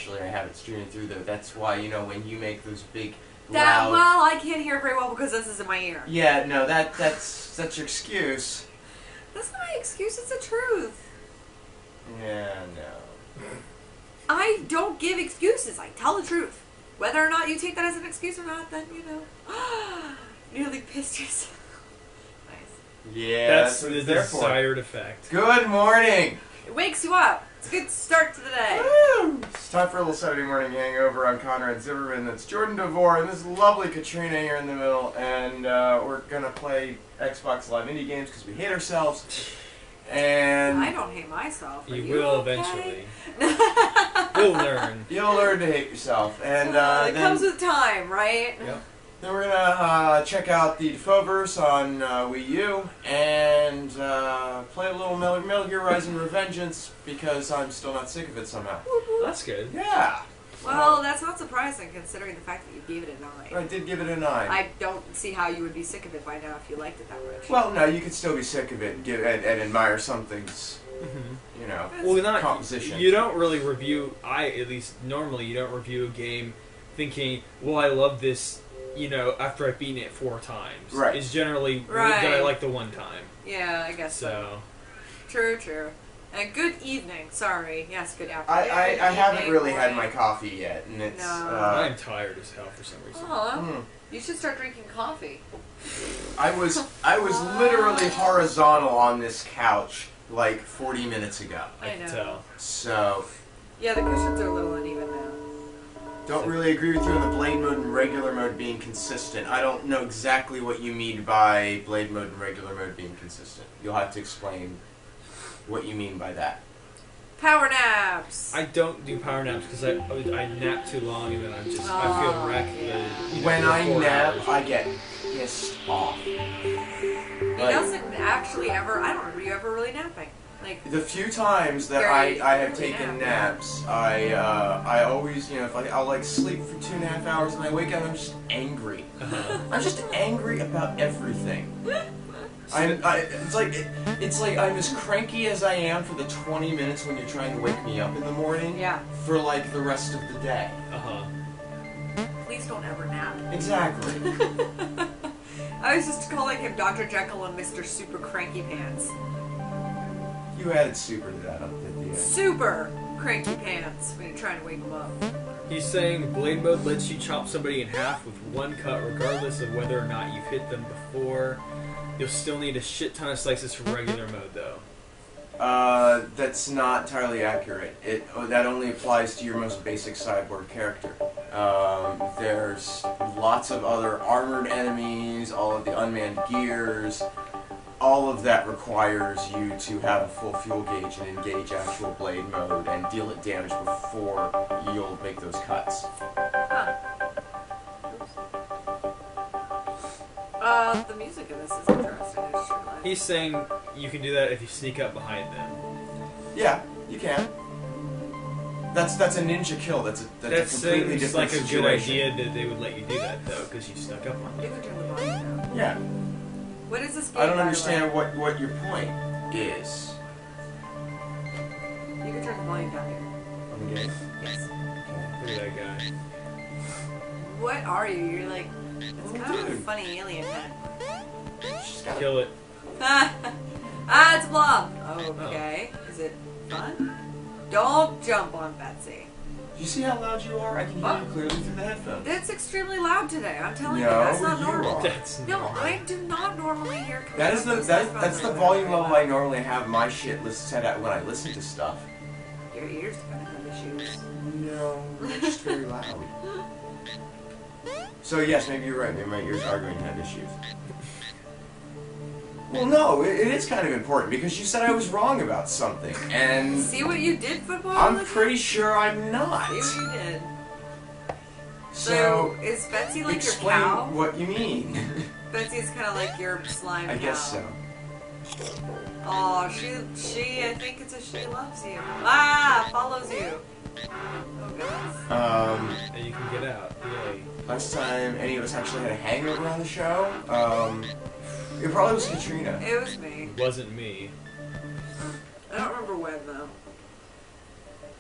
Actually, I have it streaming through though. That's why, you know, when you make those big, Well, loud... I can't hear very well because this is in my ear. Yeah, no, that's your excuse. That's not my excuse, it's the truth. Yeah, no. I don't give excuses, I tell the truth. Whether or not you take that as an excuse or not, then, you know, nearly pissed yourself. Nice. Yeah, That's the desired effect. Good morning! It wakes you up. It's a good start to the day. Woo! It's time for a little Saturday morning hangover. I'm Conrad Zimmerman, that's Jordan DeVore, and this lovely Katrina here in the middle, and we're gonna play Xbox Live Indie games because we hate ourselves. And I don't hate myself. You you will okay? eventually. You'll learn. You'll learn to hate yourself. And it then, comes with time, right? Yep. then we're gonna check out the Dafoeverse on Wii U and play a little Metal Gear Rising Revengeance because I'm still not sick of it somehow. That's good. Yeah. Well, that's not surprising considering the fact that you gave it a 9. I did give it a 9. I don't see how you would be sick of it by now if you liked it that much. Well, no, you could still be sick of it and and admire something's, you know, composition. You don't really review. At least normally, you don't review a game thinking, "Well, I love this." You know, after I've beaten it 4 times. Right. It's generally that I like the one time. Yeah, I guess so. True. And good evening. Sorry. Yes, good afternoon. I haven't really had my coffee yet, and it's. No. I'm tired as hell for some reason. Oh, you should start drinking coffee. I was literally horizontal on this couch like 40 minutes ago. I can tell. So. Yeah, the cushions are a little uneven now. Don't really agree with you on the blade mode and regular mode being consistent. I don't know exactly what you mean by blade mode and regular mode being consistent. You'll have to explain what you mean by that. Power naps. I don't do power naps because I nap too long and then I feel wrecked. When I nap, I get pissed off. He doesn't actually ever. I don't remember you ever really napping. Like the few times that I have taken naps, I always, you know, if I'll like sleep for 2.5 hours and I wake up, I'm just angry. I'm just angry about everything. It's like I'm as cranky as I am for the 20 minutes when you're trying to wake me up in the morning. Yeah. For like the rest of the day. Please don't ever nap. Exactly. I was just calling him Dr. Jekyll and Mr. Super Cranky Pants. You added super to that up at the end. Super Cranky Pants when you're trying to wake him up. He's saying blade mode lets you chop somebody in half with 1 cut regardless of whether or not you've hit them before. You'll still need a shit ton of slices for regular mode though. That's not entirely accurate. That only applies to your most basic cyborg character. There's lots of other armored enemies, all of the unmanned gears. All of that requires you to have a full fuel gauge and engage actual blade mode and deal it damage before you'll make those cuts. The music in this is interesting. I just realized. He's saying you can do that if you sneak up behind them. Yeah, you can. That's a ninja kill. That's a completely different like a situation. good idea that they would let you do that though, because you snuck up on You them. can turn the volume down. Yeah. What is this game? I don't by the understand way? what your point is. You can turn the volume down here. On the game? Yes. Look at that guy. What are you? You're like, it's kind of a dude. funny alien head. She's got Kill it. It's a blob. Okay. Is it fun? Don't jump on Betsy. Do you see how loud you are? I can hear you clearly through the headphones. It's extremely loud today. I'm telling you, No, that's not you normal. are. That's No, normal. I do not normally hear. That's the volume level I normally have my shit set at when I listen to stuff. Your ears kind of have issues. No, it's just very loud. So yes, maybe you're right. Maybe my ears are going to have issues. Well, no, it is kind of important because you said I was wrong about something, and See what you did, football? I'm pretty sure I'm not. See what you did. So is Betsy like explain your cow? what you mean. Betsy's kind of like your slime cow. I guess so. Oh, she, I think it's a she loves you. Ah, follows you. Oh, goodness. And you can get out. Yay. Last time any of us actually had a hangover on the show, it probably was Katrina. It was me. It wasn't me. I don't remember when, though.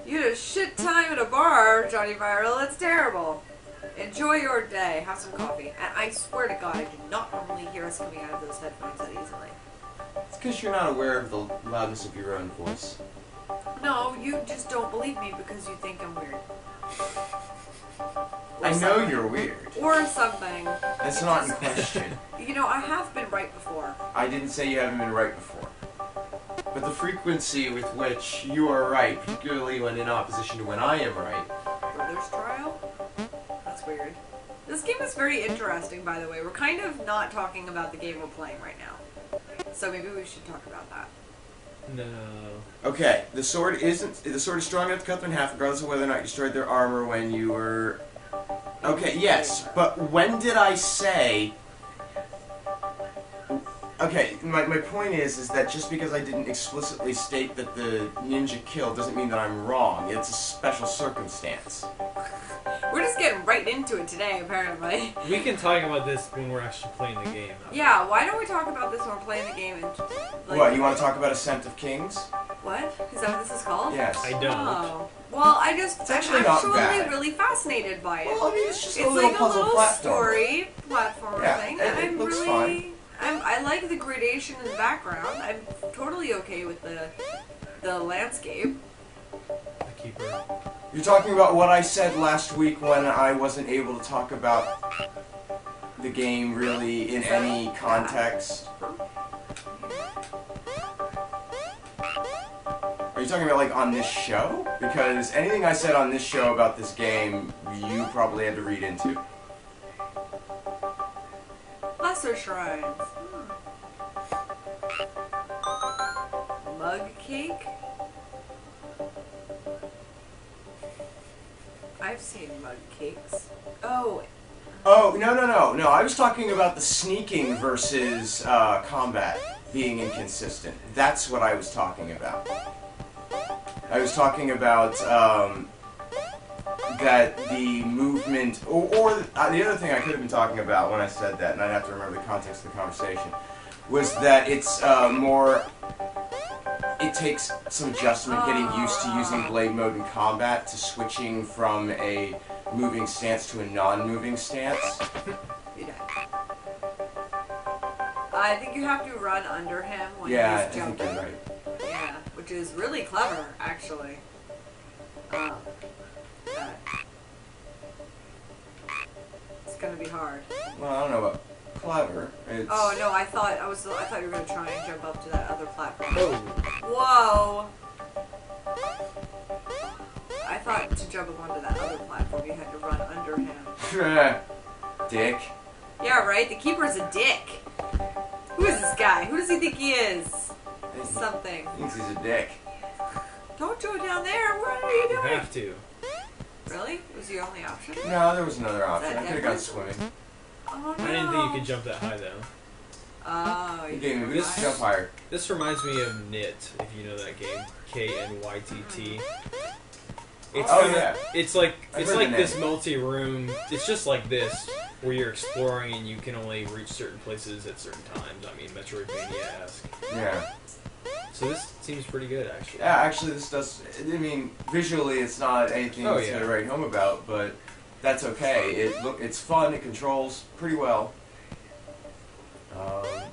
You had a shit time at a bar, Johnny Viral. That's terrible. Enjoy your day. Have some coffee. And I swear to God, I do not normally hear us coming out of those headphones that easily. It's because you're not aware of the loudness of your own voice. No, you just don't believe me because you think I'm weird. I know you're weird. Or something. That's not in question. You know, I have been right before. I didn't say you haven't been right before. But the frequency with which you are right, particularly when in opposition to when I am right... Brother's Trial? That's weird. This game is very interesting, by the way. We're kind of not talking about the game we're playing right now. So maybe we should talk about that. No. Okay, the sword is strong enough to cut them in half, regardless of whether or not you destroyed their armor when you were... Okay, yes, but when did I say... Okay, my point is that just because I didn't explicitly state that the ninja killed doesn't mean that I'm wrong. It's a special circumstance. We're just getting right into it today, apparently. We can talk about this when we're actually playing the game. Yeah, why don't we talk about this when we're playing the game? And, like, What, you want to talk about Ascent of Kings? What? Is that what this is called? Yes. I don't. Oh. Well, I'm actually not bad. really fascinated by it. Well, I mean, it's just It's a little like puzzle a little platform. story platformer thing, and it I'm looks really... fun. I like the gradation in the background. I'm totally okay with the landscape. The keeper. You're talking about what I said last week when I wasn't able to talk about the game really in any context. Are you talking about like on this show? Because anything I said on this show about this game, you probably had to read into. Lesser shrines. Mug cake? I've seen mug cakes. Oh. Oh, no. I was talking about the sneaking versus combat being inconsistent. That's what I was talking about. I was talking about that the movement, or the other thing I could have been talking about when I said that, and I'd have to remember the context of the conversation, was that it's more, it takes some adjustment getting used to using blade mode in combat to switching from a moving stance to a non-moving stance. I think you have to run under him when Yeah, I he's think jumping. you're right. Yeah, which is really clever, actually. It's gonna be hard. Well, I don't know about clever. It's... Oh no, I thought you were gonna try and jump up to that other platform. Oh. Whoa! I thought to jump up onto that other platform you had to run under him. Dick. Yeah, right? The keeper's a dick. Who is this guy? Who does he think he is? Something. He thinks he's a dick. Don't go down there. What are you You doing? have to. Really? Was your only option? No, there was another option. That I could have gone different? swimming. Oh no. I didn't think you could jump that high though. Oh, He you gave me did this not. jump higher. This reminds me of Knit, if you know that game. KNYTT. It's Oh, kinda, yeah. It's like I've it's heard like the this name. multi-room. It's just like this, where you're exploring and you can only reach certain places at certain times. I mean, Metroidvania-esque. Yeah. So this seems pretty good, actually. Yeah, actually, this does. I mean, visually, it's not anything Oh, that's yeah. gonna write home about, but that's okay. It's fun. It controls pretty well.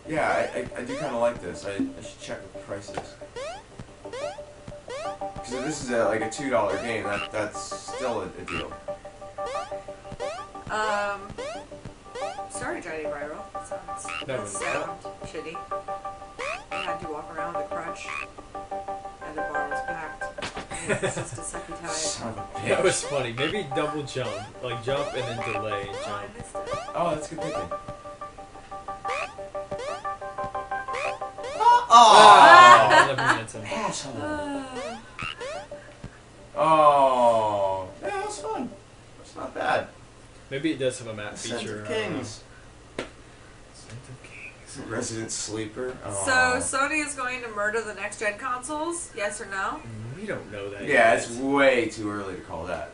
Yeah, I do kind of like this. I should check what the price is. Because if this is like a $2 game, that's still a deal. Sorry, Johnny Viral. That No, sound shitty. I had to walk around with a crutch, and the bar was packed. It's just a sucky time. Son of a bitch. That was funny. Maybe double jump, like jump and then delay and Oh, I jump. missed it. Oh, that's good thinking. Ah, I love momentum. Asshole. Oh, yeah, that was fun. That's not bad. Maybe it does have a map Ascent feature. of Kings. Ascent of Kings. Resident Sleeper. So Oh. Sony is going to murder the next gen consoles? Yes or no? We don't know that Yeah, yet. it's way too early to call that.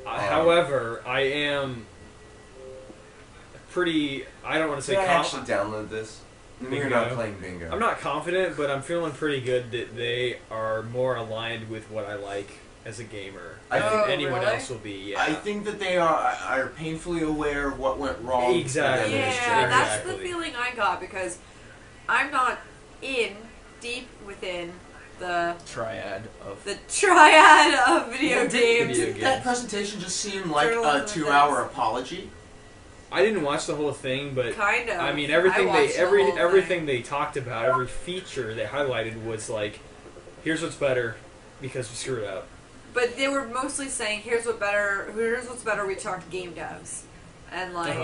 However, I am pretty. I don't want to say Did I confident. actually download this? We're Bingo. not playing bingo. I'm not confident, but I'm feeling pretty good that they are more aligned with what I like as a gamer I than think- anyone really? else will be. Yeah. I think that they are painfully aware of what went wrong. for Exactly. them in Yeah, this Exactly. that's the feeling I got because I'm not deep within the Triad of triad of video Well, games. video games. That presentation just seemed like a Journalism 2-hour apology. I didn't watch the whole thing, but Kind of. I mean everything I they watched the whole thing. everything they talked about, every feature they highlighted was like, here's what's better because we screwed up. But they were mostly saying, here's what's better. We talked game devs, and like,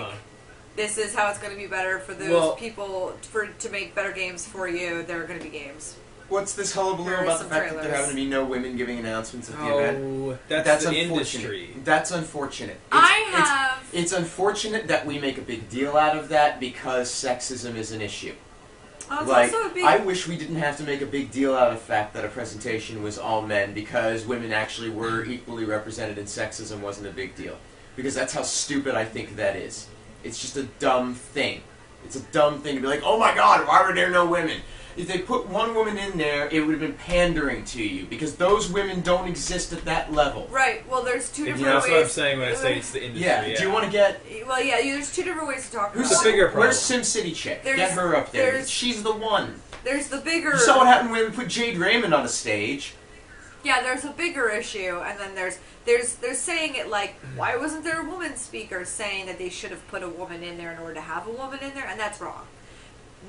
this is how it's going to be better for those people to make better games for you. There are going to be games. What's this hullabaloo There are about the some fact that there trailers. happen to be no women giving announcements at the event? Oh, that's the unfortunate. industry. That's unfortunate. It's It's unfortunate that we make a big deal out of that because sexism is an issue. It's Like, also a big. I wish we didn't have to make a big deal out of the fact that a presentation was all men because women actually were equally represented and sexism wasn't a big deal. Because that's how stupid I think that is. It's just a dumb thing. It's a dumb thing to be like, oh my god, why were there no women? If they put one woman in there, it would have been pandering to you because those women don't exist at that level. Right. Well, there's two And different that's ways. what I'm saying when I say it's the industry. Yeah. Do you want to get... Well, yeah. There's two different ways to talk Who's about the it. bigger problem? Where's SimCity Chick? There's- Get her up there. there's- She's the one. There's the bigger. You saw what happened when we put Jade Raymond on a stage. Yeah, there's a bigger issue, and then there's saying it like, why wasn't there a woman speaker saying that they should have put a woman in there in order to have a woman in there, and that's wrong.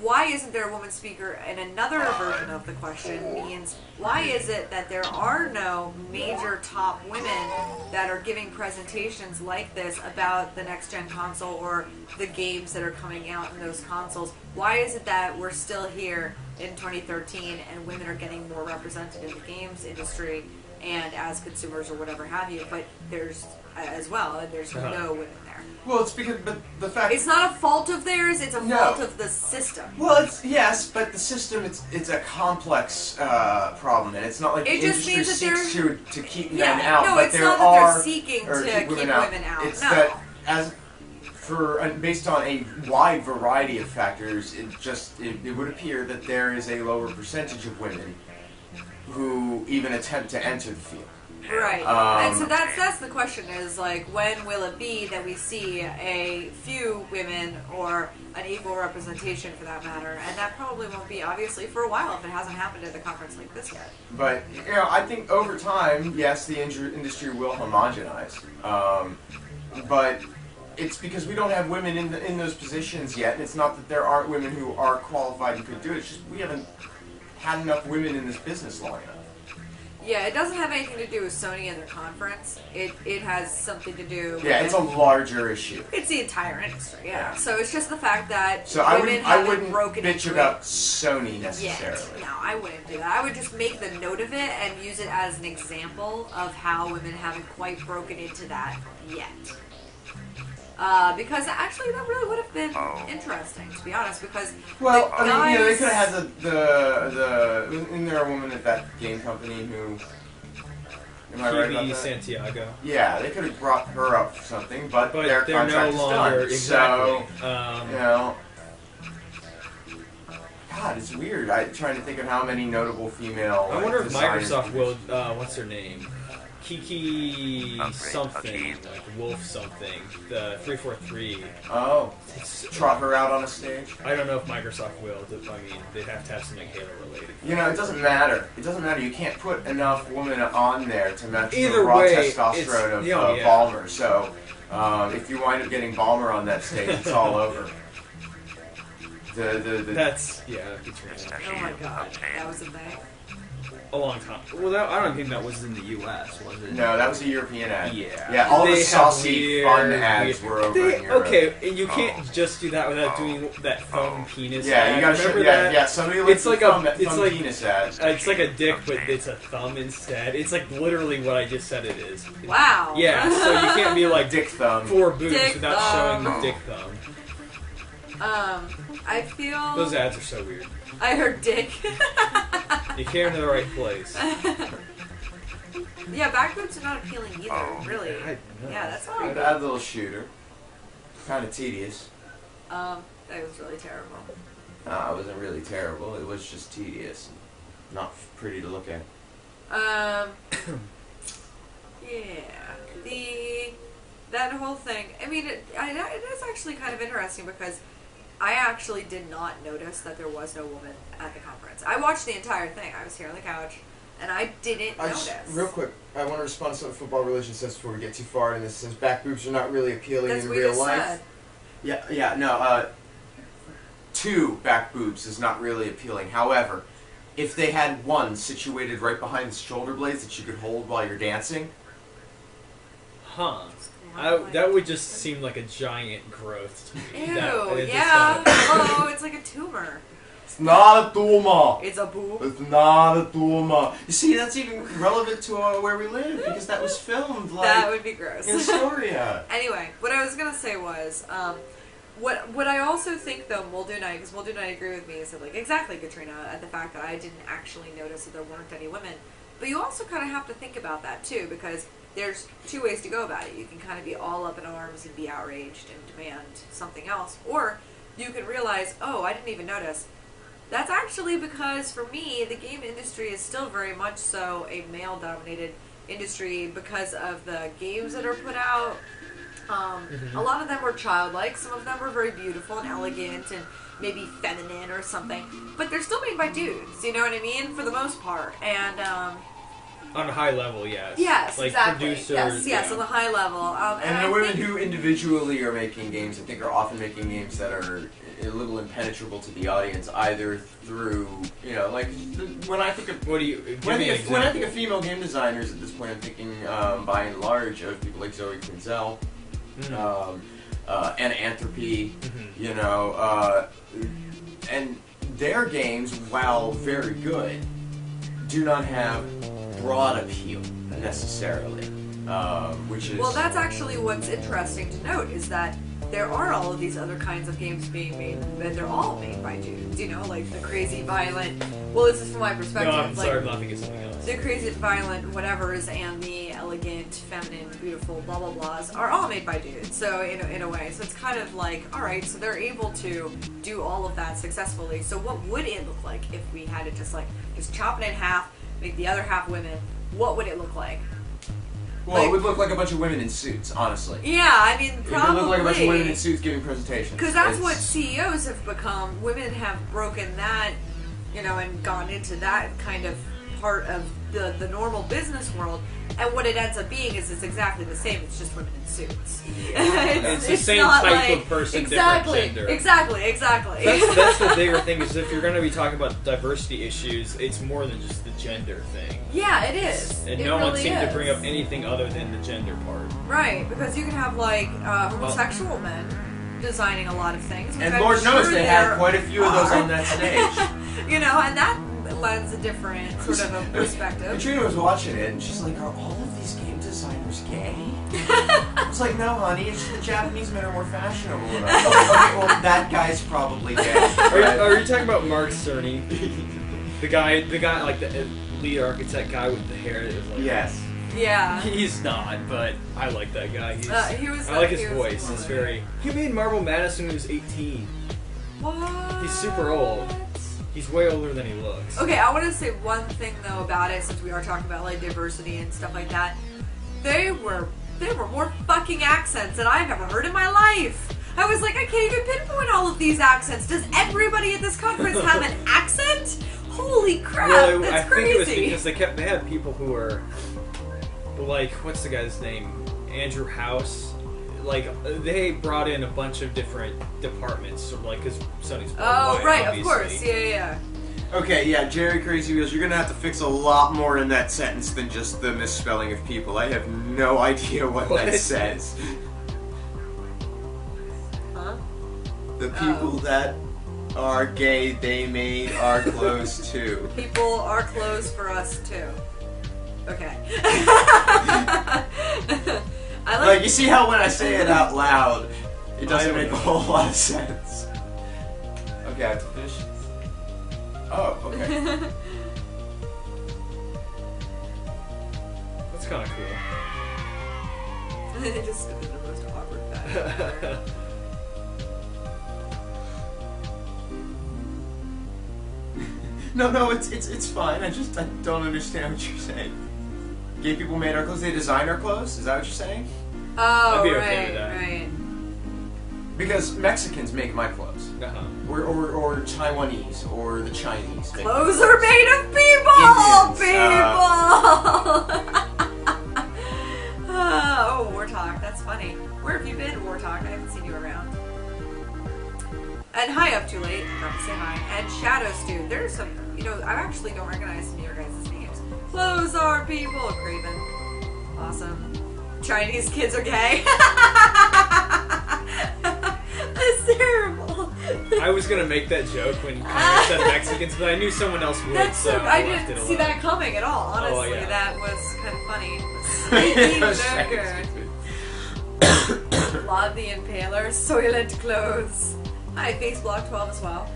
Why isn't there a woman speaker? And another version of the question means, why is it that there are no major top women that are giving presentations like this about the next-gen console or the games that are coming out in those consoles? Why is it that we're still here in 2013 and women are getting more represented in the games industry and as consumers or whatever have you, but there's as well, and there's no women there? Well, it's because, but the fact... It's not a fault of theirs, it's a No. fault of the system. Well, it's, yes, but the system, it's a complex problem, and it's not like It the just industry means that seeks to keep men Yeah, out, no, but it's there not that are... they're seeking or to keep women out. It's No. that, based on a wide variety of factors, it would appear that there is a lower percentage of women who even attempt to enter the field. Right. And so that's the question is, like, when will it be that we see a few women or an equal representation for that matter? And that probably won't be, obviously, for a while if it hasn't happened at a conference like this yet. But, I think over time, yes, the industry will homogenize. But it's because we don't have women in those positions yet, and it's not that there aren't women who are qualified and could do it, it's just we haven't had enough women in this business long enough. Yeah, it doesn't have anything to do with Sony and their conference. It has something to do with... Yeah, it's a larger issue. It's the entire industry, yeah. Yeah. So it's just the fact that So women I haven't wouldn't broken bitch into about it Sony yet. necessarily. No, I wouldn't do that. I would just make the note of it and use it as an example of how women haven't quite broken into that yet. Because actually that really would have been interesting, to be honest, because Well, the I mean, they guys- could have had isn't there a woman at that game company who... Am I right about Kiwi that? Santiago. Yeah, they could have brought her up for something, but But their they're contract no is longer done. exactly. So, God, it's weird. I'm trying to think of how many notable female. I wonder if designers Microsoft do will. this. What's her name? Kiki something, like Wolf something. The 343. Oh, It's- trot her out on a stage. I don't know if Microsoft will. I mean, they'd have to have something Halo related. It doesn't matter. It doesn't matter. You can't put enough women on there to match the Either raw way, testosterone of yeah. Balmer. So, if you wind up getting Balmer on that stage, it's all over. That's it's really Oh my god, that was a thing. a long time. Well, I don't think that was in the U.S. Was it? No, that was a European ad. Yeah. Yeah, all They the have saucy, fun weird- ads were over They, in Europe. okay, and you can't just do that without doing that thumb penis. Yeah, ad. you gotta show. Remember Yeah, that? yeah. Somebody looked It's like thumb, a- it's thumb like- penis ad. It's like a dick, but it's a thumb instead. It's like literally what I just said it is. Wow. Yeah, so you can't be like Dick thumb. four boobs Dick without thumb. showing the dick thumb. I feel... Those ads are so weird. I heard dick. You came to the right place. Yeah, back boobs are not appealing either, really. I know. Yeah, that's I'd weird. add a little shooter. Kind of tedious. That was really terrible. Nah, it wasn't really terrible. It was just tedious. Not pretty to look at. Yeah. That whole thing. I mean, it is actually kind of interesting because I actually did not notice that there was no woman at the conference. I watched the entire thing. I was here on the couch, and I didn't notice. Real quick, I want to respond to something Football Religion says before we get too far into this. It says back boobs are not really appealing That's in what real you life. said. No, two back boobs is not really appealing. However, if they had one situated right behind the shoulder blades that you could hold while you're dancing. Huh. That would just seem like a giant growth to me. Ew, That- yeah. Oh, it's like a tumor. It's not a tumor. It's a boob. It's not a tumor. You see, that's even relevant to where we live because that was filmed like That would be gross. in Astoria. Anyway, what I was gonna say was, what I also think though, Mulder and I, because Mulder and I agree with me, so like exactly, Katrina, at the fact that I didn't actually notice that there weren't any women. But you also kind of have to think about that too, because there's two ways to go about it. You can kind of be all up in arms and be outraged and demand something else, or you can realize, oh, I didn't even notice. That's actually because, for me, the game industry is still very much so a male-dominated industry because of the games that are put out. A lot of them were childlike. Some of them were very beautiful and elegant and maybe feminine or something. But they're still made by dudes, you know what I mean? For the most part. And, on a high level, yes. yes, like exactly. Producers, Yes, on the high level. And the I women think- who individually are making games, I think, are often making games that are a little impenetrable to the audience, either through, you know, like when I think of What do you? when Give me an I think example. of female game designers at this point, I'm thinking by and large of people like Zoe Quinzel, and Anthropy, you know, and their games, while very good, do not have broad appeal necessarily, which is Well, that's actually what's interesting to note, is that there are all of these other kinds of games being made, but they're all made by dudes, you know, like the crazy, violent, well, this is from my perspective, No, I'm like, sorry, I'm laughing at something else. the crazy, violent, whatevers, and the elegant, feminine, beautiful, blah, blah, blahs are all made by dudes, so in a way, so it's kind of like, alright, so they're able to do all of that successfully, so what would it look like if we had to just chop it in half, make the other half women? What would it look like? well, it would look like a bunch of women in suits, honestly. Yeah, I mean, It probably. would look like a bunch of women in suits giving presentations. Because that's It's- what CEOs have become. Women have broken that, you know, and gone into that kind of part of the normal business world. And what it ends up being is it's exactly the same. It's just women in suits. It's the same not type like, of person, exactly, different gender. Exactly. That's the bigger thing, is if you're going to be talking about diversity issues, it's more than just the gender thing. Yeah, it is. And it no one really seemed to is. bring up anything other than the gender part. Right, because you can have like homosexual men designing a lot of things. which And I'm Lord knows sure they had there quite a few of those are. on that stage. You know, and that lends a different sort of a perspective. Katrina was watching it, and she's like, "Are all of these game designers gay?" I was like, "No, honey. It's just the Japanese men are more fashionable." And I was like, okay, well, that guy's probably gay. Are you talking about Mark Cerny? the guy, like the lead architect guy with the hair that was like... Yes. Yeah. He's not, but I like that guy. He was. I like his he was voice. cool. It's very... He made Marble Madness when he was 18. What? He's super old. He's way older than he looks. Okay, I want to say one thing though about it, since we are talking about like diversity and stuff like that. There were more fucking accents than I've ever heard in my life. I was like, I can't even pinpoint all of these accents. Does everybody at this conference have an accent? Holy crap, Well, that's I crazy. think it was because they had people who were like, what's the guy's name? Andrew House. Like, they brought in a bunch of different departments, sort of like, because Sony's Oh, worldwide, right, obviously. of course. Yeah. Okay, yeah, Jerry Crazy Wheels, you're gonna have to fix a lot more in that sentence than just the misspelling of people. I have no idea what that says. Huh? The people that are gay, they made our clothes too. People are clothes for us too. Okay. I Like, you see how when I say it out loud, it doesn't I don't make a know. whole lot of sense. Okay, I have to finish. Oh, okay. That's kind of cool. They just did the most awkward guy. No, it's fine. I don't understand what you're saying. Gay people made our clothes. They design our clothes. Is that what you're saying? Oh, I'd be right, okay with that. right. Because Mexicans make my clothes. Uh-huh. Or Taiwanese, or the Chinese. make Clothes my are made of people! Indians, Oh, War Talk, that's funny. Where have you been, War Talk? I haven't seen you around. And hi, Up Too Late. Come to say hi. And Shadows, dude. There's some, I actually don't recognize some of your guys' names. Clothes are people. Craven. Awesome. Chinese kids are gay. That's terrible. I was gonna make that joke when Connor said Mexicans, but I knew someone else would, That's so I left it didn't alone. see that coming at all. Honestly, Oh, yeah. that was kind of funny. Sneaky looker. Love the Impaler, Soylent Clothes. Hi, Faceblock 12 as well.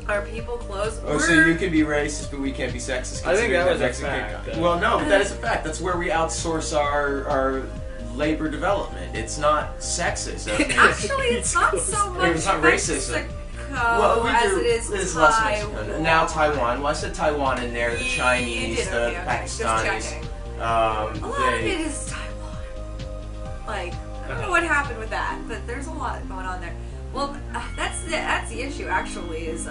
Are people clothes? Oh, so you can be racist, but we can't be sexist. I think that was a Mexican fact, guy. though. Well, no, but that is a fact. That's where we outsource our labor development. It's not sexist. Okay? Actually, it's not so much It's not racism. Mexico as it is it's less Taiwan. Mexican. Now Taiwan. Well, I said Taiwan in there. The You Chinese, did, the okay. Just Pakistanis. checking. A lot of it is Taiwan. Like, I don't know what happened with that, but there's a lot going on there. Well, that's the issue. Actually, is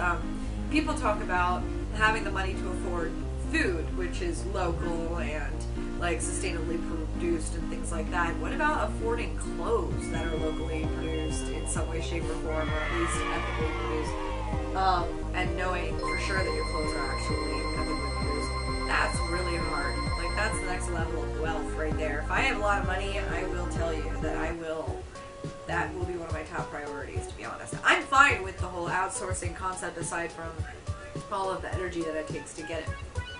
people talk about having the money to afford food, which is local and like sustainably produced and things like that. What about affording clothes that are locally produced in some way, shape, or form, or at least ethically produced? And knowing for sure that your clothes are actually ethically produced. That's really hard. Like, that's the next level of wealth right there. If I have a lot of money, I will tell you that that will be one of my top priorities, to be honest. I'm fine with the whole outsourcing concept aside from all of the energy that it takes to get it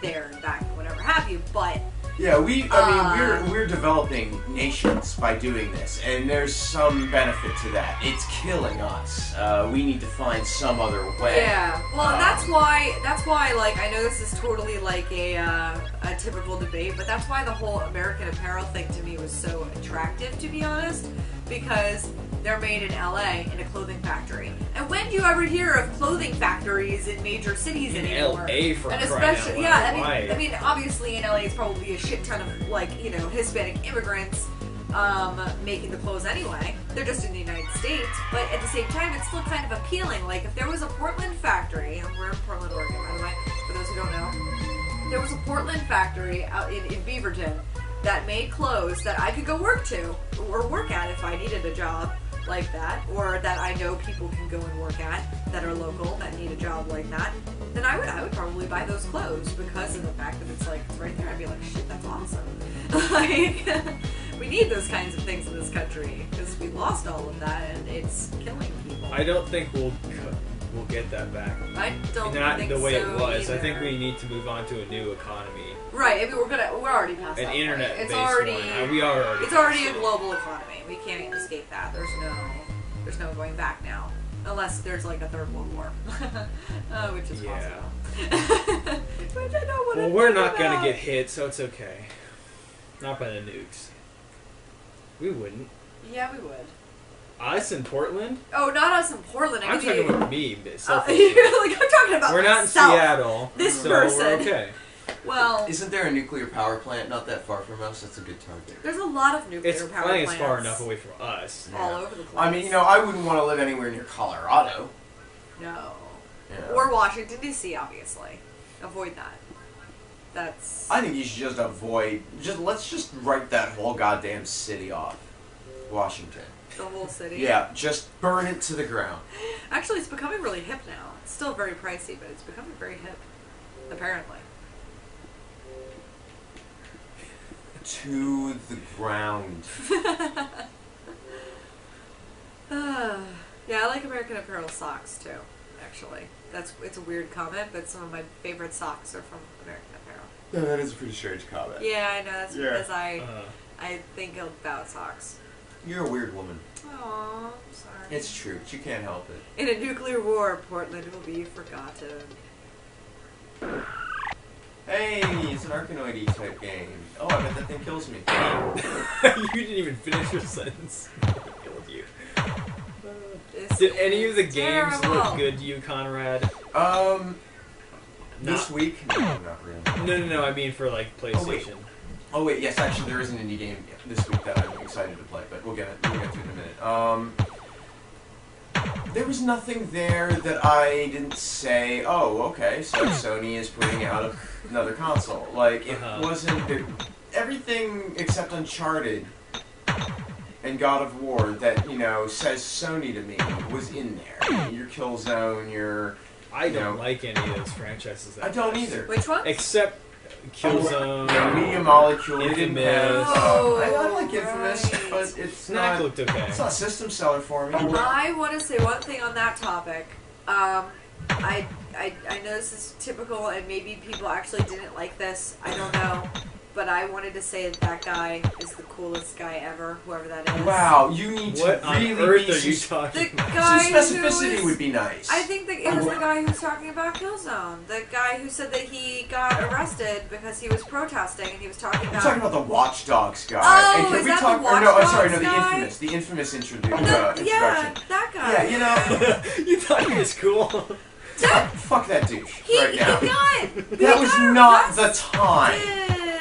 there and back and whatever have you, but Yeah, we're developing nations by doing this, and there's some benefit to that. It's killing us. We need to find some other way. yeah. Well, that's why. Like, I know this is totally like a typical debate, but that's why the whole American Apparel thing to me was so attractive, to be honest, because they're made in LA in a clothing factory. And when do you ever hear of clothing factories in major cities In anymore? LA, for And crying out especially, loud. yeah. I mean, obviously in LA, it's probably a shit ton of like Hispanic immigrants making the clothes anyway. They're just in the United States, but at the same time, it's still kind of appealing. Like, if there was a Portland factory, and we're in Portland, Oregon, by the way, for those who don't know, there was a Portland factory out in Beaverton that made clothes that I could go work to or work at if I needed a job like that, or that I know people can go and work at that are local that need a job like that, then I would probably buy those clothes because of the fact that it's like it's right there. I'd be like, shit, that's awesome. Like, we need those kinds of things in this country because we lost all of that and it's killing people. I don't think we'll get that back. I don't Not think the way so it was. either. I think we need to move on to a new economy. Right. I mean, we're already past that An point. internet-based It's already one. We are already. It's already a global economy. We can't escape that. There's no going back now, unless there's like a third world war, which is possible. Which I don't want to. Well, we're not gonna get hit, so it's okay. Not by the nukes. We wouldn't. Yeah, we would. Us in Portland? Oh, not us in Portland. I'm talking about me, You're selfishly. like, I'm talking about We're not in myself. Seattle, This so person. we're okay. Well, Isn't there a nuclear power plant not that far from us? That's a good target. there's a lot of nuclear It's power playing plants far enough away from us. all over the place. I mean, I wouldn't want to live anywhere near Colorado. No. Yeah. Or Washington D.C. Obviously, avoid that. That's. I think you should just avoid. Let's just write that whole goddamn city off. Washington. The whole city. Yeah, just burn it to the ground. Actually, it's becoming really hip now. It's still very pricey, but it's becoming very hip. Apparently. To the ground. Yeah, I like American Apparel socks too. Actually, it's a weird comment, but some of my favorite socks are from American Apparel. Yeah, that is a pretty strange comment. Yeah, I know. That's because I think about socks. You're a weird woman. Aw, I'm sorry. It's true. You can't help it. In a nuclear war, Portland will be forgotten. Hey, it's an Arkanoid type game. Oh, I bet that thing kills me. You didn't even finish your sentence. I killed you. This Did any of the is games terrible. look good to you, Conrad? This week? No, not really. No. I mean for like PlayStation. Oh wait, yes, actually there is an indie game this week that I'm excited to play, but we'll get to it in a minute. There was nothing there that I didn't say, oh, okay, so Sony is putting out another console. Like, it wasn't... everything except Uncharted and God of War that, says Sony to me was in there. Your Killzone, your... I don't like any of those franchises. I don't either. Which one? Except Killzone, Media Molecule, Infamous. I like Infamous, right. but it's Snack not... looked okay. It's not a system seller for me. I want to say one thing on that topic. I know this is typical, and maybe people actually didn't like this. I don't know. But I wanted to say that guy is the coolest guy ever, whoever that is. Wow, you need to What on really earth be are you talking The about? guy some specificity who would be nice. I think that it was the guy who was talking about Killzone. The guy who said that he got arrested because he was protesting, and he was talking about... I'm talking about the Watch Dogs guy. Oh, and can is we that talk, the Watch or no, I'm Dogs sorry, no, the guy? Infamous. The Infamous introduction. Yeah, that guy. Yeah, You thought he was cool? fuck that douche right now. That was not the time.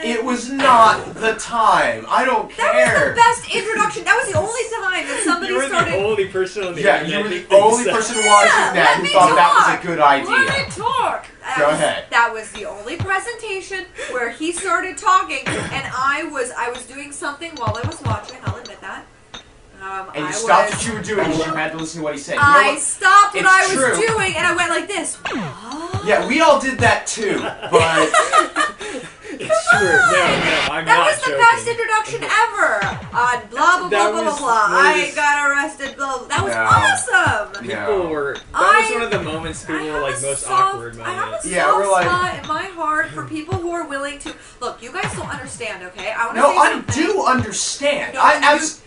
It was not the time. I don't care. That was the best introduction. That was the only time that somebody You were started... the only person on the Yeah, internet. you were the who thinks only that. person watching that who thought that was a good idea. Let me talk. Go ahead. That was the only presentation where he started talking, and I was doing something while I was watching. I'll admit that. And you stopped what you were doing because you had to listen to what he said. You know I what? stopped what It's I was true. doing, and I went like this. Yeah, we all did that too, but It's true. No, I'm That not was the joking. best introduction ever. On blah blah blah That blah blah was- blah. that I was- got arrested. Blah, blah. That was No. awesome. People were. That was one of the moments people were like most awkward I have moments. a Yeah, soft we're like- spot in my heart for people who are willing to look. You guys don't understand, okay? I want to no, say I something. do understand. No, I you don't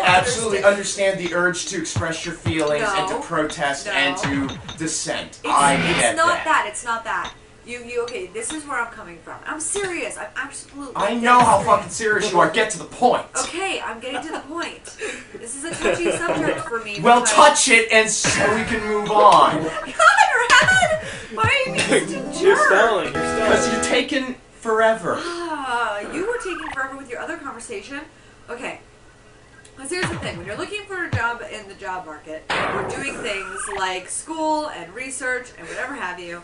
absolutely understand the urge to express your feelings and to No. protest No. and to dissent. It's, I it's get not that. It's not that. You okay? This is where I'm coming from. I'm serious. I'm absolutely. I know how serious. fucking serious you are. Get to the point. Okay, I'm getting to the point. This is a touchy subject for me. Well, because- touch it and so we can move on. God, Red! Why are you being such a You're jerk? stalling. Because you're taking forever. You were taking forever with your other conversation. Okay. Because here's the thing. When you're looking for a job in the job market, we're doing things like school and research and whatever have you,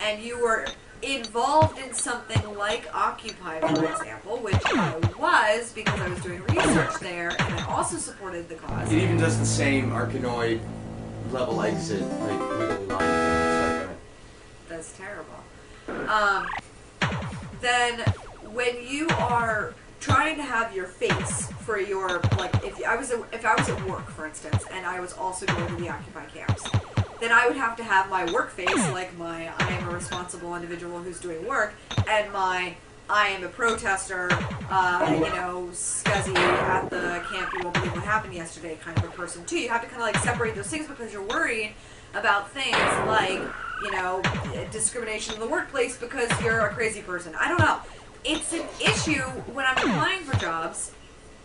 and you were involved in something like Occupy, for example, which I was because I was doing research there, and I also supported the cause. It even does the same Arkanoid level exit, like wiggly line. Sorry, go That's terrible. Then when you are trying to have your face for your, like, if I was at work, for instance, and I was also going to the Occupy camps, then I would have to have my work face, like my I am a responsible individual who's doing work, and my I am a protester, scuzzy at the camp, you won't believe what happened yesterday kind of a person too. You have to kind of like separate those things because you're worried about things like, discrimination in the workplace because you're a crazy person. I don't know. It's an issue when I'm applying for jobs.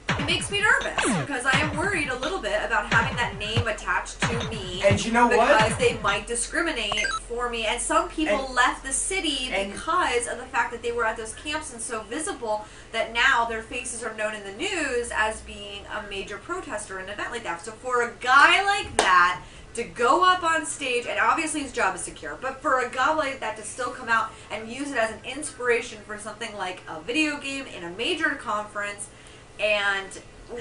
It makes me nervous because I am worried a little bit about having that name attached to me. And you know what? Because they might discriminate for me. And some people left the city because of the fact that they were at those camps and so visible that now their faces are known in the news as being a major protester in an event like that. So for a guy like that to go up on stage, and obviously his job is secure, but for a guy like that to still come out and use it as an inspiration for something like a video game in a major conference and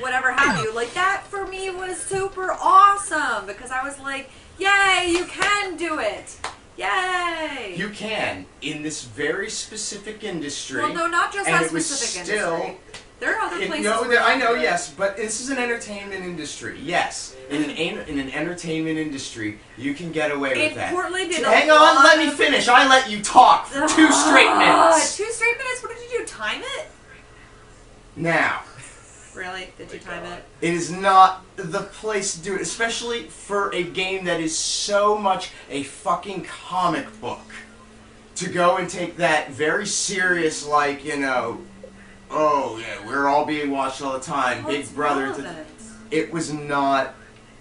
whatever have you, like that for me was super awesome because I was like, yay, you can do it. Yay. You can, in this very specific industry. Well, no, not just and that it was specific still, industry. There are other places I know, yes, but this is an entertainment industry. Yes, in an entertainment industry, you can get away with that. Portland did Hang on, let me finish. I let you talk for 2 straight minutes. 2 straight minutes? What did you do? Time it? Now. Really? Did you time it? It is not the place to do it, especially for a game that is so much a fucking comic book. To go and take that very serious, like, oh yeah, we're all being watched all the time, Well, Big Brother. relevant. It was not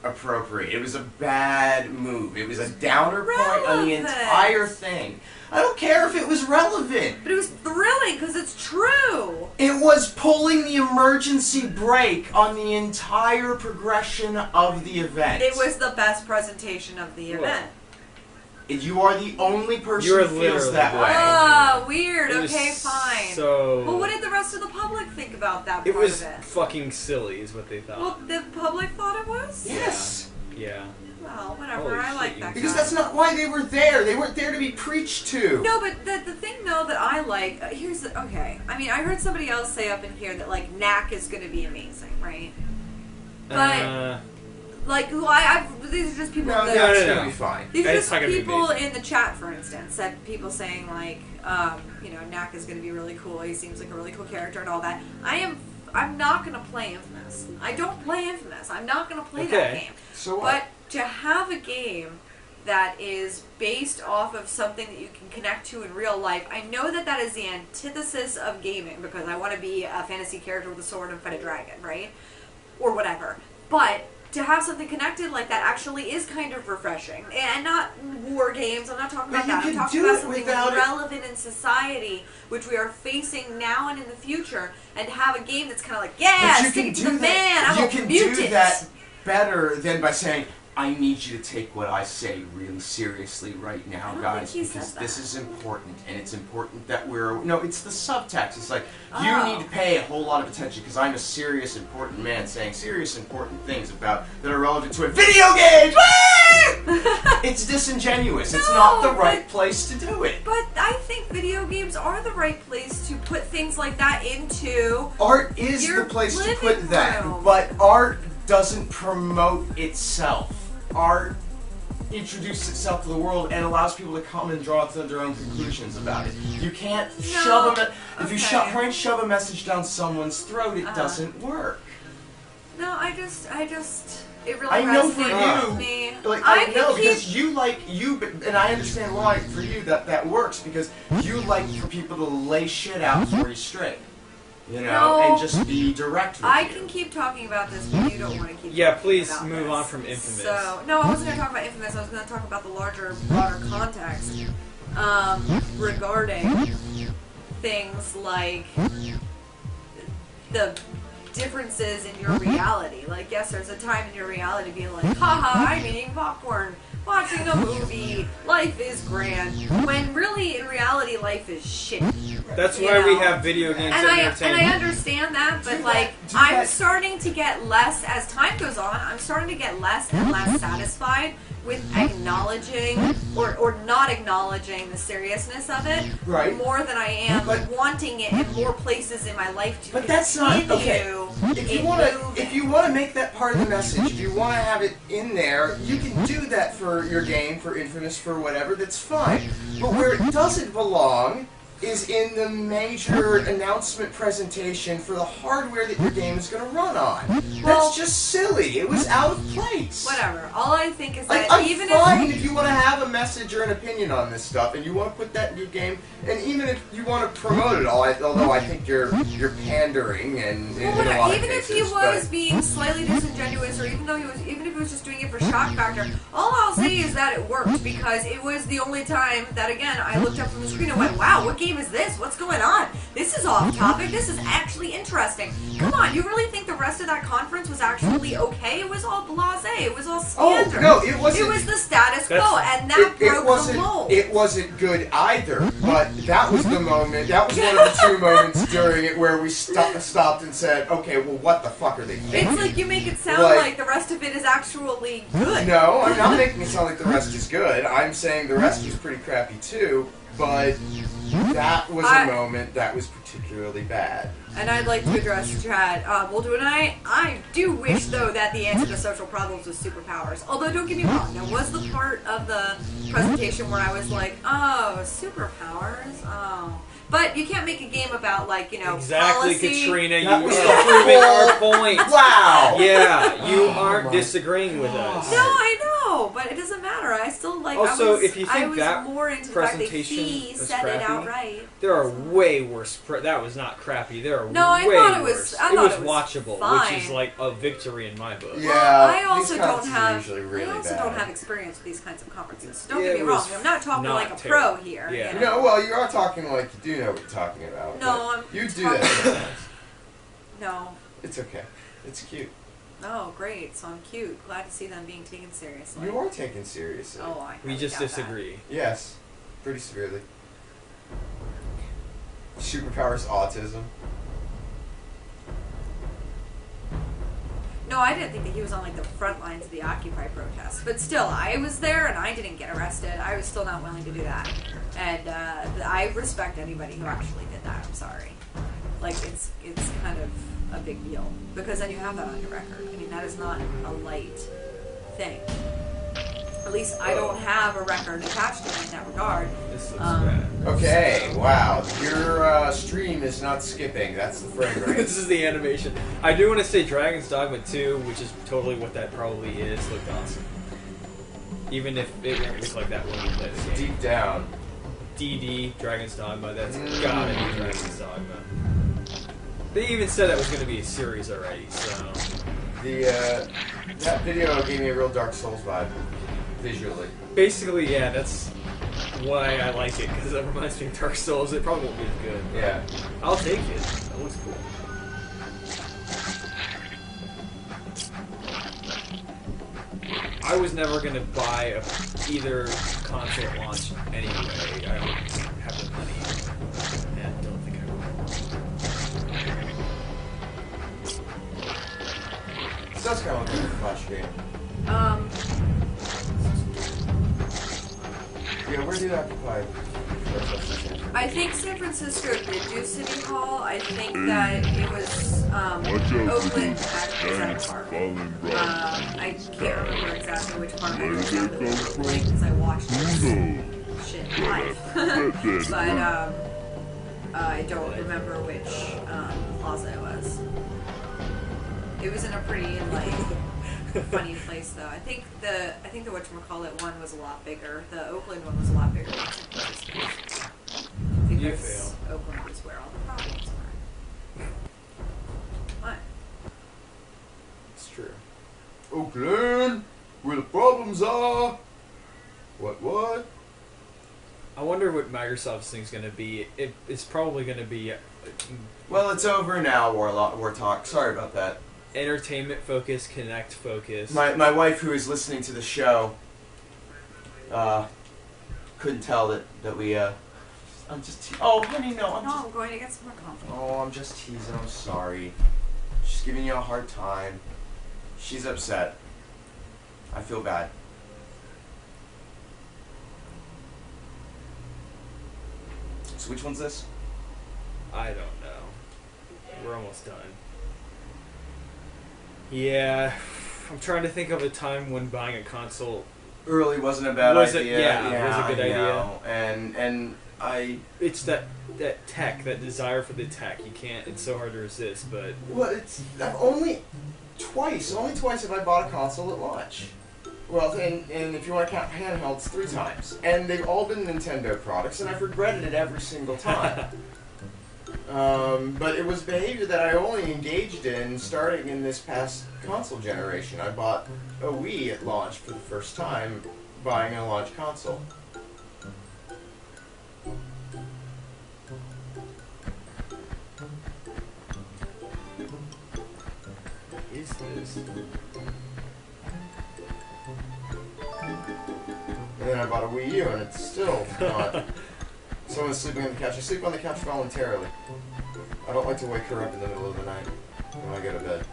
appropriate. It was a bad move. It was a downer point on the entire thing. I don't care if it was relevant. But it was thrilling because it's true. It was pulling the emergency brake on the entire progression of the event. It was the best presentation of the event. You are the only person You're who feels literally that way. Oh, weird. It was Okay, fine. So... Well, what did the rest of the public think about that It part was of it? fucking silly, is what they thought. Well, the public thought it was? Yes. Yeah. Well, whatever. Holy I shit, like you- that Because guy. that's not why they were there. They weren't there to be preached to. No, but the thing, though, that I like... here's the... Okay. I mean, I heard somebody else say up in here that, like, Knack is going to be amazing, right? But... Like, who these are just people No, that... that's no. going to be fine. These are It's just not gonna be people amazing. in the chat, for instance, that people saying, like, you know, Knack is going to be really cool. He seems like a really cool character and all that. I'm not going to play Infamous. I don't play Infamous. I'm not going to play that game. So what? But to have a game that is based off of something that you can connect to in real life, I know that that is the antithesis of gaming, because I want to be a fantasy character with a sword and fight a dragon, right? Or whatever. But to have something connected like that actually is kind of refreshing. And not war games, I'm not talking about that. I'm talking about something relevant in society, which we are facing now and in the future, and to have a game that's kind of like, yeah, stick it to the man, I'm a mutant. You can do that better than by saying, I need you to take what I say really seriously right now, guys, because this is important, and it's important that we're... No, it's the subtext. It's like, you need to pay a whole lot of attention, because I'm a serious, important man saying serious, important things that are relevant to a video game! It's disingenuous. It's not the right place to do it. But I think video games are the right place to put things like that into. Art is the place to put that, but art doesn't promote itself. Art introduces itself to the world and allows people to come and draw to their own conclusions about it. You can't shove if you try and shove a message down someone's throat, it doesn't work. No, I just it really I know for resonated with you, me. like I know because you like and I understand why for you that works, because you like for people to lay shit out for you straight. You know, and just be direct with I you. can keep talking about this, but you don't want to keep Yeah, talking please about move this. on from Infamous. So, no, I wasn't going to talk about Infamous. I was going to talk about the broader context regarding things like the differences in your reality. Like, yes, there's a time in your reality being like, haha, I'm eating popcorn, watching a movie, life is grand. When really, in reality, life is shit. That's why we have video games and entertainment. And I understand that, but I'm starting to get less, as time goes on, I'm starting to get less and less satisfied with acknowledging or not acknowledging the seriousness of it more than I am wanting it in more places in my life to But that's not okay. If you want to make that part of the message, if you want to have it in there, you can do that for your game, for Infamous, for whatever. That's fine. But where it doesn't belong is in the major announcement presentation for the hardware that your game is going to run on. That's just silly. It was out of place. Whatever. All I think is that I'm even fine if you want to have a message or an opinion on this stuff, and you want to put that in your game, and even if you want to promote it all, although I think you're pandering and in a lot of even cases, if he was being slightly disingenuous, or even if he was just doing it for shock factor, all I'll say is that it worked, because it was the only time that, again, I looked up from the screen and went, wow, what game is this? What's going on? This is off topic. This is actually interesting. Come on, you really think the rest of that conference was actually okay? It was all blasé. It was all standard. Oh, no, it wasn't. It was the status quo, and that broke the mold. It wasn't good either, but that was the moment, that was one of the two moments during it where we stopped and said, okay, well, what the fuck are they thinking? It's like you make it sound like the rest of it is actually good. No, I'm not making it sound like the rest is good. I'm saying the rest was pretty crappy too, but that was a moment that was particularly bad. And I'd like to address Chad. We'll do it tonight. I do wish, though, that the answer to social problems was superpowers. Although, don't get me wrong, there was the part of the presentation where I was like, oh, superpowers? Oh. But you can't make a game about, like, exactly, policy. Katrina, you are proving our point. Wow! Yeah, you aren't disagreeing with us. No, I know. know, but it doesn't matter. I still like. Also, I was, if you think I was that more into the fact that presentation he was said crappy, it outright. there are way worse. That was not crappy. There are No, I way thought it was- worse. I it thought was it was watchable, fine. which is like a victory in my book. Yeah, Well, I these also don't conferences are have. usually really I also bad. don't have experience with these kinds of conferences. So don't Yeah, get me it wrong. was I'm not talking not like a terrible. pro here. Yeah. You know? No, well, you are talking like you do know what you're talking about. No, but I'm you do talking- that sometimes. No. It's okay. It's cute. Oh, great. So I'm cute. Glad to see them being taken seriously. You are taken seriously. Oh, I We just doubt that. disagree. Yes, pretty severely. Superpowers autism. No, I didn't think that he was on like the front lines of the Occupy protests, but still, I was there and I didn't get arrested. I was still not willing to do that, and I respect anybody who actually did that. I'm sorry, like it's kind of a big deal because then you have that on your record. I mean, that is not a light thing. At least I don't have a record attached to me in that regard. This looks bad. Okay, wow. Your stream is not skipping. That's the frame rate. This is the animation. I do want to say Dragon's Dogma 2, which is totally what that probably is, looked awesome. Even if it won't look like that when you play the game. Deep down. DD, Dragon's Dogma, that's gotta be Dragon's Dogma. They even said that was going to be a series already, so... That video gave me a real Dark Souls vibe. Visually. Basically, yeah, that's why I like it, because it reminds me of Dark Souls. It probably won't be as good. But Yeah. I'll take it. That looks cool. I was never going to buy either console at launch anyway. I don't have the money. And don't think I will. It does kind of look like a Flash game. Yeah, where did Occupy? I think San Francisco did do City Hall. I think that it was Oakland at that park. I can't remember exactly which park it was at because I watched this shit live. But I don't remember which plaza it was. It was in a pretty like funny place though. I think the whatchamacallit one was a lot bigger. The Oakland one was a lot bigger than San Francisco. Because Oakland was where all the problems were. What? It's true. Oakland, where the problems are. What? I wonder what Microsoft's thing's going to be. It's probably going to be Well, it's over now, War Talk. Sorry about that. entertainment focus, connect focus. My wife, who is listening to the show, couldn't tell that we, I'm just oh, honey, no, I'm going to get some more coffee. Oh, I'm just teasing, I'm sorry. She's giving you a hard time. She's upset. I feel bad. So which one's this? I don't know. We're almost done. Yeah, I'm trying to think of a time when buying a console. Early wasn't a bad idea. Yeah, it was a good idea. know. And It's that tech, that desire for the tech. You can't. It's so hard to resist. But well, only twice have I bought a console at launch. Well, and if you want to count handhelds, 3 times, and they've all been Nintendo products, and I've regretted it every single time. But it was behavior that I only engaged in starting in this past console generation. I bought a Wii at launch for the first time, buying a launch console. what is this? And then I bought a Wii U, and it's still not. Someone's sleeping on the couch. I sleep on the couch voluntarily. I don't like to wake her up in the middle of the night when I go to bed.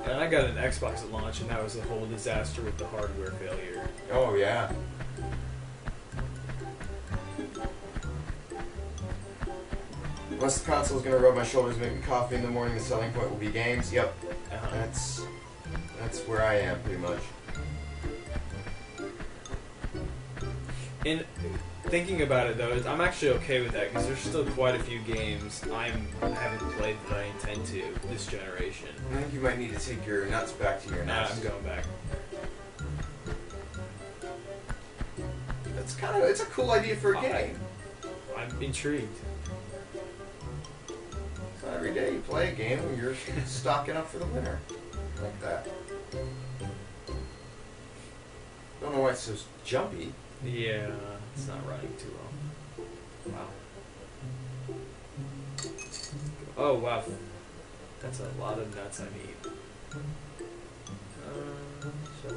And I got an Xbox at launch, and that was a whole disaster with the hardware failure. Oh, yeah. Unless the console's gonna rub my shoulders, make me coffee in the morning, the selling point will be games. Yep. That's where I am, pretty much. And thinking about it though, I'm actually okay with that because there's still quite a few games I haven't played that I intend to this generation. I think you might need to take your nuts back to your nest. I'm going back. It's a cool idea for a game. I'm intrigued. So every day you play a game and you're stocking up for the winter. Like that. Don't know why it's so jumpy. Yeah, it's not running too well. Wow. Oh wow. That's a lot of nuts I need. So.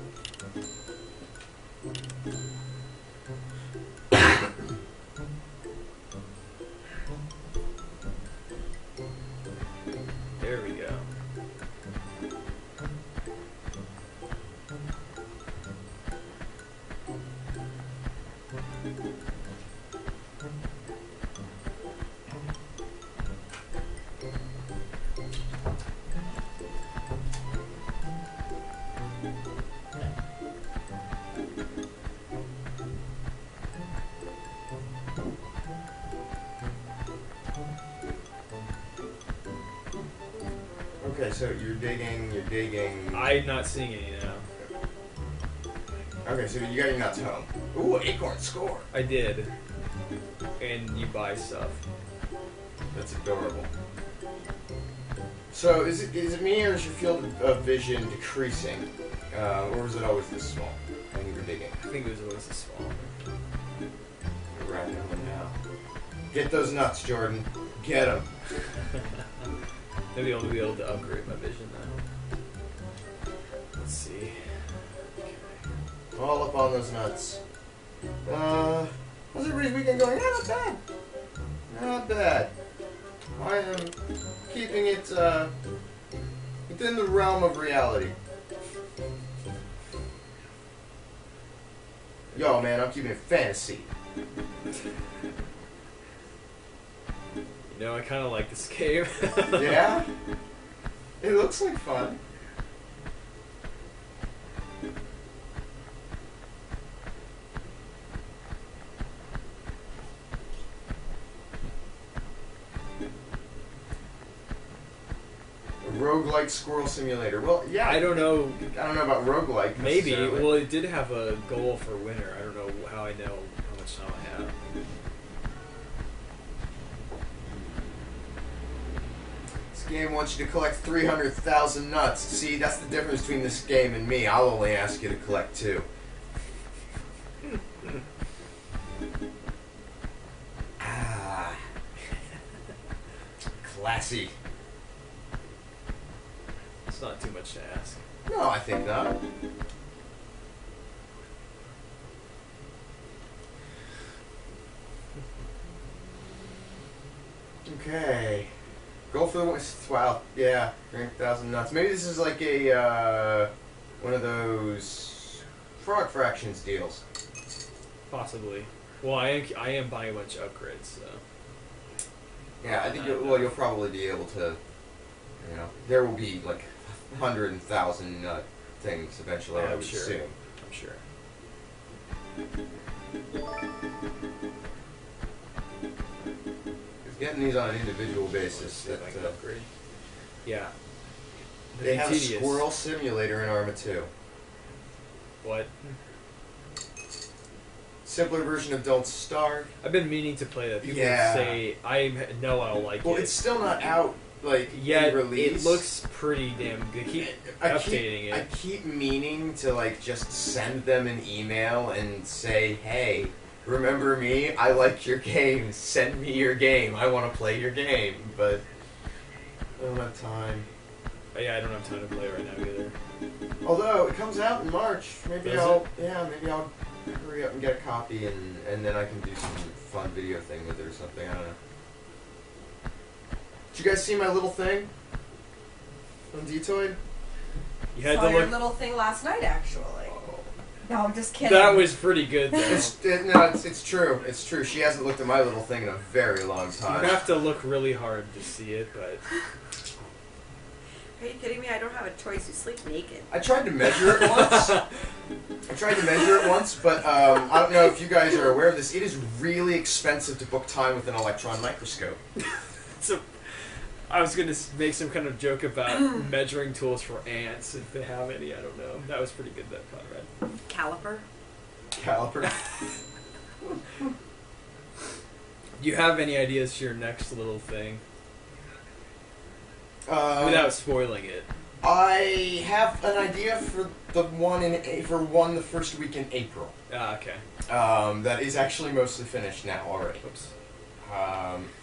There we go. Okay, so you're digging. I'm not seeing any now. Okay, so you got your nuts home. Ooh, acorn score. I did. And you buy stuff. That's adorable. So is it me or is your field of vision decreasing? Or was it always this small when you were digging? I think it was always this small. Right now. Get those nuts, Jordan. Get them. Maybe I'll be able to upgrade my vision now. Let's see. Okay. All up on those nuts. How's everybody's weekend going? Yeah, not bad. Not bad. I am keeping it within the realm of reality. Yo, man, I'm keeping it fantasy. You know, I kind of like this game. Yeah? It looks like fun. A roguelike squirrel simulator. Well, yeah. I don't know. I don't know about roguelike. Maybe. Well, it did have a goal for winter. I don't know how I know how much time I have. This game wants you to collect 300,000 nuts. See, that's the difference between this game and me. I'll only ask you to collect 2. Ah. Classy. It's not too much to ask. No, I think not. Okay. Go for the one. Wow. Yeah. 300,000 nuts. Maybe this is like a one of those frog fractions deals. Possibly. Well, I am buying a bunch of upgrades, so. Yeah, I think you'll probably be able to. You know, there will be like 100,000 nut things eventually. Oh, I would sure. assume. I'm sure. Getting these on an individual basis. See if I can upgrade. Yeah. They have tedious. a squirrel simulator in Arma 2. What? Simpler version of Don't Starve. I've been meaning to play that. People Yeah. say I know I'll like Well, it. it's still not out, like, Yet in release. it looks pretty damn good. Keep updating I it. keep meaning to, like, just send them an email and say, hey, remember me? I like your game. Send me your game. I want to play your game. But I don't have time. Yeah, I don't have time to play right now either. Although, it comes out in March. Maybe Does I'll hurry up and get a copy, and then I can do some fun video thing with it or something. I don't know. Did you guys see my little thing on Detoid? You had Saw to your look. little thing last night, actually. No, I'm just kidding. That was pretty good, though. It's true. It's true. She hasn't looked at my little thing in a very long time. You have to look really hard to see it, but Are you kidding me? I don't have a choice. You sleep naked. I tried to measure it once. But I don't know if you guys are aware of this. It is really expensive to book time with an electron microscope. So, I was going to make some kind of joke about measuring tools for ants, if they have any. I don't know. That was pretty good, though, Conrad. Caliper. Do you have any ideas for your next little thing? Without spoiling it. I have an idea for the one the first week in April. Ah, okay. That is actually mostly finished now already. Oops.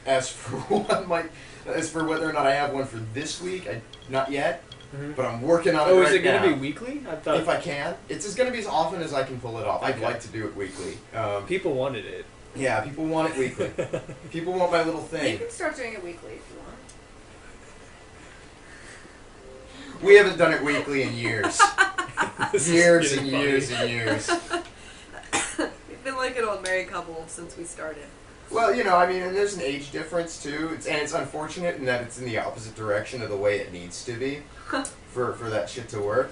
As for whether or not I have one for this week, not yet. Mm-hmm. But I'm working on it. Oh, right is it going now. to be weekly? I thought If I can, it's going to be as often as I can pull it off. I'd Okay. like to do it weekly. People wanted it. Yeah, people want it weekly. People want my little You thing. can start doing it weekly if you want. We haven't done it weekly in years. This is years getting and years funny. and years. We've been like an old married couple since we started. Well, you know, I mean, and there's an age difference too. It's unfortunate in that it's in the opposite direction of the way it needs to be for that shit to work.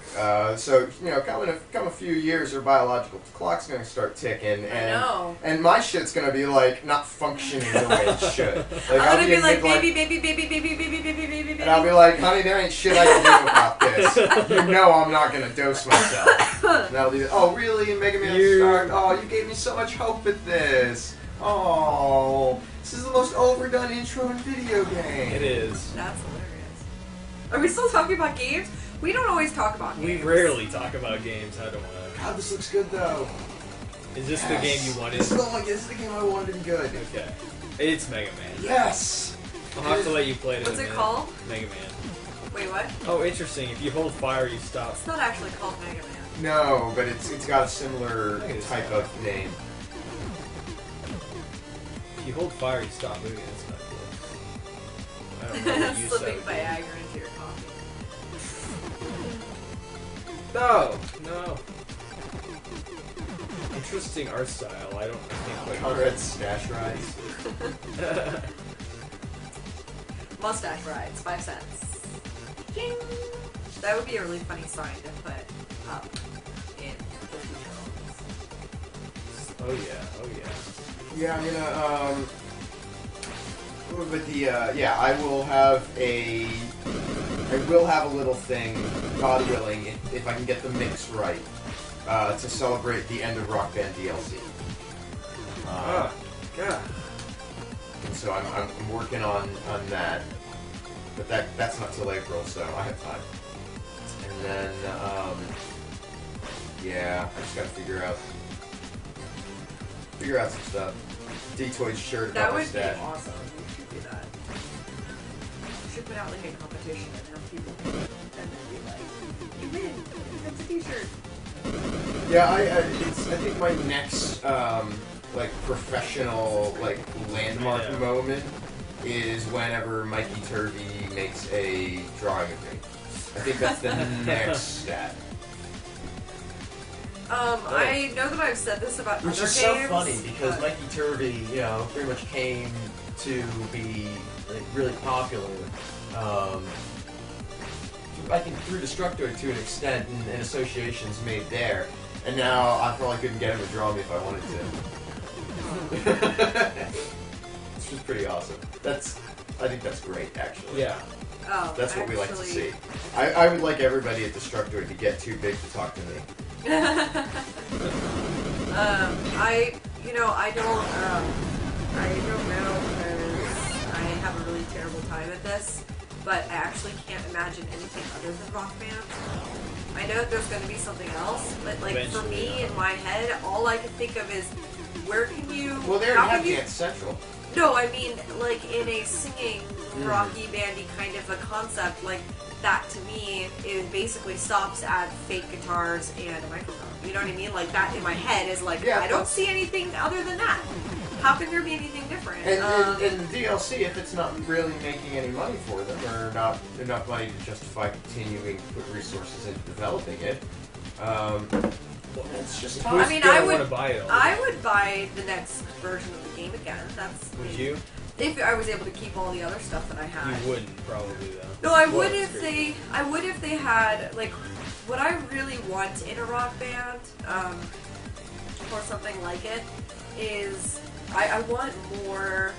So you know, come a few years, our biological clock's gonna start ticking, I know. and my shit's gonna be like not functioning the way it should. Like, I'm gonna be in like, midlife- baby. And I'll be like, honey, there ain't shit I can do about this. You know I'm not gonna dose myself. And that'll be, oh really? And Mega Man start. Oh, you gave me so much hope at this. Oh, this is the most overdone intro in video game. It is. That's hilarious. Are we still talking about games? We don't always talk about We games. rarely talk about games. I don't want God, this looks good though. to. Is this the game you wanted? This is the game I wanted to be good. Okay. It's Mega Man. Yes. I'll have to let you play it. What's in a it minute. called? Mega Man. Wait, what? Oh, interesting. If you hold fire, you stop. It's not actually called Mega Man. No, but it's got a similar I think it's type fine. of name. If you hold fire, you stop moving. That's not cool. I don't know what use that Slipping would be. Viagra into your coffee. No. Interesting art style. I can't quite. Conrad's stash rides. Mustache rides, 5 cents. Ding! That would be a really funny sign to put up in the future. Oh yeah. Yeah, I'm gonna but the yeah, I will have a little thing, God willing, if I can get the mix right, to celebrate the end of Rock Band DLC. God. And so I'm working on that, but that's not till April, so I have time. And then yeah, I just gotta figure out some stuff. D-Toy's shirt That about my would be stash. awesome. You should do that. You should put out like a competition and have people and then be like, you win! That's a t-shirt. Yeah, I think my next like professional like landmark Yeah. moment is whenever Mikey Turvey makes a drawing of me. I think that's the next step. I know that I've said this about Which other is so games, funny because but- Mikey Turvey, you know, pretty much came to be like, really popular. I think through Destructoid to an extent, and associations made there. And now I probably couldn't get him to draw me if I wanted to. Which is pretty awesome. I think that's great, actually. Yeah. Oh, That's what we like to actually- see. I would like everybody at Destructoid to get too big to talk to me. I don't know because I have a really terrible time at this, but I actually can't imagine anything other than Rock Band. I know that there's going to be something else, but like for Eventually, me yeah. in my head, all I can think of is where can you? Well, they how already have can you? Dance Central. No, I mean like in a singing Mm. rocky bandy kind of a concept, like that to me it basically stops at fake guitars and a microphone. You know what I mean? Like that in my head is like Yeah, I don't but- see anything other than that. How can there be anything different? And the DLC, if it's not really making any money for them, or not enough money to justify continuing to put resources into developing it, it's just Who's I mean, gonna I would- want to buy it all? I would buy the next version of the game again. That's Would you? If I was able to keep all the other stuff that I had. You wouldn't probably though. No, I would if they. I would if they had like what I really want in a rock band, or something like it, is I want more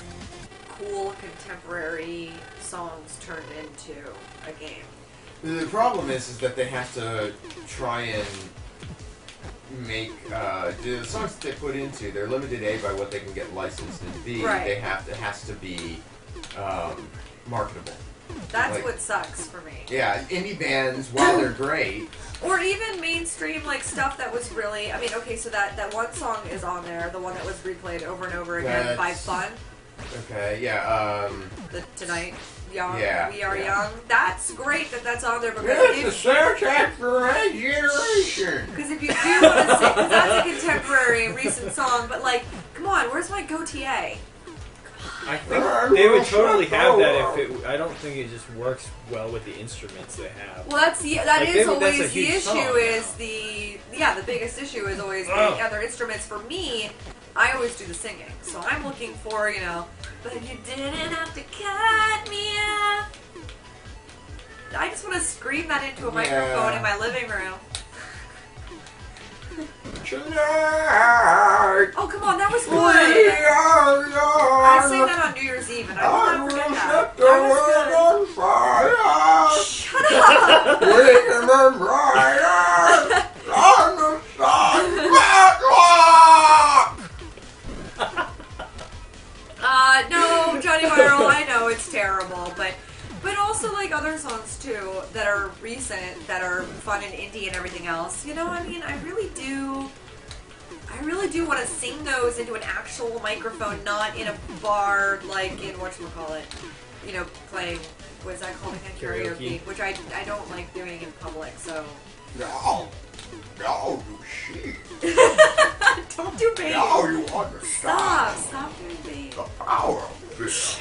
cool contemporary songs turned into a game. The problem is that they have to try and make the songs that they put into. They're limited A by what they can get licensed, and B, Right. it has to be marketable. That's Like- what sucks for me. Yeah, indie bands, while they're great, Or even mainstream like stuff that was really. I mean, okay, so that one song is on there, the one that was replayed over and over again by That's- Fun. okay, yeah, The Tonight Young, Yeah, We Are yeah. Young. That's great that that's on there because it's the soundtrack for a generation. because if you do want to sing, because that's a contemporary and recent song, but like, come on, where's my goatee? I think they would totally have that if it. I don't think it just works well with the instruments they have. Well, that Like, is that's a always the huge issue. song, Is though. the biggest issue is always the Oh. other instruments. For me, I always do the singing, so I'm looking for But you didn't have to cut me off. I just want to scream that into a microphone in my living room. Tonight, Oh, come on, that was we good. are I sang young. that on New Year's Eve, and I I will not will forget set that. the That world was on fire. good. Shut up. We can be brighter on the sidewalk. No, Johnny Viral, I know it's terrible, but also like other songs too that are recent, that are fun and indie and everything else. I mean, I really do want to sing those into an actual microphone, not in a bar like in whatchamacallit, playing, what is that called again? Karaoke. Which I don't like doing in public, so. No, shit. Don't do baby. Now you understand Stop doing baby. the power of this.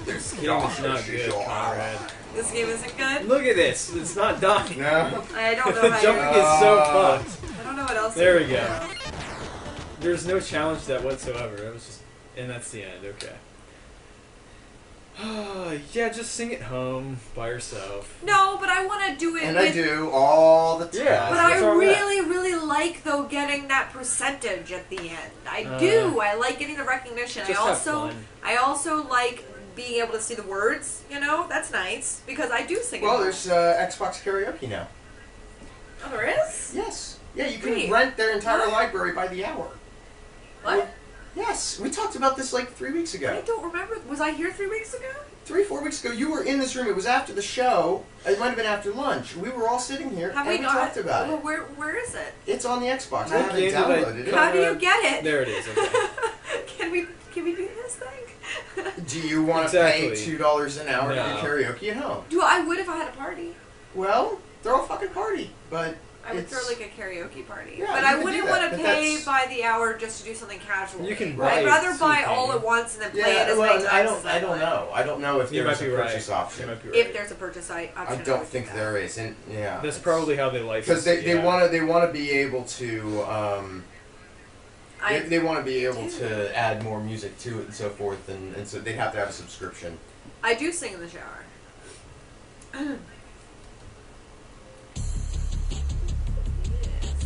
This game is not good, Conrad. This game isn't good. Look at this. It's not dying. No. I don't know how Jumping you. is so fucked. I don't know what else. There to we do. go. There's no challenge to that whatsoever. It was just, and that's the end. Okay. Yeah, just sing it home by yourself. No, but I want to do it And with. I do all the time. Yeah. But What's I wrong with that? really like though getting that percentage at the end. I do. I like getting the recognition. Just have fun. I also like being able to see the words. That's nice because I do sing. Well, it. there's Xbox karaoke now. Oh, there is. Yes. Yeah, you can Wait. rent their entire What? library by the hour. What? Yes, we talked about this like 3 weeks I ago. don't remember. Was I here 3 weeks ago? 3-4 weeks ago, you were in this room. It was after the show. It might have been after lunch. We were all sitting here Have and we we not? talked about Well, it. where is it? It's on the Xbox. I What haven't game did I- downloaded it. How do you get it? There it is. Okay. Can we do this thing? Do you want to Exactly. pay $2 an hour to No. do karaoke at home? I would if I had a party. Well, throw a fucking party. But I would it's... throw like a karaoke party. Yeah, but you I could wouldn't do that, want to but pay that's- by the hour just to do something casual. You can I'd buy rather it, buy so all you at once and then play it Yeah, as many well, times I as don't I want. know. I don't know if You there's might a be right. purchase You option. might be right. If there's a purchase option, I would don't do think that. there is. And yeah, That's probably how they license because it. they yeah. want to be able to they want to be able do. to add more music to it and so forth, and so they have to have a subscription. I do sing in the shower.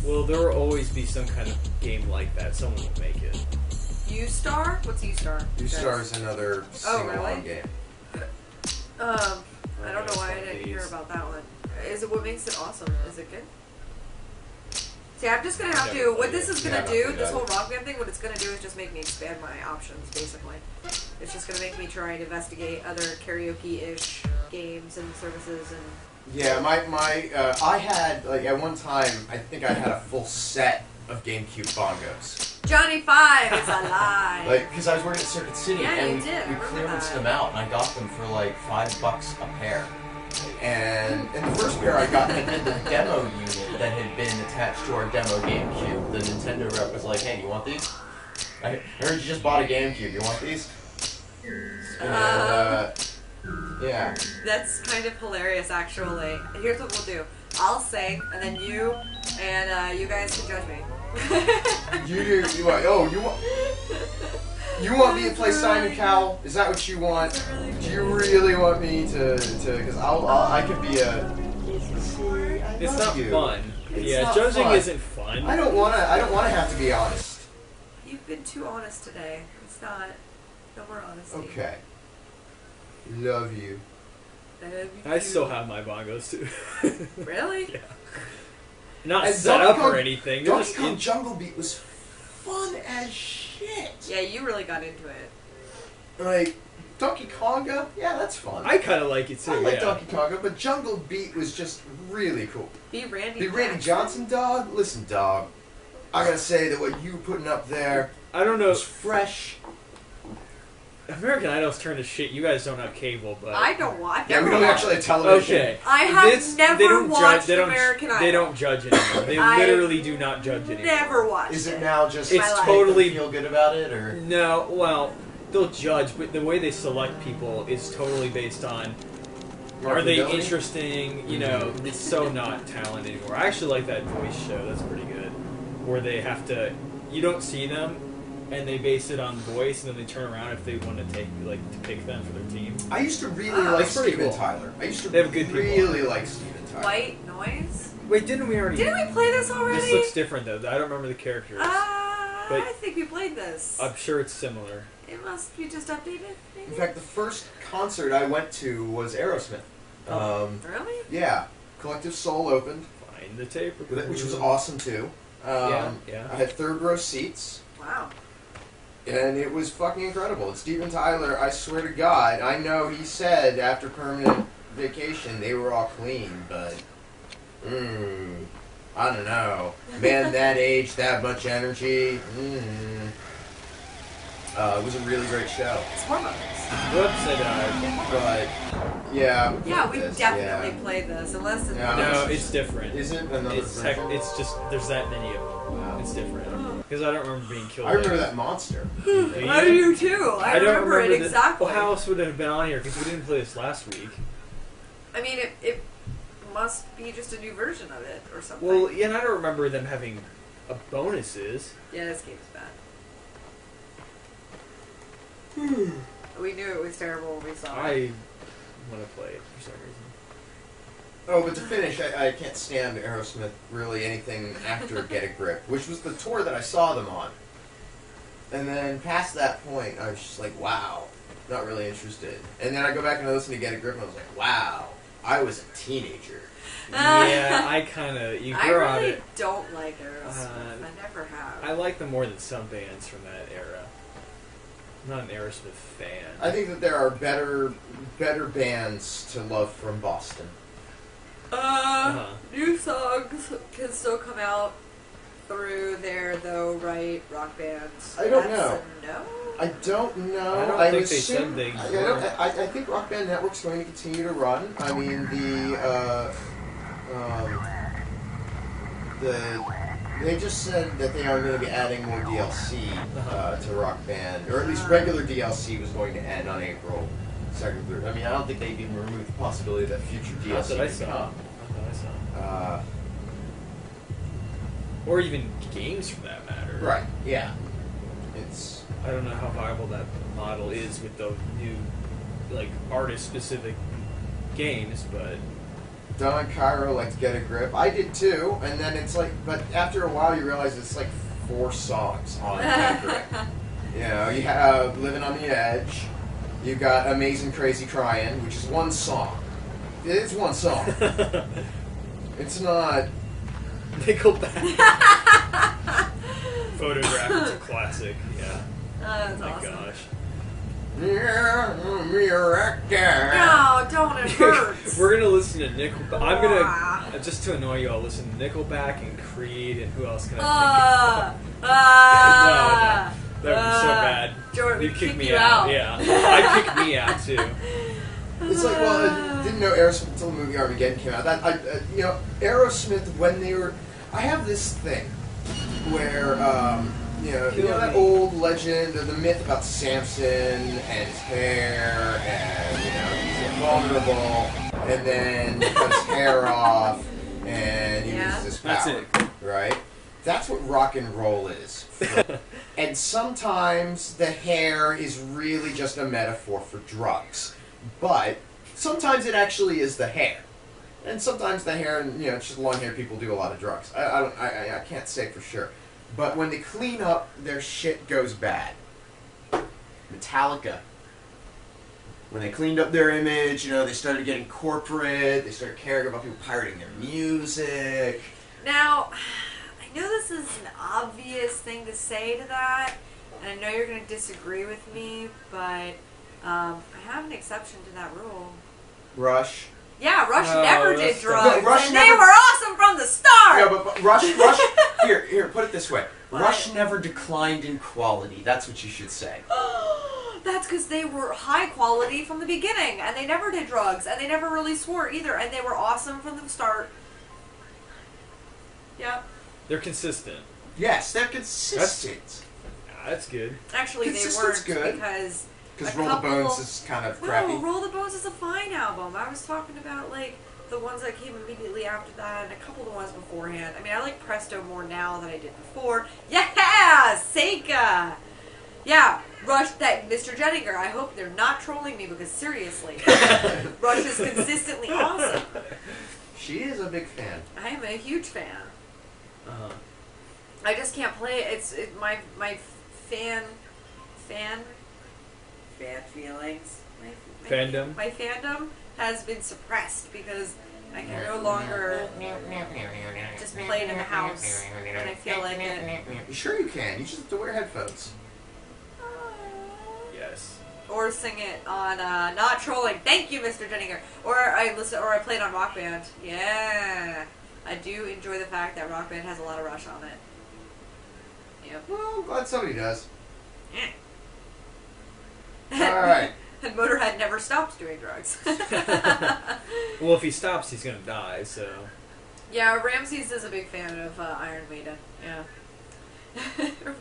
Well, there will always be some kind of game like that. Someone will make it. U-Star? What's U-Star? U-Star is another sing-along really? game. I don't know why I didn't hear about that one. Is it what makes it awesome? Is it good? See, I'm just gonna have to. What this is gonna do, this whole rock band thing, what it's gonna do is just make me expand my options, basically. It's just gonna make me try and investigate other karaoke-ish games and services and. Yeah, I had like at one time I think I had a full set of GameCube bongos. Johnny Five is alive. Like, because I was working at Circuit City, Yeah, and you did. I we remember clearanced that. them out, and I got them for like $5 a pair. And the first pair I got had been the demo unit that had been attached to our demo GameCube. The Nintendo rep was like, "Hey, you want these? I heard you just bought a GameCube. You want these?" And, yeah. That's kind of hilarious, actually. Here's what we'll do. I'll sing, and then you and you guys can judge me. You do. You want? Oh, you want? You want me to play Simon Cowell? Is that what you want? Do you really want me to? Because I could be a. It's not fun. It's not judging fun. isn't fun. I don't wanna have to be honest. You've been too honest today. It's not. No more honesty. Okay. Love you. I still have my bongos too. Really? Yeah. Not And set Donkey up Kong- or anything. They're Donkey just Kong in- Jungle Beat was fun as shit. Yeah, you really got into it. Like Donkey Konga, yeah, that's fun. I kind of like it too. I like yeah. Donkey Konga, but Jungle Beat was just really cool. Be Randy. The Randy Johnson, dog. Listen, dog. I gotta say that what you were putting up there I don't know. was fresh. American Idol's turned to shit. You guys don't have cable, but I don't watch. Yeah, we never don't watched actually have it. television. okay. I have This- never they don't watched they don't, American Idol. They don't judge anymore. They I literally do not judge anymore. Never watched Is it. it now just It's My life. totally feel good about it, or no. Well, they'll judge, but the way they select people is totally based on are they marketability? interesting. You know, it's so not talent anymore. I actually like that voice show. That's pretty good. Where they have to, you don't see them, and they base it on voice, and then they turn around if they want to to pick them for their team. I used to really Ah, like that's pretty Steven cool. Tyler. I used to They have good people. really like Steven Tyler. White Noise. Wait, didn't we already? Didn't we play this already? This looks different though. I don't remember the characters. But- I think we played this. I'm sure it's similar. It must be just updated, maybe? In fact, the first concert I went to was Aerosmith. Really? Yeah, Collective Soul opened, Find the tape recorder. which was awesome too. Yeah. I had third row seats, Wow. and it was fucking incredible. And Steven Tyler, I swear to God, I know he said after Permanent Vacation they were all clean, but I don't know. Man that age, that much energy. It was a really great show. It's hormones. What said But yeah, Yeah, we this, definitely yeah. played this, unless it's... Yeah. No, it's different. Isn't another version? It's just there's that many of them. Wow. It's different because I don't remember being killed. I remember that monster. Do I you? do too. I don't remember it the- exactly. Well, how else would it have been on here? Because we didn't play this last week. I mean, it must be just a new version of it or something. Well, yeah, and I don't remember them having bonuses. Yeah, this game's bad. We knew it was terrible when we saw it. I want to play it for some reason. Oh, but to finish, I can't stand Aerosmith really anything after Get a Grip, which was the tour that I saw them on. And then past that point, I was just like, wow, not really interested. And then I go back and I listen to Get a Grip, and I was like, wow, I was a teenager. Yeah, I kind of you I grow out really it. don't like Aerosmith. I never have. I like them more than some bands from that era. I'm not an Aerosmith fan. I think that there are better bands to love from Boston. New songs can still come out through there, though, right? Rock bands. I don't That's know. a no. I don't know. I don't think they said they were. I think Rock Band Network's going to continue to run. I mean, they just said that they are going to be adding more DLC to Rock Band, or at least regular DLC was going to end on April 2nd, 3rd. I mean, I don't think they've even removed the possibility that future DLC Not that I would saw. come. Not that I saw. Uh, Or even games for that matter. right? Yeah. It's I don't know how viable that model is with the new, artist-specific games, but Don and Cairo like to Get a Grip. I did too, and then it's like, but after a while you realize it's like 4 songs on Get a Grip. You know, you have Living on the Edge. You got Amazing Crazy Crying, which is 1 song. It's 1 song. It's not. Nickelback. Photograph, it's a classic. Yeah. That's Oh my awesome. gosh. No, don't. It hurts. We're gonna listen to Nickelback. I'm gonna just to annoy you. I'll listen to Nickelback and Creed and who else can I think? Of? That would be so bad. Jordan, You'd we'd kick kick me you out. out. Yeah, I'd kick me out too. It's like, well, I didn't know Aerosmith until the movie Armageddon came out. Aerosmith, when they were. I have this thing where, you know that old legend or the myth about Samson and his hair, and, he's invulnerable, and then he cut his hair off, and he loses his power. That's it. Right? That's what rock and roll is. And sometimes the hair is really just a metaphor for drugs. But sometimes it actually is the hair. And sometimes the hair, and it's just long hair people do a lot of drugs. I can't say for sure. But when they clean up, their shit goes bad. Metallica. When they cleaned up their image, they started getting corporate, they started caring about people pirating their music. Now, I know this is an obvious thing to say to that, and I know you're going to disagree with me, but I have an exception to that rule. Rush. Yeah, Rush No, never did that's- drugs, No, Rush and never- they were awesome from the start! Yeah, but Rush, here, put it this way. What? Rush never declined in quality. That's what you should say. That's because they were high quality from the beginning, and they never did drugs, and they never really swore either, and they were awesome from the start. Yep. They're consistent. Yes, they're consistent. That's good. Actually, they Consistent's weren't good. because Because a Roll the couple- Bones is kind of crappy. No, Roll the Bones is a fine album. I was talking about the ones that came immediately after that, and a couple of the ones beforehand. I mean, I like Presto more now than I did before. Yeah, Seika. Yeah, Rush. That Mr. Jettinger. I hope they're not trolling me because seriously, Rush is consistently awesome. She is a big fan. I am a huge fan. Uh-huh. I just can't play it. It's my fan feelings. Fandom? My fandom has been suppressed because I can no longer just play it in the house when I feel like it. Sure you can. You just have to wear headphones. Yes. Or sing it on not trolling. Thank you, Mr. Jenninger. Or I play it on Rock Band. Yeah, I do enjoy the fact that Rock Band has a lot of Rush on it. Yep. Well, I'm glad somebody does. Yeah. Alright. And Motorhead never stopped doing drugs. Well, if he stops, he's gonna die. So. Yeah, Ramses is a big fan of Iron Maiden. Yeah.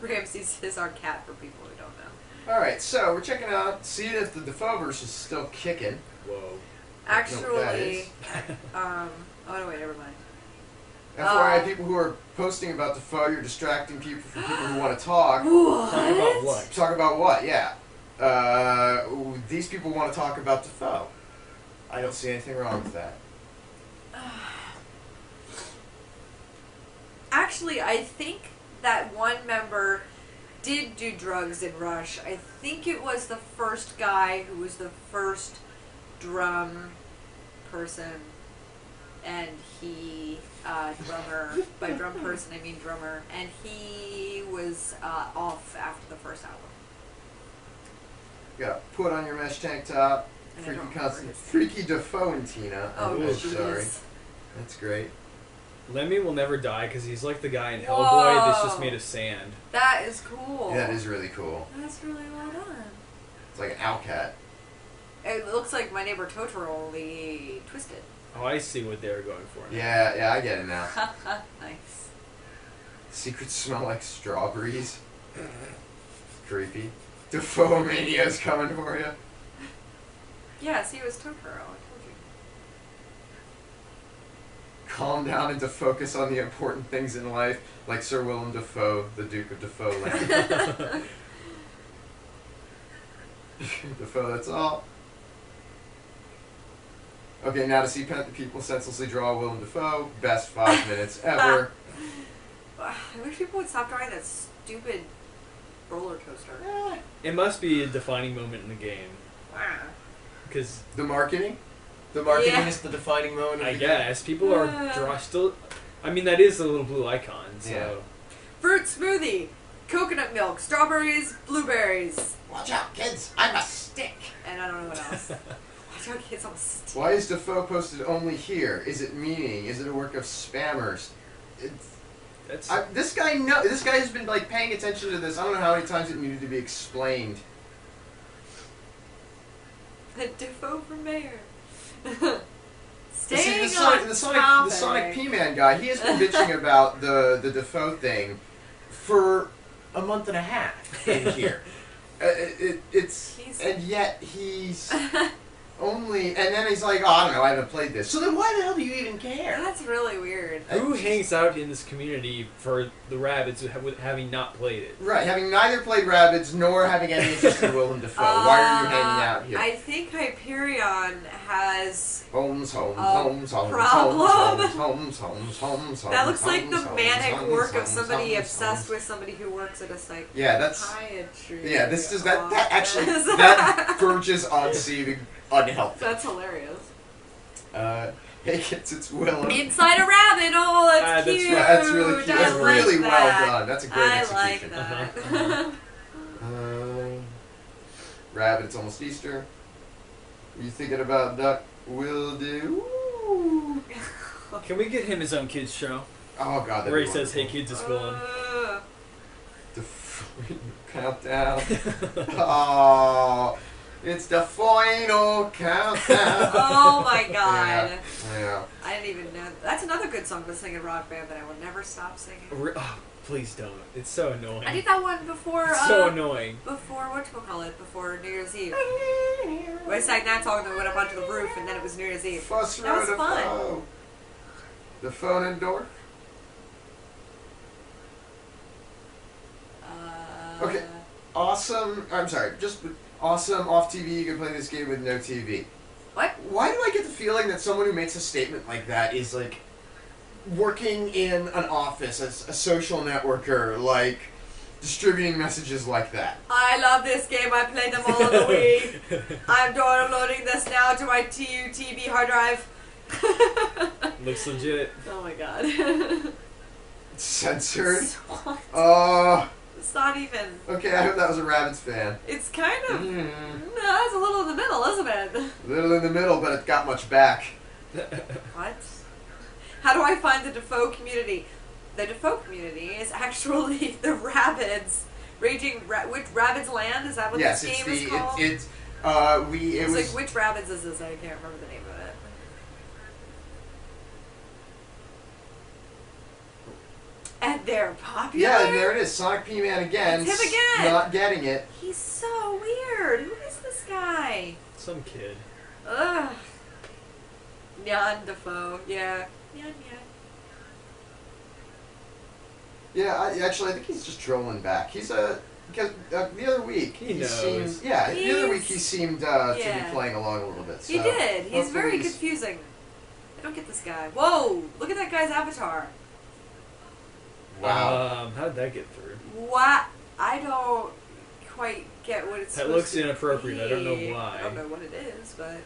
Ramses is our cat for people who don't know. Alright, so we're checking out, seeing if the Dafoeverse is still kicking. Whoa. Actually, oh no, wait, never mind. FYI, people who are posting about Dafoe, you're distracting people from people who want to talk. Talk about what? Talk about what? Yeah. These people want to talk about Dafoe. I don't see anything wrong with that. Actually, I think that one member did do drugs in Rush. I think it was the first guy who was the first drum person, and he, drummer, by drum person I mean drummer, and he was off after the first album. You gotta put on your mesh tank top. And I Freaky don't constant. remember his- Freaky Dafoe and Tina. Oh, I'm jeez. sorry. That's great. Lemmy will never die because he's like the guy in Hellboy that's just Whoa. made of sand. That is cool. That is really cool. That's really well done. It's like an owl cat. It looks like My Neighbor Totoro, only twisted. Oh, I see what they were going for. Now. Yeah, I get it now. Nice. Secrets smell like strawberries. Creepy. Dafoe Mania's coming for you. Yeah, see, it was Totoro. I told you. Calm down and to focus on the important things in life, like Sir Willem Dafoe, the Duke of Dafoe Land. Dafoe, that's all. Okay, now to see people senselessly draw Willem Dafoe, best 5 minutes ever. I wish people would stop drawing that stupid roller coaster. It must be a defining moment in the game Wow. because The marketing? The marketing Yeah. is the defining moment of I the guess people are still. I mean, that is a little blue icon. So Yeah. Fruit smoothie, coconut milk, strawberries, blueberries, game. Watch out, kids! I'm a stick! and I don't know what else. Watch out, kids on the stick. Why is Dafoe posted only here? Is it meaning? Is it a work of spammers? that's This guy has been like paying attention to this. I don't know how many times it needed to be explained. The Defoe for mayor. See, Staying the Sonic, on the topic. Sonic P-Man guy, he has been bitching about the Dafoe thing for a month and a half in here. He's- And yet he's only, and then then he's like, oh, I don't know, I haven't played this. So then why the hell do you even care? That's really weird. Who hangs out in this community for the Rabbids with having not played it? Right, having neither played Rabbids nor having any interest in Willem Dafoe. Why are you hanging out here? I think Hyperion has Holmes. problem. That looks like the manic work of somebody obsessed with somebody who works at a psychiatry. Yeah, that's... Psychiatry. Yeah, this does that actually that verges on seeming unhealthy. That's hilarious. Hey kids, it's Willem. Inside a rabbit. Oh, that's cute. That's really cute. That's I really like well that. done. That's a great execution. I like that. Rabbit, it's almost Easter. You thinking about Duck? Will do. Ooh. Can we get him his own kids show? Oh god, that'd where he be says, wonderful. "Hey kids, it's Willem." The countdown. Oh, it's the final countdown. Oh my god. Yeah. I didn't even know. That's another good song to sing in Rock Band that I will never stop singing. Oh, please don't. It's so annoying. I did that one before. It's so annoying. Before whatchamacallit? Before New Year's Eve. I sang that song and then went up onto the roof, and then it was New Year's Eve. That was fun. The phone and door. Okay. Awesome. I'm sorry. Just awesome off TV. You can play this game with no TV. What? Why do I get the feeling that someone who makes a statement like that is like working in an office as a social networker, like distributing messages like that? I love this game. I played them all on the Wii. I'm downloading this now to my TUTB hard drive. Looks legit. Oh my god. Censored. It's not even. Okay, I hope that was a Rabbids fan. It's kind of. No, it's a little in the middle, isn't it? A little in the middle, but it got much back. What? How do I find the Dafoe community? The Dafoe community is actually the Rabbids. Which Rabbids Land? Is that what Yes, this it's game is called? it's Like, which Rabbids is this? I can't remember the name of it. And they're popular? Yeah, and there it is. Sonic P-Man again. It's him again! Not getting it. He's so weird. Who is this guy? Some kid. Ugh. Nyan Dafoe. Yeah. Nyan. Yeah, I think he's just trolling back. He's because the other week he knows. seemed, the other week he seemed to be playing along a little bit. So he did. He's very confusing. I don't get this guy. Whoa! Look at that guy's avatar. Wow. How did that get through? What? I don't quite get what it's. That looks inappropriate. Be. I don't know why. I don't know what it is, but.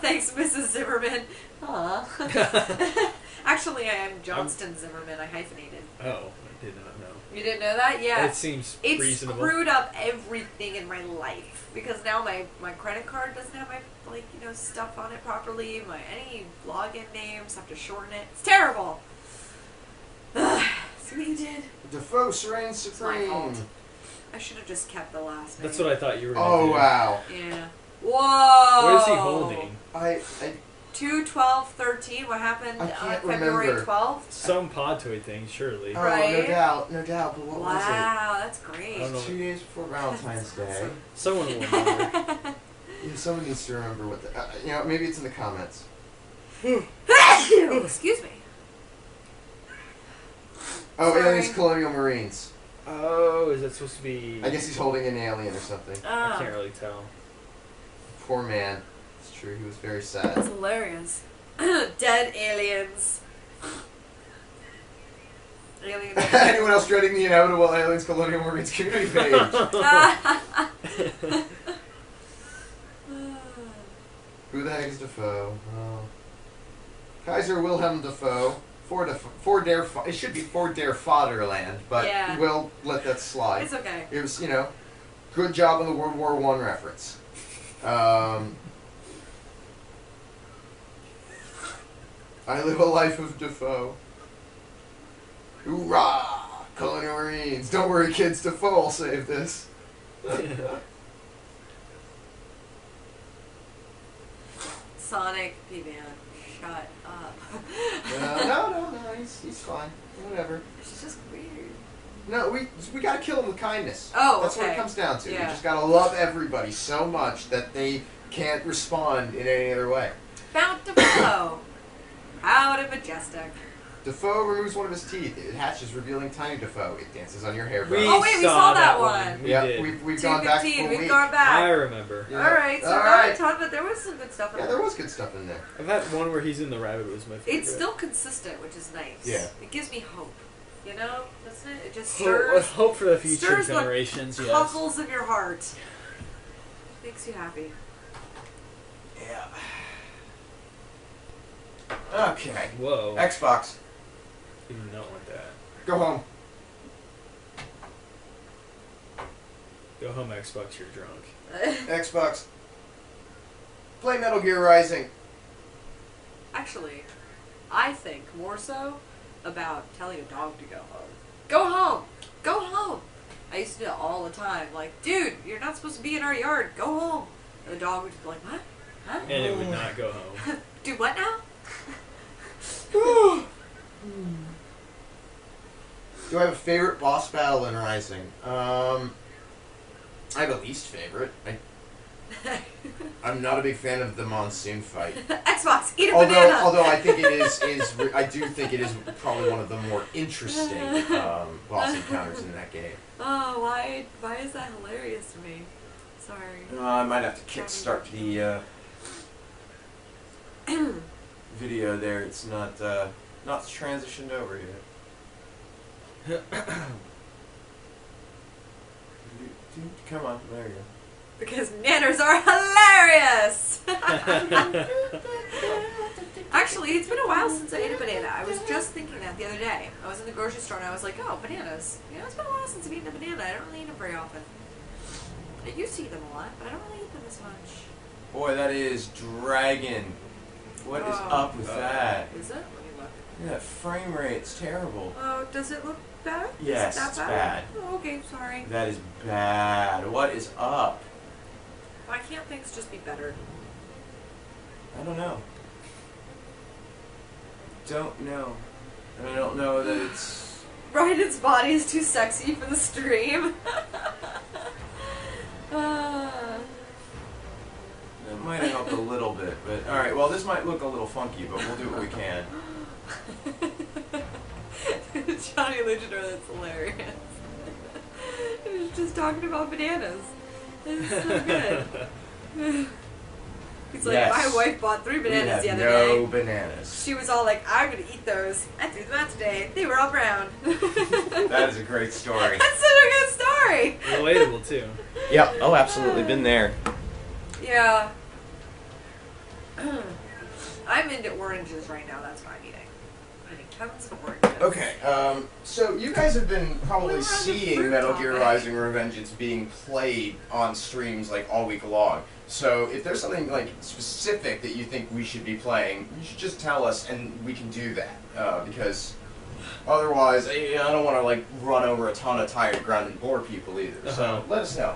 Thanks, Mrs. Zimmerman. Aw. Actually, I am Johnston Zimmerman. I hyphenated. Oh, I did not know. You didn't know that? Yeah. It seems reasonable. It screwed up everything in my life because now my credit card doesn't have my stuff on it properly. Any login names have to shorten it. It's terrible. See what you did? Defoe reigns It's my supreme. fault. I should have just kept the last name. That's what I thought you were going to do. Oh wow. Yeah. Whoa. What is he holding? I 2/12/13. What happened I on can't February remember. 12th? Some pod toy thing, surely. Oh, Right? no doubt. But what was Wow, that's great. I don't know. it? 2 days before Valentine's Day. Someone will remember. Someone needs to remember what the. Maybe it's in the comments. Excuse me. Oh, Sorry. aliens, colonial marines. Oh, is that supposed to be... I guess he's holding an alien or something. I can't really tell. Poor man. It's true, he was very That's sad. hilarious. Dead aliens. Alien. Anyone else dreading the inevitable aliens, colonial marines community page? Who the heck is Defoe? Oh. Kaiser Wilhelm Defoe. It should be for der Vaterland, but Yeah. we'll let that slide. It's okay. It was, good job on the World War I reference. I live a life of Defoe. Hoorah! Colonial Marines. Don't worry, kids. Defoe will save this. Sonic P-Man. Shut up. No, he's fine. Whatever. It's just weird. No, we gotta kill him with kindness. Oh, That's what it okay. comes down to. Yeah. We just gotta love everybody so much that they can't respond in any other way. Mount Defoe. Proud and majestic. Defoe removes one of his teeth. It hatches, revealing tiny Defoe. It dances on your hair. Oh, wait, we saw that one. We Yeah, did. we've gone back 2:15, for a we've week. gone back. I remember. Yeah. Alright, so All not right. a ton, but there was some good stuff in Yeah, there. there was good stuff in there. That one where he's in the rabbit was my favorite. It's still consistent, which is nice. Yeah. It gives me hope. You know, doesn't it? It just hope, stirs hope for the future stirs the generations. Yes. cockles of your heart. Makes you happy. Yeah. Okay. Whoa. Xbox. You do not want that. Go home. Go home, Xbox. You're drunk. Xbox. Play Metal Gear Rising. Actually, I think more so about telling a dog to go home. Go home! Go home! I used to do it all the time. Like, dude, you're not supposed to be in our yard. Go home. And the dog would just be like, what? Huh? And it would not go home. Do what now? Do I have a favorite boss battle in Rising? I have a least favorite. I'm not a big fan of the monsoon fight. Xbox, eat a banana! Although I think it is I do think it is probably one of the more interesting boss encounters in that game. Oh, why is that hilarious to me? Sorry. I might have to kickstart the video there. It's not transitioned over yet. Come on, there you go. Because nanners are hilarious! Actually, it's been a while since I ate a banana. I was just thinking that the other day. I was in the grocery store and I was like, oh, bananas. You know, it's been a while since I've eaten a banana. I don't really eat them very often. I used to eat them a lot, but I don't really eat them as much. Boy, that is Dragon. What is up with that? Is it? Let me look. Yeah, that frame rate's terrible. Oh, does it look bad? Yes, Is it it's that bad. Oh, okay, sorry. That is bad. What is up? Why can't things just be better? I don't know. Don't know. And I don't know that it's... Brydon's body is too sexy for the stream. It might have helped a little bit, but... Alright, well, this might look a little funky, but we'll do what we can. Johnny Legionnaire, that's hilarious. He was just talking about bananas. It's so good. He's like, Yes. my wife bought 3 bananas the We have other no day. bananas. She was all like, I'm gonna eat those. I threw them out today. They were all brown. That is a great story. That's such a good story. Relatable, too. Yep. Oh, absolutely. Been there. Yeah. I'm into oranges right now. That's what I'm eating. I'm eating tons of oranges. Okay, so you guys have been We probably were on the seeing fruit Metal Gear topic. Rising Revengeance being played on streams like all week long. So if there's something like specific that you think we should be playing, you should just tell us and we can do that. Because otherwise, I don't want to like run over a ton of tired ground and bore people either. So let us know.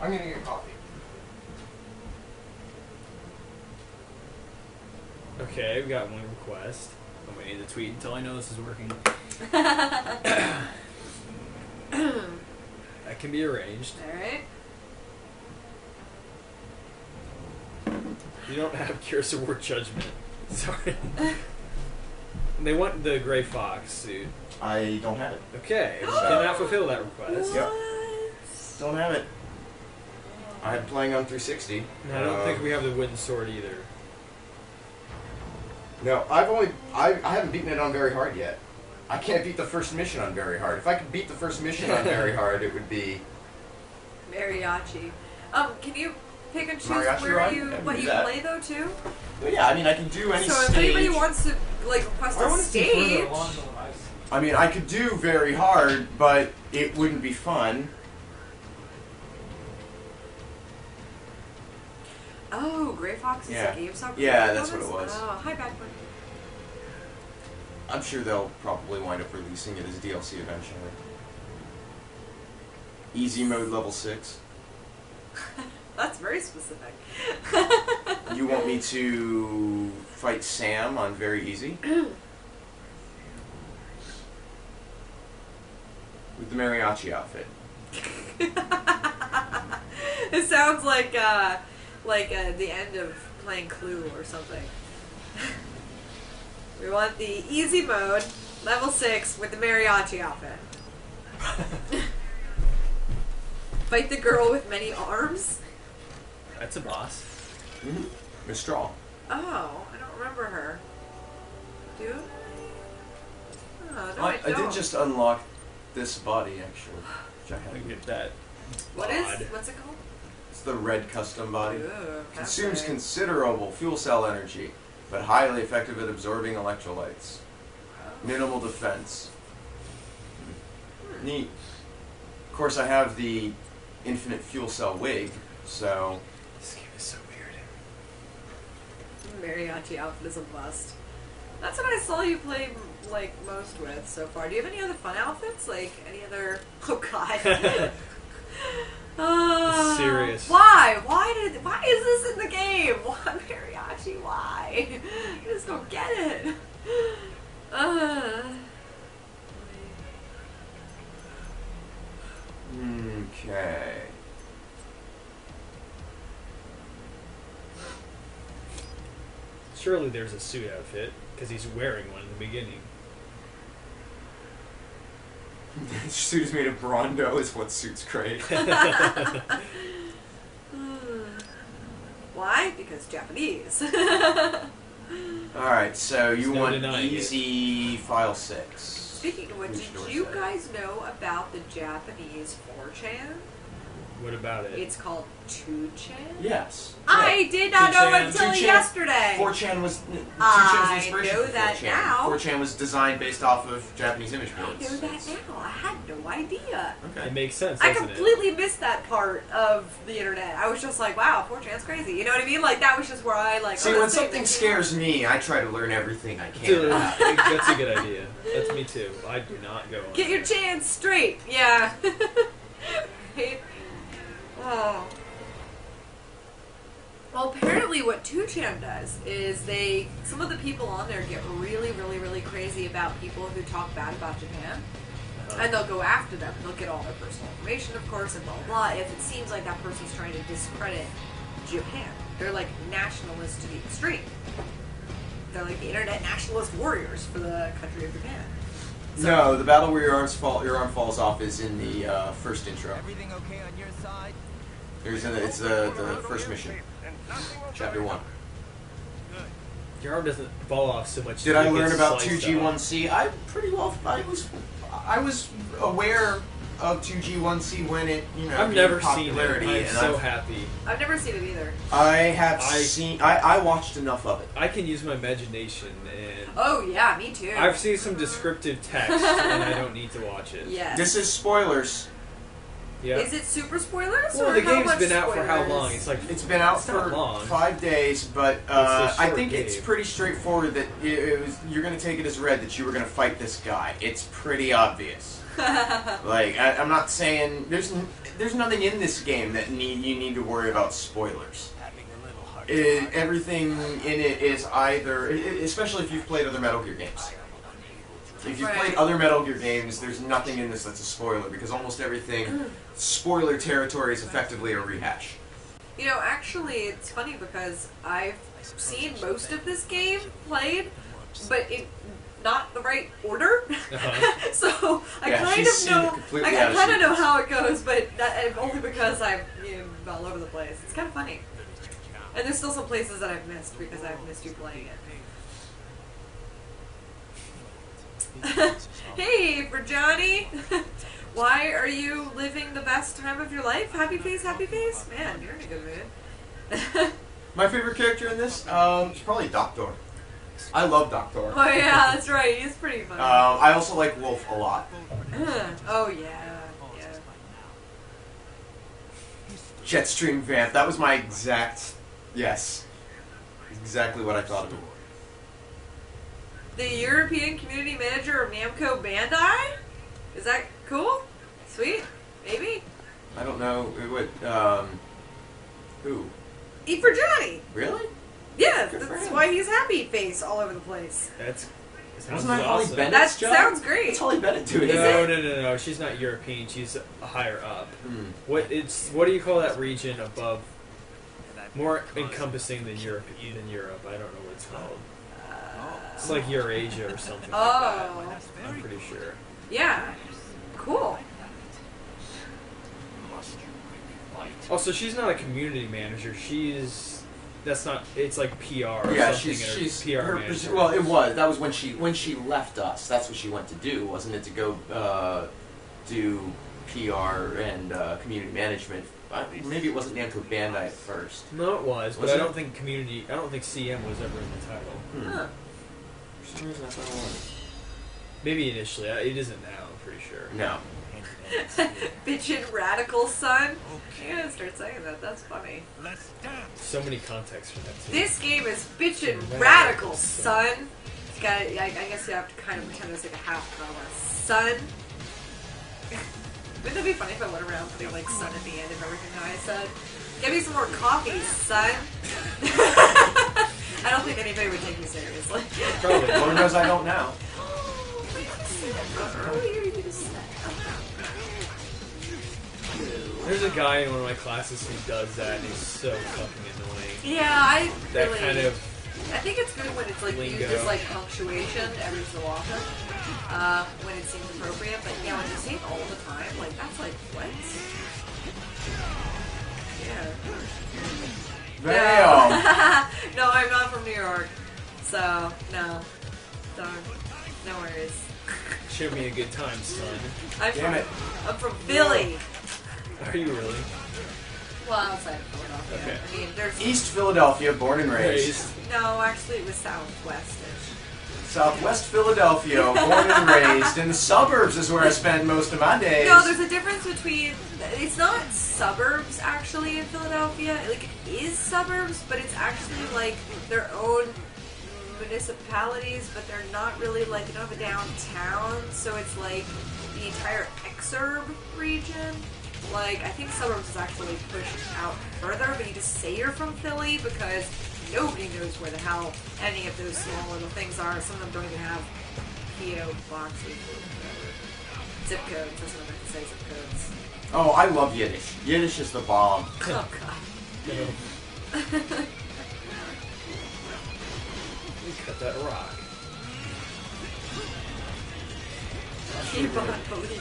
I'm gonna get coffee. Okay, we got one request. I'm waiting to tweet until I know this is working. That can be arranged. Alright. You don't have Curious Award Judgment. Sorry. They want the Gray Fox suit. I don't have it. Okay, we cannot fulfill that request. Yep. Don't have it. I'm playing on 360. And I don't think we have the wooden sword either. No, I haven't beaten it on very hard yet. I can't beat the first mission on very hard. If I could beat the first mission on very hard, it would be... Mariachi. Can you pick and choose Mariachi where run? you I can what do you that. play though too? Well, yeah, I mean, I can do any So stage. if anybody wants to like request a stage, I mean, I could do very hard, but it wouldn't be fun. oh, Gray Fox is Yeah. a GameStop. Yeah, that's what it was. Oh, hi, Backman. I'm sure they'll probably wind up releasing it as DLC eventually. Easy mode level 6. That's very specific. You want me to fight Sam on very easy? With the mariachi outfit. It sounds like like the end of playing Clue or something. We want the easy mode, level 6, with the mariachi outfit. Fight the girl with many arms? That's a boss. Mm-hmm. Mistral. Oh, I don't remember her. Do you? Oh, no, I don't. did just unlock this body, actually. Which I I haven't. get that. What's it called? It's the red custom body. Ooh, Consumes fascinating. considerable fuel cell energy, but highly effective at absorbing electrolytes. Minimal defense. Neat. Of course, I have the infinite fuel cell wig, so... This game is so weird. Mariachi outfit is a must. That's what I saw you play like most with so far. Do you have any other fun outfits? Like any other? Oh God. Serious. Why? Why is this in the game? Why mariachi? Why? I just don't get it. Okay. Surely there's a suit outfit, because he's wearing one in the beginning. This suit is made of Brondo, is what suits great. Why? Because Japanese. Alright, so you no want denying easy file 6. Speaking of which, Which door did you set? guys know about the Japanese 4chan? What about it? It's called 2chan? Yes. I did not know 2chan until 2chan yesterday. 4chan was 2chan's I inspiration know for that 4chan. now. 4chan was designed based off of Japanese image I boards. know that now. I had no idea. It Okay. makes sense, I doesn't completely missed that part of the internet. I was just like, wow, 4chan's crazy. You know what I mean? Like, that was just where I, like... See, oh, when that's something it. scares me, I try to learn everything I it? can Dude, about it. that's a good idea. That's me too. I do not go on Get your there. chance straight. Yeah. Right? Oh. Well, apparently what 2chan does is some of the people on there get really, really, really crazy about people who talk bad about Japan. And they'll go after them. They'll get all their personal information, of course, and blah, blah, blah, if it seems like that person's trying to discredit Japan. They're like nationalists to the extreme. They're like the internet nationalist warriors for the country of Japan. No, the battle where your arm falls off is in the first intro. Everything okay on your side? It's the first mission, chapter 1. Your arm doesn't fall off so much. Did that I it learn gets about sliced 2G1C? I was aware of 2G1C when it, off. I've never seen it. popularity, I'm and so happy. I've never seen it either. I watched enough of it. I can use my imagination, and Oh, yeah, me too. I've seen some descriptive text, and I don't need to watch it. Yes. This is spoilers. Yeah. Is it super spoilers? Well, or the how game's much been out for how spoilers? long? It's like It's been out It's not for long. 5 days, but a I short think it's game. pretty straightforward that you're going to take it as read that you were going to fight this guy. It's pretty obvious. Like, I'm not saying... There's nothing in this game that you need to worry about spoilers. Having a little hard Everything in it is either... Especially if you've played other Metal Gear games. If you've played other Metal Gear games, there's nothing in this that's a spoiler, because almost everything... spoiler territory is effectively a rehash. You know, actually, it's funny because I've seen most of this game played, but in not the right order. Uh-huh. So I Yeah, kind she's of seen know. it completely I out of kind of know sequence. how it goes, but only because I'm all over the place. It's kind of funny, and there's still some places that I've missed because I've missed you playing it. Hey, for Johnny. Why are you living the best time of your life? Happy face, happy face? Man, you're in a good mood. My favorite character in this is probably Doctor. I love Doctor. Oh yeah, that's right. He's pretty funny. I also like Wolf a lot. Oh yeah, yeah. Jetstream Vamp. That was my exact... Yes. Exactly what I thought of it. The European Community Manager of Namco Bandai? Is that cool? Sweet? Maybe? I don't know. Who? Eat for Johnny! Really? Yeah, Good for that's him. why he's happy face all over the place. That's sounds Wasn't that Holly awesome. Bennett? That Next job? sounds great. That's Holly Bennett doing No, it. no. She's not European. She's higher up. Hmm. What do you call that region above More encompassing than Europe. I don't know what it's called. It's like Eurasia or something like Oh. that. I'm pretty sure. Yeah. Cool. Also, she's not a community manager. That's not. It's like PR. Or Yeah, something, she's or PR her manager. well, it was. That was when she left us. That's what she went to do, wasn't it? To go do PR and community management. Maybe it wasn't named to a Bandai at first. No, it was, but Was I it? don't think community. I don't think CM was ever in the title. Huh. For some reason, I thought it was. Maybe initially. It isn't now. I'm pretty sure. No. Bitchin' radical son. You gotta start saying that. That's funny. Let's dance. So many contexts for that too. This game is bitchin' radical, son. It's got. I guess you have to kind of pretend there's like a half comma. Son. Wouldn't it be funny if I went around putting like son at the end of everything that I said? Get me some more coffee, son. I don't think anybody would take me seriously. Probably. Lord knows I don't now. Earlier you just said. There's a guy in one of my classes who does that, and he's so fucking annoying. Yeah, I That really. kind of I think it's good when it's like lingo. used as like punctuation every so often, when it seems appropriate. But yeah, when you say it all the time, like that's like what? Yeah. Damn. No, I'm not from New York, so no. Darn. No worries. show me a good time, son. I'm Damn it. from Philly. Are you really? Well, outside of Philadelphia. Okay. I mean, there's East Philadelphia, born and raised. no. Actually, it was Southwestish. Southwest Philadelphia, born and raised. In the suburbs is where I spend most of my days. No, there's a difference between. It's not suburbs actually in Philadelphia. Like it is suburbs, but it's actually like their own municipalities, but they're not really like they don't have a downtown. So it's like the entire exurb region. Like I think suburbs is actually pushed out further, but you just say you're from Philly because nobody knows where the hell any of those small little things are. Some of them don't even have PO boxes or whatever. Zip codes. That's what I meant to say. Zip codes. Oh, I love Yiddish. Yiddish is the bomb. Oh god. You cut that rock. Keep on believing.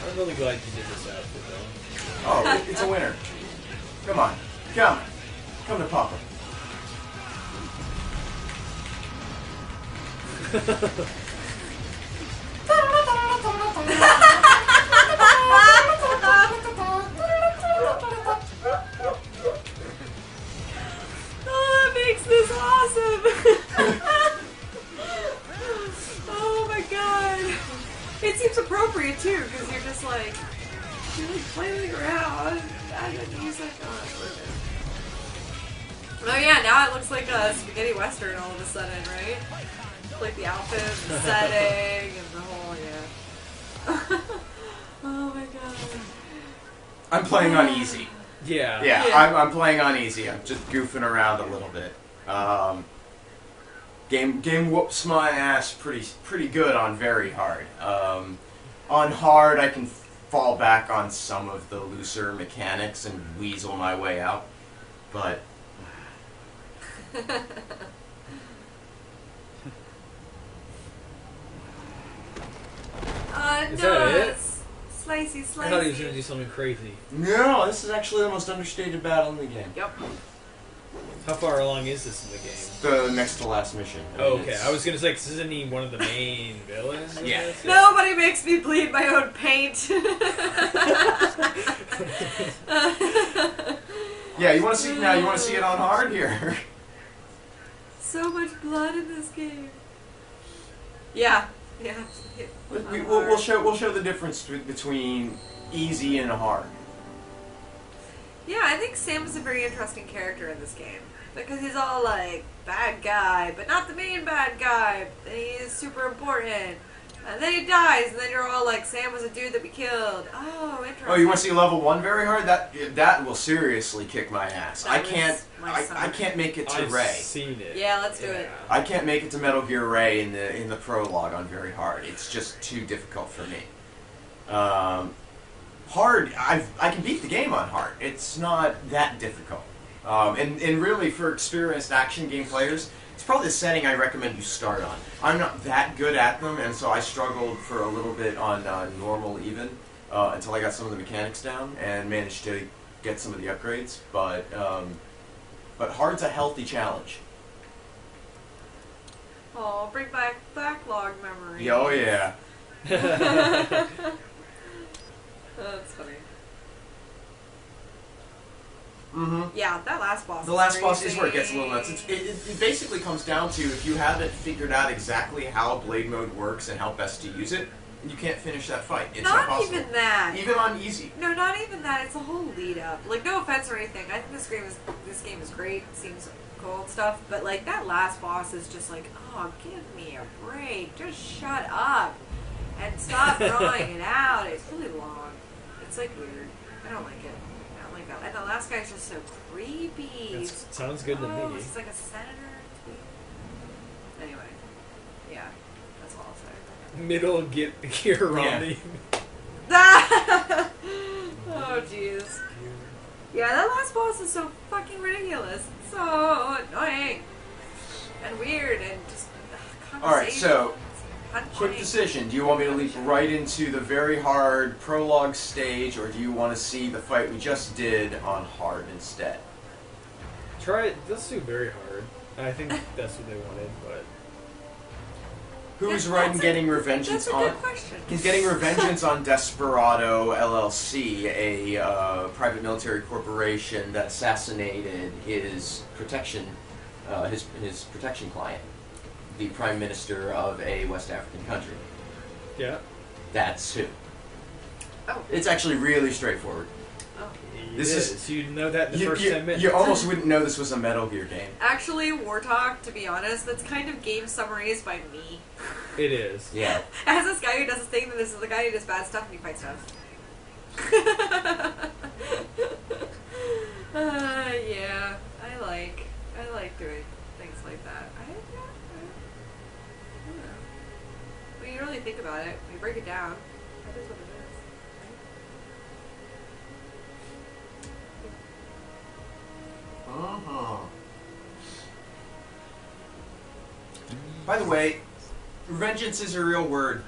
I'm really glad you did this outfit, though. Oh, it's a winner. Come on. Come. Come to Papa. Oh, that makes this awesome! Oh my god. It seems appropriate too, because you're just like, you're like playing around. And then he's like, oh, that's perfect. Oh yeah, now it looks like a spaghetti western all of a sudden, right? Like the outfit, the setting, and the whole, yeah. Oh my god. I'm playing on easy. Yeah. Yeah, Yeah. I'm playing on easy. I'm just goofing around a little bit. Game whoops my ass pretty good on very hard. On hard, I can fall back on some of the looser mechanics and weasel my way out. But Is no, that it? it's slicey, slicey. I thought he was gonna do something crazy. no, this is actually the most understated battle in the game. Yep. How far along is this in the game? The next to last mission. Oh, okay. It's- I was gonna say, 'cause isn't he one of the main villains? in Yeah. this? Nobody makes me bleed my own paint. Yeah, you want to see now? You want to see it on hard here? So much blood in this game. Yeah. Yeah. We'll show the difference between easy and hard. Yeah, I think Sam is a very interesting character in this game. Because he's all like, bad guy, but not the main bad guy. And he is super important. And then he dies, and then you're all like, Sam was a dude that we killed. Oh, interesting. Oh, you want to see level 1 very hard? That will seriously kick my ass. That was my I can't make it to I've Ray. seen it. Yeah, let's do it. I can't make it to Metal Gear Ray in the prologue on very hard. It's just too difficult for me. Hard, I can beat the game on hard. It's not that difficult. And really, for experienced action game players, it's probably the setting I recommend you start on. I'm not that good at them, and so I struggled for a little bit on normal even until I got some of the mechanics down and managed to get some of the upgrades. But hard's a healthy challenge. Oh, bring back backlog memories. Oh yeah. That's funny. Mm-hmm. Yeah, that last boss. The last boss is where it gets a little nuts. It basically comes down to, if you haven't figured out exactly how blade mode works and how best to use it, you can't finish that fight. It's not impossible. even that. Even on easy. No, not even that. It's a whole lead up. Like, no offense or anything. I think this game is great. It seems cool and stuff. But like that last boss is just like, oh, give me a break. Just shut up and stop drawing it out. It's really long. It's like weird. I don't like it. I don't like that. And the last guy's just so creepy. Sounds good to me. He's like a senator. Anyway, yeah, that's all I'll say. Middle gear Romney. Oh jeez. Yeah, that last boss is so fucking ridiculous. It's so annoying and weird and just. Alright, so punching. quick decision. Do you want me to leap right into the very hard prologue stage, or do you want to see the fight we just did on hard instead? Try it. Let's do very hard. I think that's what they wanted, but Who's Yeah, writing that's getting That's Revengeance a on? good question. He's getting Revengeance on Desperado LLC, a private military corporation that assassinated his protection client, the Prime Minister of a West African country. yeah. That's who. Oh. It's actually really straightforward. This is- You know that in the first 10 minutes. You almost wouldn't know this was a Metal Gear game. Actually, War Talk, to be honest, that's kind of game summaries by me. It is. Yeah. As this guy who does this thing, and this is the guy who does bad stuff and he fights stuff. Yeah, I like doing things like that. I don't know. When you really think about it, when you break it down, that is what it is. Uh-huh. By the way, vengeance is a real word.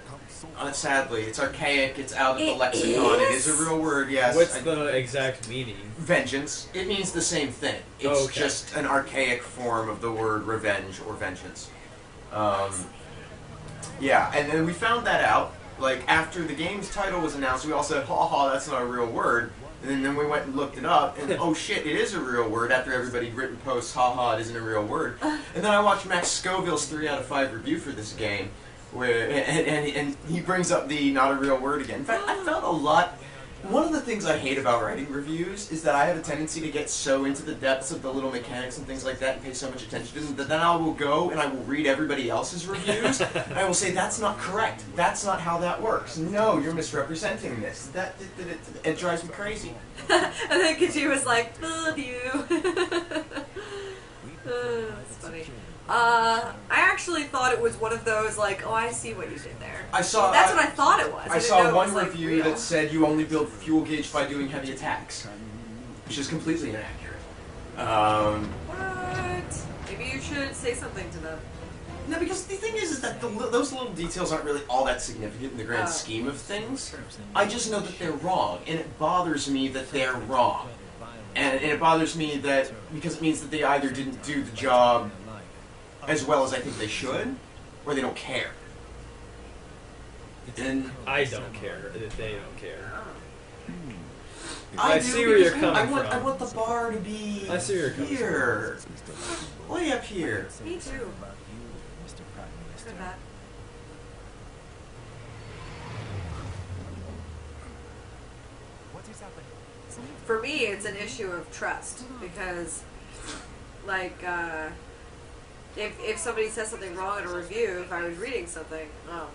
Sadly, it's archaic. It's out of the It lexicon. It is? is a real word. Yes. What's the exact meaning? Vengeance? It means the same thing. It's Okay. just an archaic form of the word revenge or vengeance. Yeah, and then we found that out. Like, after the game's title was announced, we all said, "Ha ha, that's not a real word." And then we went and looked it up, and oh shit, it is a real word. After everybody'd written posts, "Ha ha, it isn't a real word." And then I watched Max Scoville's 3 out of 5 review for this game, where and he brings up the not a real word again. In fact, I felt a lot. One of the things I hate about writing reviews is that I have a tendency to get so into the depths of the little mechanics and things like that and pay so much attention to them that then I will go and I will read everybody else's reviews and I will say, that's not correct. That's not how that works. No, you're misrepresenting this. It drives me crazy. And then Kojima's like, "Ugh, you." That's funny. I actually thought it was one of those like, oh, I see what you did there. I saw. That's what I thought it was. I didn't saw know it one was, like, review real. that said you only build fuel gauge by doing heavy attacks, which is completely inaccurate. What? Maybe you should say something to them. No, because the thing is that those little details aren't really all that significant in the grand Oh. scheme of things. I just know that they're wrong, and it bothers me that they're wrong. And it bothers me that because it means that they either didn't do the job as well as I think they should, or they don't care. And I don't care that they don't care. I I do, see where you're because coming I from. want the bar to be I see where you're coming here. Way up here. Me too. Good that. What is happening? For me, it's an issue of trust because, like, if somebody says something wrong in a review, if I was reading something,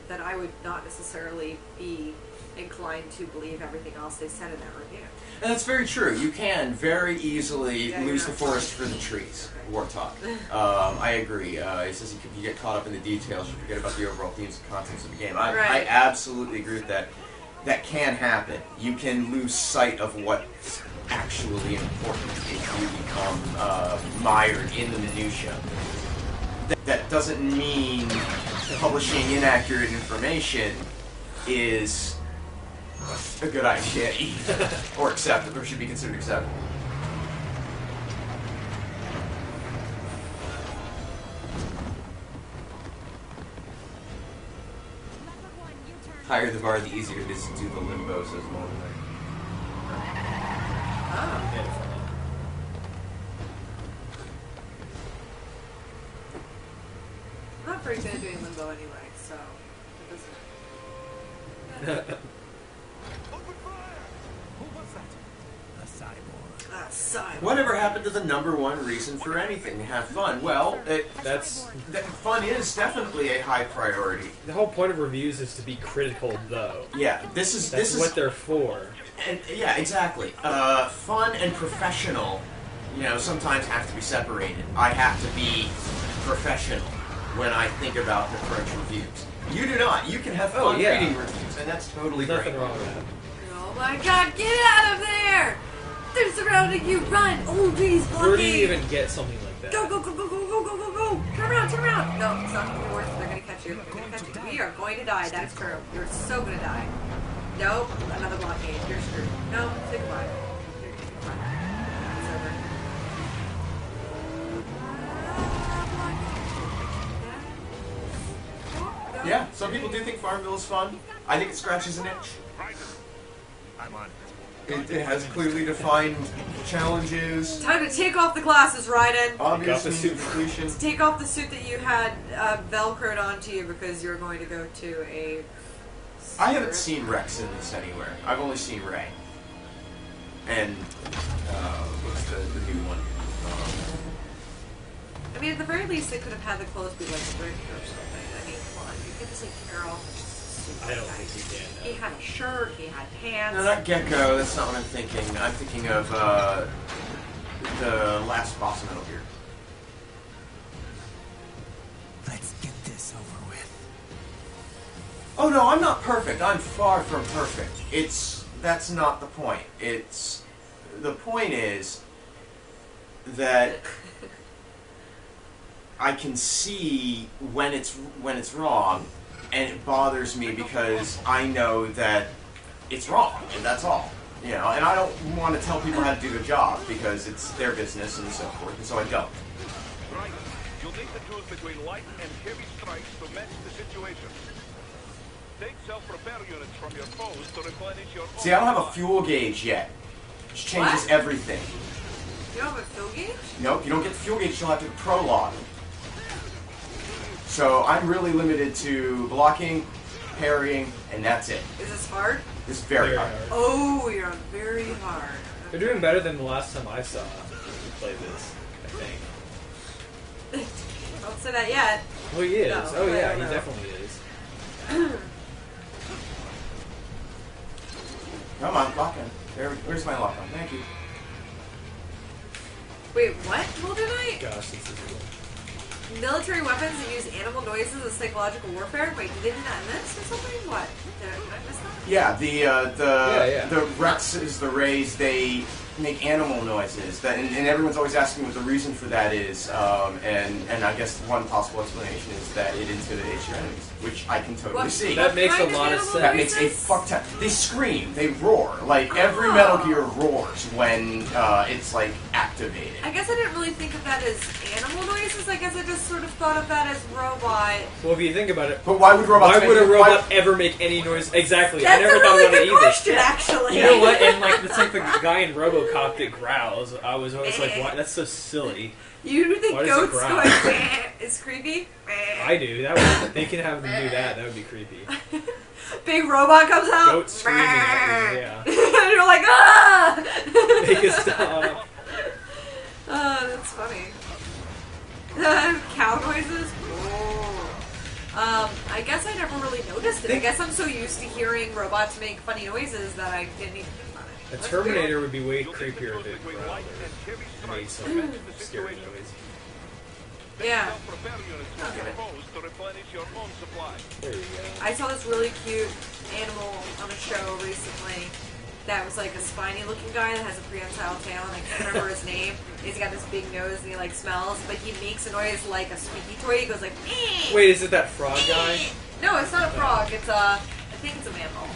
then I would not necessarily be inclined to believe everything else they said in that review. And that's very true. You can very easily Yeah, lose you're the not forest for the trees. Warthog. I agree. He says you get caught up in the details, you forget about the overall themes and contents of the game. I Right. absolutely agree with that. That can happen. You can lose sight of what's actually important if you become mired in the minutia. That doesn't mean publishing inaccurate information is a good idea either, or acceptable, or should be considered acceptable. Higher the bar, the easier it is to do the limbo, says Mulder. Oh. Yeah, definitely. I'm not very good at doing limbo anyway, so it doesn't. Open fire! Who was that? A cyborg. Cyborg. Whatever happened to the #1 reason for anything? Have fun. Well, That's fun is definitely a high priority. the whole point of reviews is to be critical, though. Yeah, this That's is what they're for. and yeah, exactly. Fun and professional, sometimes have to be separated. I have to be professional when I think about the approach reviews. You do not. You can have fun yeah. reading reviews, and that's totally There's great. nothing wrong with that. Oh my god, get out of there! They're surrounding you, run! Oh, geez, Where do you blockade! even get something like that? Go, go, go, go, go, go, go, go, go! Turn around, turn around! No, it's not gonna be worth it. They're gonna catch you. They're gonna catch you. We are going to die. That is true. You're so gonna die. Nope, another blockade. You're screwed. No, say goodbye. You're fine. It's over. Yeah, some people do think Farmville is fun. I think it scratches an itch. Right. I'm on it. It has clearly defined challenges, Time to take off the glasses, Raiden. obvious the means suit. of completion. Take off the suit that you had velcroed onto you because you're going to go to a... I haven't seen Rex in this anywhere. I've only seen Ray. And, what's the new one? I mean, at the very least, they could have had the clothes be like ripped or something. I mean, come on, you get to see Carol. I don't think you can. He had a shirt, he had pants. No, not Gecko. That's not what I'm thinking. I'm thinking of the last boss of Metal Gear. Let's get this over with. Oh no, I'm not perfect. I'm far from perfect. That's not the point. The point is that I can see when it's wrong, and it bothers me because I know that it's wrong, and that's all. And I don't want to tell people how to do their job because it's their business and so forth, and so I don't. Right. You'll need to choose between light and heavy strikes to match the situation. Take self-repair units from your foes to replenish your See, I don't have a fuel gauge yet, which changes What? everything. You don't have a fuel gauge? Nope, you don't get the fuel gauge until after the prologue. So I'm really limited to blocking, parrying, and that's it. Is this hard? It's very hard. Oh, you're on very hard. They're doing better than the last time I saw you play this, I think. Don't say that yet. Oh, he is. No, Oh, I yeah, don't he know. definitely is. Come on, lock in. Where's my lock on? Thank you. Wait, what? Golden Knight? Gosh, this is cool. Military weapons that use animal noises as psychological warfare? Wait, did they do that in this or something? What? Did I miss that? Yeah, Yeah. the Rexes, the Rays, they make animal noises. And everyone's always asking what the reason for that is. And I guess one possible explanation is that it intimidates your enemies, which I can totally What? see. That makes a kind of lot of animal sense. That makes a noises? fuck ton. They scream, they roar. Like every Metal Gear roars when it's like activated. I guess I didn't really think of that as animal noises. I guess I just sort of thought of that as robot. Well, if you think about it, But why would robots? why would a make- robot ever make any noise? Exactly. I That's never a thought really about it good either. question, actually. You know what? And like, it's like the guy in RoboCop that growls. I was always like, "Why? That's so silly." You think Why does it goats growl? going meh is creepy? Meh. I do. They can have them do that. That would be creepy. Big robot comes out. Goat screaming at you. Yeah. And you're like, ah! Make it stop. Oh, that's funny. cow noises. I guess I never really noticed it. I guess I'm so used to hearing robots make funny noises that I didn't even think about it. A That's Terminator weird. would be way creepier if it made some scary noise. Yeah. Repair units from your foes to replenish your own supply. There you go. I saw this really cute animal on a show recently that was like a spiny looking guy that has a prehensile tail, and I can't remember his name. He's got this big nose and he like smells, but he makes a noise like a squeaky toy. He goes like, "Eh." Wait, is it that frog guy? No, it's not a frog. It's I think it's a mammal.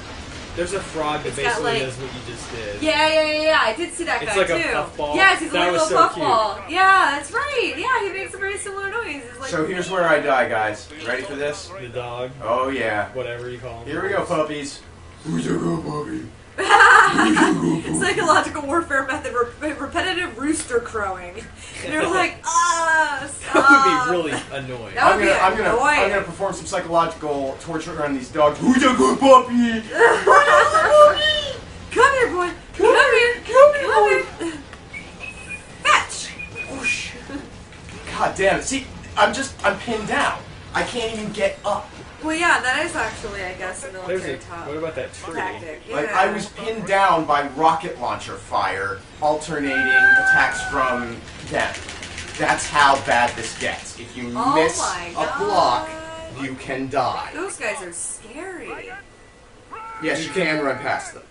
There's a frog that It's got, basically like- does what you just did. Yeah. I did see that It's guy like too. a puffball? Yes, he's That a was little so puffball. Yeah, that's right. Yeah, he makes a very similar noise. It's like, So here's where I die, guys. Ready for this? The dog, Oh yeah. whatever you call him. Here we go, puppies. Who's your good puppy? psychological warfare method, repetitive rooster crowing. And you're like, That stop. would be really annoying. That would be I'm annoying. gonna perform some psychological torture on these dogs. Who's your good puppy? Come here, boy. Come here. Fetch. Whoosh. God damn it. See, I'm pinned down. I can't even get up. Well, yeah, that is actually, I guess, a There's military a, top what about that tree? tactic. Yeah. Like, I was pinned down by rocket launcher fire, alternating attacks from them. That's how bad this gets. If you Oh miss my a God. block, you can die. Those guys are scary. Yes, you can run past them.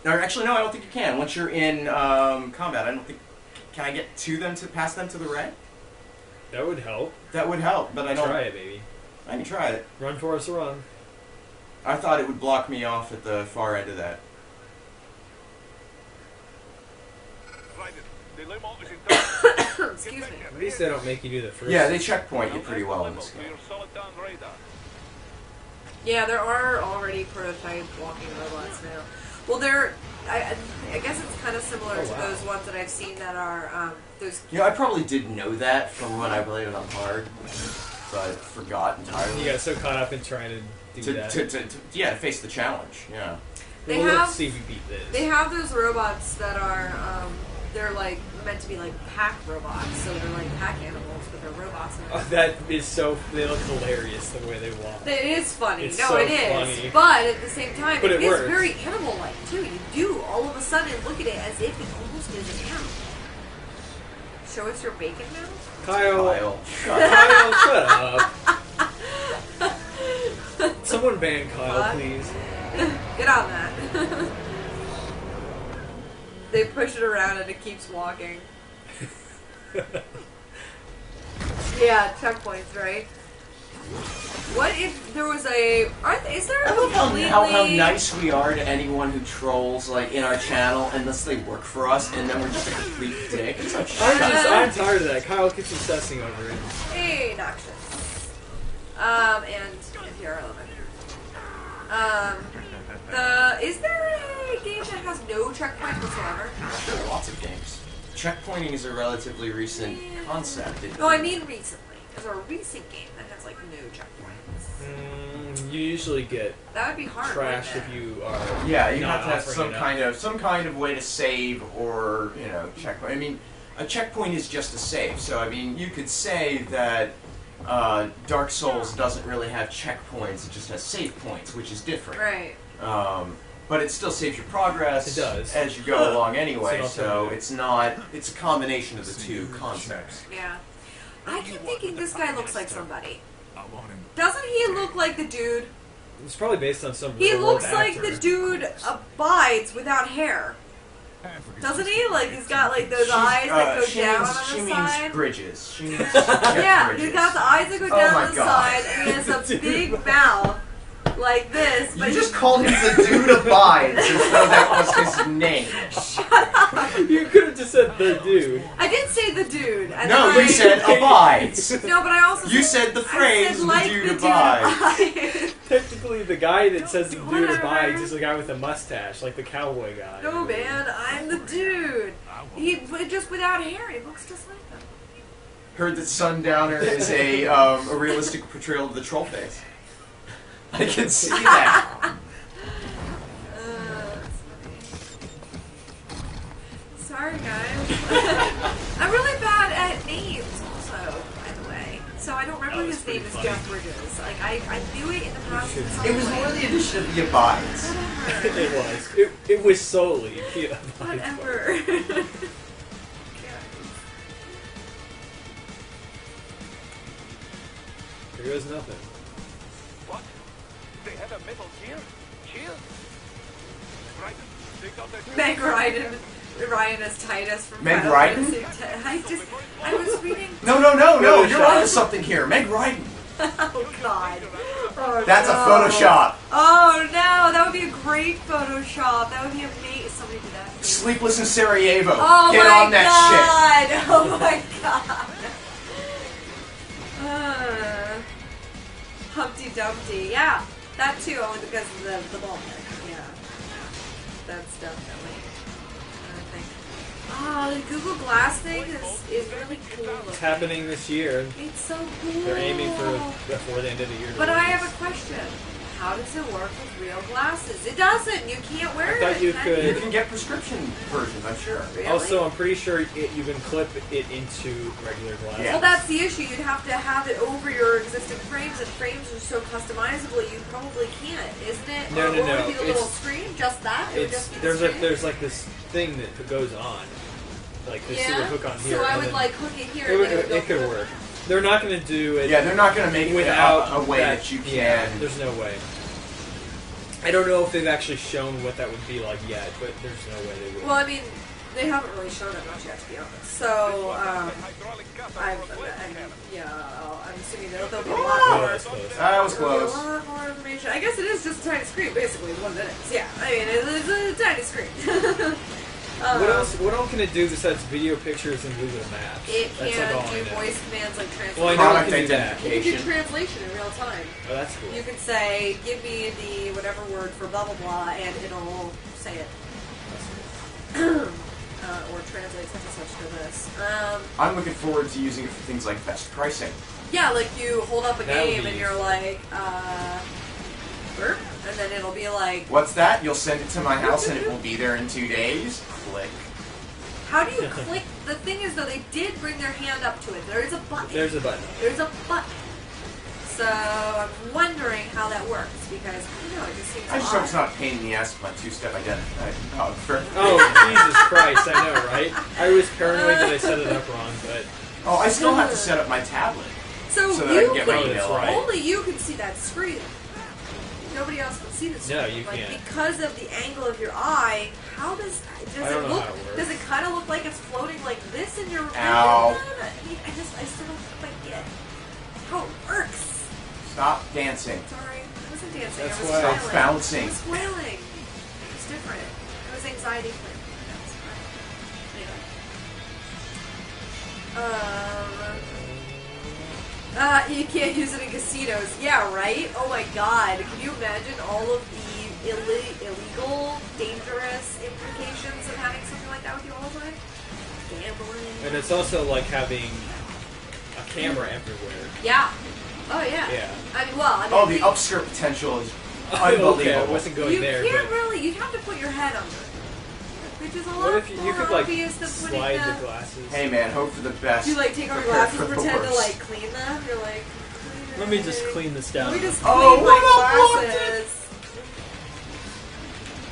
Or actually, no, I don't think you can. Once you're in combat, I don't think... Can I get to them, past them to the right? That would help. That would help, but I don't... Try it, baby. I can try it. Run, Forrest, run. I thought it would block me off at the far end of that. Right, the limo is in town. Excuse me. At least they don't make you do the first. Yeah, they checkpoint you pretty well in this To game. your solid down radar. Yeah, there are already prototype walking robots now. Well, I guess it's kind of similar to those ones that I've seen that are those. You know, I probably did know that from when I played it on hard, but I forgot entirely. You got so caught up in trying to do that. to face the challenge. Yeah. They Well, have- let's see if you beat this. They have those robots that are they're like meant to be like pack robots, so they're like pack animals, but they're robots. And Oh, that is so. They look hilarious the way they walk. it is funny. It's No, so it is. funny. But at the same time, But it it is works. very animal-like too. You do all of a sudden look at it as if it almost is an animal. Show us your bacon now. Kyle, Kyle. shut up. Someone ban Kyle, What? please. Get on that. They push it around and it keeps walking. Yeah, checkpoints, right? What if there was a? Is there a I love completely? how nice we are to anyone who trolls like in our channel unless they work for us, and then we're just a complete dick. It's like, I'm tired of that. Kyle keeps obsessing over it. Hey, Noxious. And here element. Is there a game that has no checkpoints whatsoever? There are lots of games. Checkpointing is a relatively recent concept. No, I mean recently. Is there a recent game that has like no checkpoints? You usually get That would be hard. trashed wouldn't if it? you are. Yeah, you not have to have offering enough. some kind of way to save or checkpoint. I mean, a checkpoint is just a save. So I mean, you could say that Dark Souls doesn't really have checkpoints; it just has save points, which is different. Right. But it still saves your progress It does. as you go along anyway. It's an So alternative. it's not. It's a combination of the two concepts. Yeah. I keep thinking this guy looks like somebody. I want him. Doesn't he look like the dude? It's probably based on some. He real world looks like actor. the dude abides without hair. Doesn't he? Like he's got like those eyes that go she down means, on she the means side. bridges. She means Yeah, bridges. he's got the eyes that go Oh down my the God. side, and he has a big mouth like this. You But just called him the dude abides as though that was his name. You could have just said the dude. I did say the dude. And No, then you said abides. No, but I also You said the I phrase said like the dude dude abides. abides. Technically, the guy that says the dude Whatever. abides is the guy with the mustache, like the cowboy guy. No, man, I'm the dude. He just without hair. He looks just like him. Heard that Sundowner is a realistic portrayal of the troll face. I can see that. That's funny. Sorry, guys. I'm really bad at names, also, by the way. so I don't remember That was his name pretty is funny. Jeff Bridges. Like, I knew it in the past. should- in some It was way. more the addition of the abides. Whatever. It was. It was solely. Yeah, Whatever. There goes nothing. What? They have a metal gear? Here? Right. Take out that Meg Ryan as Titus from Meg Final Ryan? Fantasy X. I was reading. No, Photoshop. you're onto something here. Meg Ryan. Oh God. Oh, That's no. a Photoshop. Oh no, that would be a great Photoshop. That would be amazing. Somebody do that. Sleepless in Sarajevo. Oh Get my on that God. Oh my God. Humpty Dumpty. Yeah, that too, only because of the ball neck. Yeah, that's definitely. I think. Oh, the Google Glass thing is really cool. It's looking. happening this year. It's so cool. They're aiming for before the end of the year. But I have a question. How does it work with real glasses? It doesn't. You can't wear I it. thought you can could- You can get prescription versions, I'm sure. Really? Also, I'm pretty sure you can clip it into regular glass. Yeah. Well, that's the issue. You'd have to have it over your existing frames, and frames are so customizable. You probably can't, isn't it? No, or no, would no. it be the little It's- screen? Just that? It would It's just be the there's screen? there's like this thing that goes on, like this yeah. little hook on here. So I and would then like hook it here. it, and would- then it could go work. They're not going to do it. Yeah, they're not going to make it without a way that you Yeah, can. there's no way. I don't know if they've actually shown what that would be like yet, but there's no way they would. Well, I mean, they haven't really shown it much yet, to be honest. So, hydraulic cutter I'm for a blade cannon. I'm assuming there'll be a Oh, lot more. that's close. That was There'll be close. a lot more information. I guess it is just a tiny screen, basically, is what it is. Yeah, I mean, it's a tiny screen. What else can it do besides video pictures and Google Maps? It That's can like all I do know. voice commands like Well, I translation. know it Product can do that. You can do identification. translation in real time. Oh, that's cool. You can say, give me the whatever word for blah blah blah, and it'll say it. Or translate such and such to this. I'm looking forward to using it for things like best pricing. Yeah, like you hold up a That would game be and you're like, burp, and then it'll be like, What's that? You'll send it to my house and it will be there in 2 days? Click. how do you click? The thing is, though, they did bring their hand up to it. There is a button. There's a button. There's a button. So I'm wondering how that works because I don't know. It just seems I just odd. hope it's not a pain in the ass with my two-step identifier. Oh, Jesus Christ, I know, right? I was paranoid that I set it up wrong, but Oh, I still have to set up my tablet. So so that I you can get my can, email on. only you can see that screen. Nobody else can see the screen. No, you like, can't. Because of the angle of your eye, how does I don't it know look? how it works. Does it kind of look like it's floating like this in your vision? Ow. I mean, I still don't quite get how it works. Stop dancing. Sorry, I wasn't dancing. That's I was why- flailing. Stop bouncing. I was flailing. It's different. It was anxiety flailing. That's fine. Anyway. You can't use it in casinos. Yeah, right? Oh my god. Can you imagine all of the illegal, dangerous implications of having something like that with you all the time? Gambling. and it's also like having a camera everywhere. Yeah. Oh, yeah. Yeah. I mean, well, I mean, Oh, the upskirt potential is Okay, I unbelievable. wasn't going you there, can't but really, you'd have to put your head under it. Which is a lot what if you more could like obvious than putting slide the... the glasses? Hey man, hope for the best. You like take off your prepare glasses, for the pretend to worst. like clean them. You're like, Let me just clean this down. Let me just clean Oh, my what up, glasses.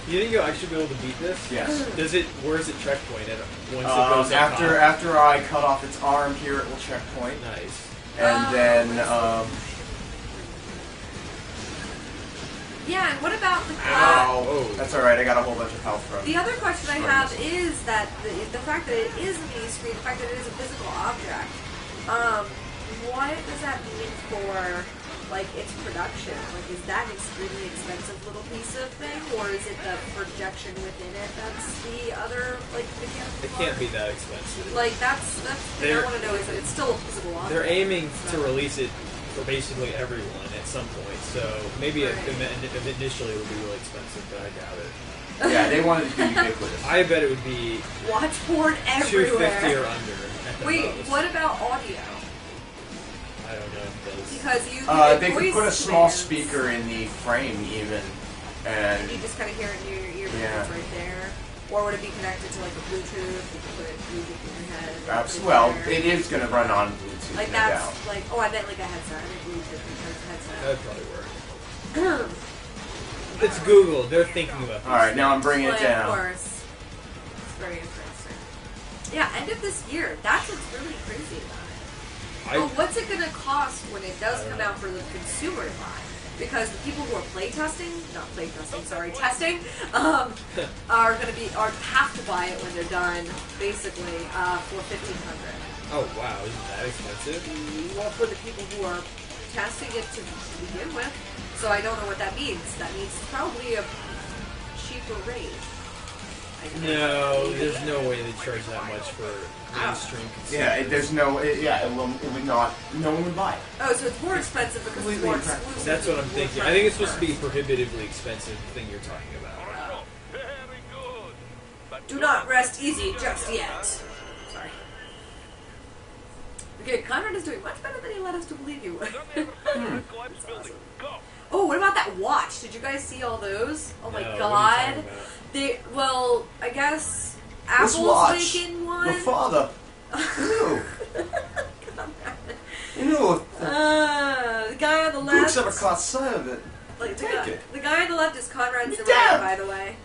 You think you'll actually be able to beat this? Yes. Does it? Where's it checkpoint at once it goes up top? After I cut off its arm here, it will checkpoint, Nice. and then Yeah, and what about the glass? ow. Oh. That's all right. I got a whole bunch of health from. The other question I have is that the fact that it is a mini screen, the fact that it is a physical object, what does that mean for like its production? Like, is that an extremely expensive little piece of thing, or is it the projection within it that's the other like mechanical? It can't be that expensive. Like that's the thing I They're- want to know is that it's still a physical object. They're aiming to So- release it for basically everyone at some point, so maybe Right. initially it would be really expensive, but I doubt it. Yeah, they wanted to be ubiquitous. I bet it would be watch porn $250 everywhere. or under. At the Wait, most. what about audio? I don't know if those. Because you They could put a small speaker in the frame even, and You just kind of hear it in your ear, Yeah. it's right there. Or would it be connected to like a Bluetooth? You could put Bluetooth in your head. Well, it is going to run on Bluetooth. Like no that's doubt. like, oh, I meant like a headset. I meant Bluetooth because headset. That'd probably work. It's Google. They're thinking about this. Alright, now I'm bringing it Of down. course. It's very interesting. Yeah, end of this year. That's what's really crazy about it. But what's it going to cost when it does come out for the consumer to buy? Because the people who are testing, are going to have to buy it when they're done, basically, for $1,500. Oh wow, isn't that expensive? Well, for the people who are testing it to begin with. So I don't know what that means. That means probably a cheaper rate. No, there's no way they charge that much for mainstream consumers. Yeah, there's no. It would not. No one would buy it. Oh, so it's more expensive because it's more exclusive. That's what I'm thinking. I think it's supposed to be a prohibitively expensive thing you're talking about. Very good. But Do not rest easy just yet. Sorry. Okay, Conrad is doing much better than he led us to believe you would. collapse building. Go. Oh, what about that watch? Did you guys see all those? Oh my No, what are you god. talking about? Well, I guess This Apple's watch. making one. Your father. Ew. Ew. The guy on the left. Books ever caught sight of it. Like, Take it. the guy on the left is Conrad Zimmerman, Damn. by the way.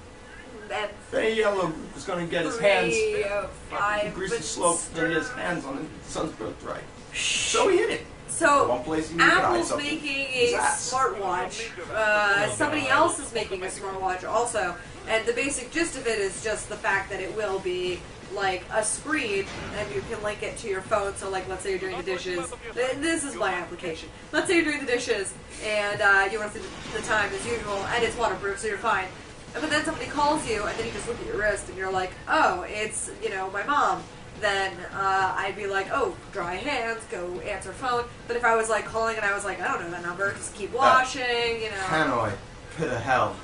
And Fay Yellow was going to get his hands. 3 of 5. Greasy slope, then his hands on his son's birthright. So he hit it. So, One place he knew Apple's that, making his a ass. smartwatch. Somebody else is making a smartwatch also. And the basic gist of it is just the fact that it will be like a screen and you can link it to your phone. So like, let's say you're doing the dishes. This is my application. Let's say you're doing the dishes and you want to see the time as usual and it's waterproof, so you're fine. But then somebody calls you and then you just look at your wrist and you're like, oh, it's, my mom. Then I'd be like, oh, dry hands, go answer phone. But if I was like calling and I was like, I don't know that number, just keep washing, Hanoi. Pit of hell.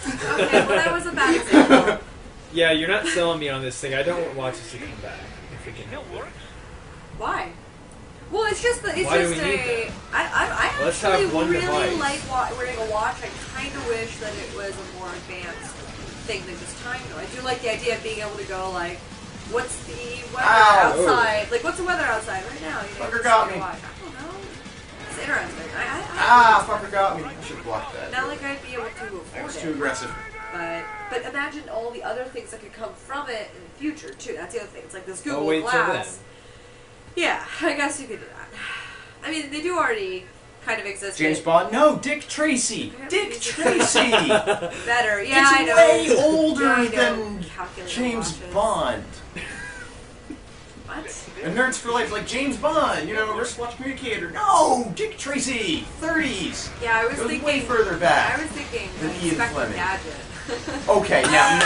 Okay, well that was a bad example. Yeah, you're not selling me on this thing. I don't want watches to come back if it can help it. Why? Well, it's just that it's Why do just we need I Let's actually have one really device. like wearing a watch. I kind of wish that it was a more advanced thing than just time though. I do like the idea of being able to go like, what's the weather outside? Like, what's the weather outside right now? Fucker got me. I don't know. It's interesting. Fucker got me. I should have blocked that. Not like I'd be able to That afford was it. too aggressive. But imagine all the other things that could come from it in the future too. That's the other thing. It's like this Oh, Google wait till Glass. Yeah, I guess you could do that. I mean, they do already kind of exist. James Bond? No, Dick Tracy. Dick Tracy. Better, yeah, It's I know. way older Yeah, I know. than Calculator James watches. Bond. What? And Nerds for Life, like James Bond, wristwatch communicator. No, Dick Tracy, 30s. Yeah, I was Goes thinking. way further back. I was thinking than Ian Inspector Fleming. Gadget. Okay, now,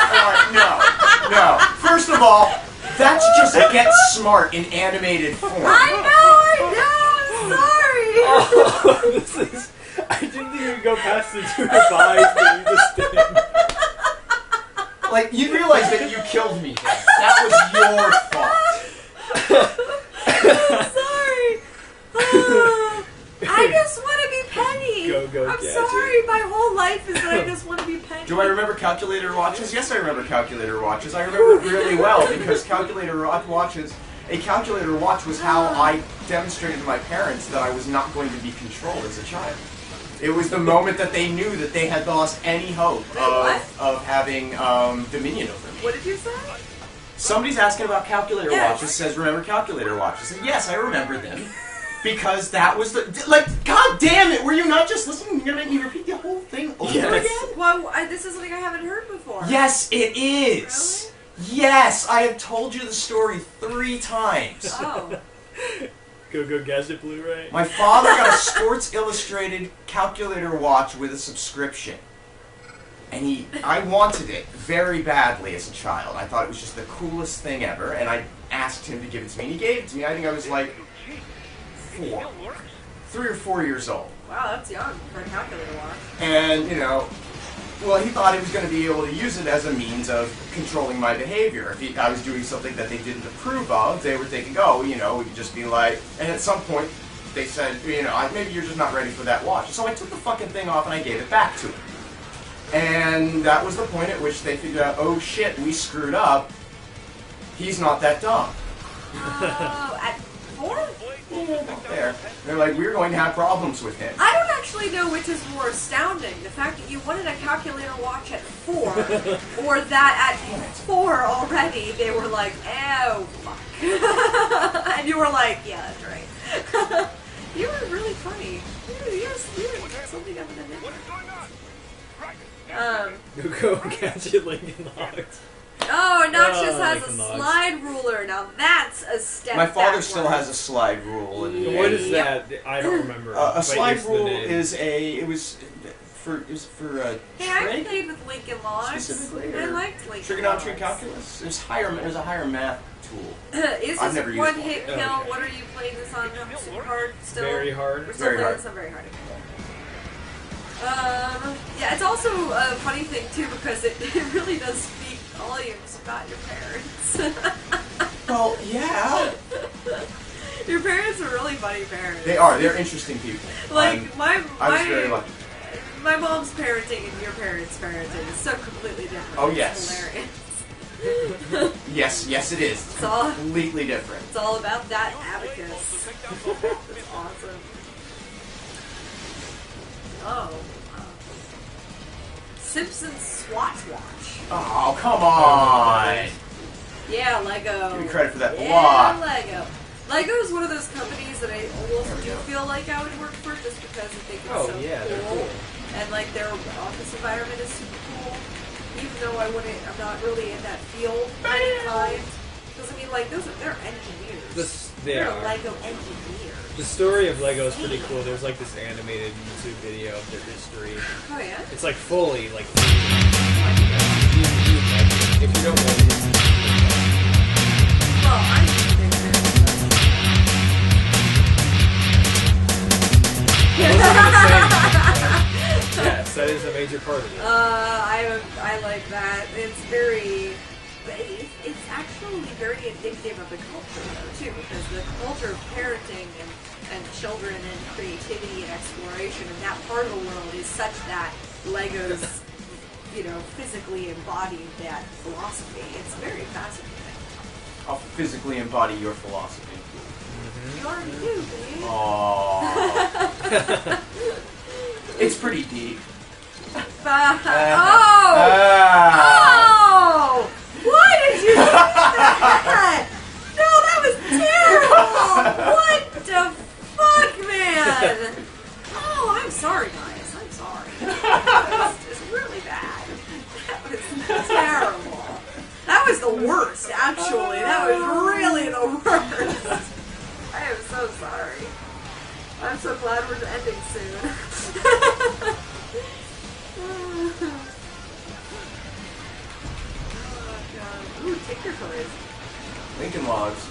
no. First of all, that's just Get Smart in animated form. I know. I'm sorry. Oh, this is. I didn't think we'd go past the 2 goodbyes that you just did. Like, you realize that you killed me. That was your fault. I'm sorry. I just want to be Penny. Go, I'm Gadget. sorry. My whole life is that I just want to be Penny. Do I remember calculator watches? Yes, I remember calculator watches. I remember it really well because a calculator watch was how I demonstrated to my parents that I was not going to be controlled as a child. It was the moment that they knew that they had lost any hope of having dominion over me. What did you say? Somebody's asking about calculator Yes. watches, says remember calculator watches. And yes, I remember them. Because that was god damn it, were you not just listening? You're going to make me repeat the whole thing over Yes. again? Well, this is something I haven't heard before. Yes, it is. Yes, I have told you the story 3 times. Oh. Go Gadget Blu-ray. My father got a Sports Illustrated calculator watch with a subscription. And I wanted it very badly as a child. I thought it was just the coolest thing ever, and I asked him to give it to me, and he gave it to me. I think I was like 4. 3 or 4 years old. Wow, that's young for a calculator watch. And, he thought he was going to be able to use it as a means of controlling my behavior. If I was doing something that they didn't approve of, they were thinking, we could just be like... And at some point, they said, maybe you're just not ready for that watch. So I took the fucking thing off and I gave it back to him. And that was the point at which they figured out, oh shit, we screwed up. He's not that dumb. Oh, at 4? There. They're like, we're going to have problems with him. I don't actually know which is more astounding. The fact that you wanted a calculator watch at 4, or that at 4 already, they were like, oh, fuck. And you were like, yeah, that's right. You were really funny. You were something other than What that. is going on? Right. Go catch it, Lincoln Logs. Oh, Noxious has a Lincoln Logs. slide ruler. Now that's a step My father backwards. still has a slide rule. And What is that? I don't remember. a But slide here's the rule name. is it was for Hey, I trig played with Lincoln Logs. specifically. I or liked Lincoln trigonometry Logs. calculus. There's a higher math tool. Is I've this never a used one one. hit kill? Okay. What are you playing this on? Super hard still? Very hard. We're still Very playing hard. this on very hard. Yeah, it's also a funny thing too because it really does speak volumes about your parents. Well, yeah. Your parents are really funny parents. They are. They're interesting people. Like I was very lucky. my mom's parenting and your parents' parenting is so completely different. Oh, It's yes. hilarious. Yes, it is. It's all- completely different. It's all about that abacus. It's awesome. Oh. Simpsons Swatch Watch. Oh, come on. Yeah, Lego. Give me credit for that Yeah, block. Lego. Lego is one of those companies that I almost There we do go. feel like I would work for just because I think it's Oh, so yeah, cool. they're cool. And like their office environment is super cool. Even though I'm not really in that field any kind. Because I mean, like they're engineers. They They're are. Lego engineers. The story of Lego is pretty cool. There's like this animated YouTube video of their history. Oh yeah. It's like fully like. If you don't know, Well, I'm a big fan of yes, that is a major part of it. I like that. It's very. It's actually very indicative of the culture though too, because the culture of parenting and children and creativity and exploration and that part of the world is such that Legos, physically embodied that philosophy. It's very fascinating. I'll physically embody your philosophy. You already do, babe. Aww. It's pretty deep. Oh! Why did you do that? No, that was terrible! What the fuck, man? Oh, I'm sorry, guys. I'm sorry. That was just really bad. That was terrible. That was the worst, actually. That was really the worst. I am so sorry. I'm so glad we're ending soon. Oh, God. Ooh, Tinker Toys. Lincoln Logs.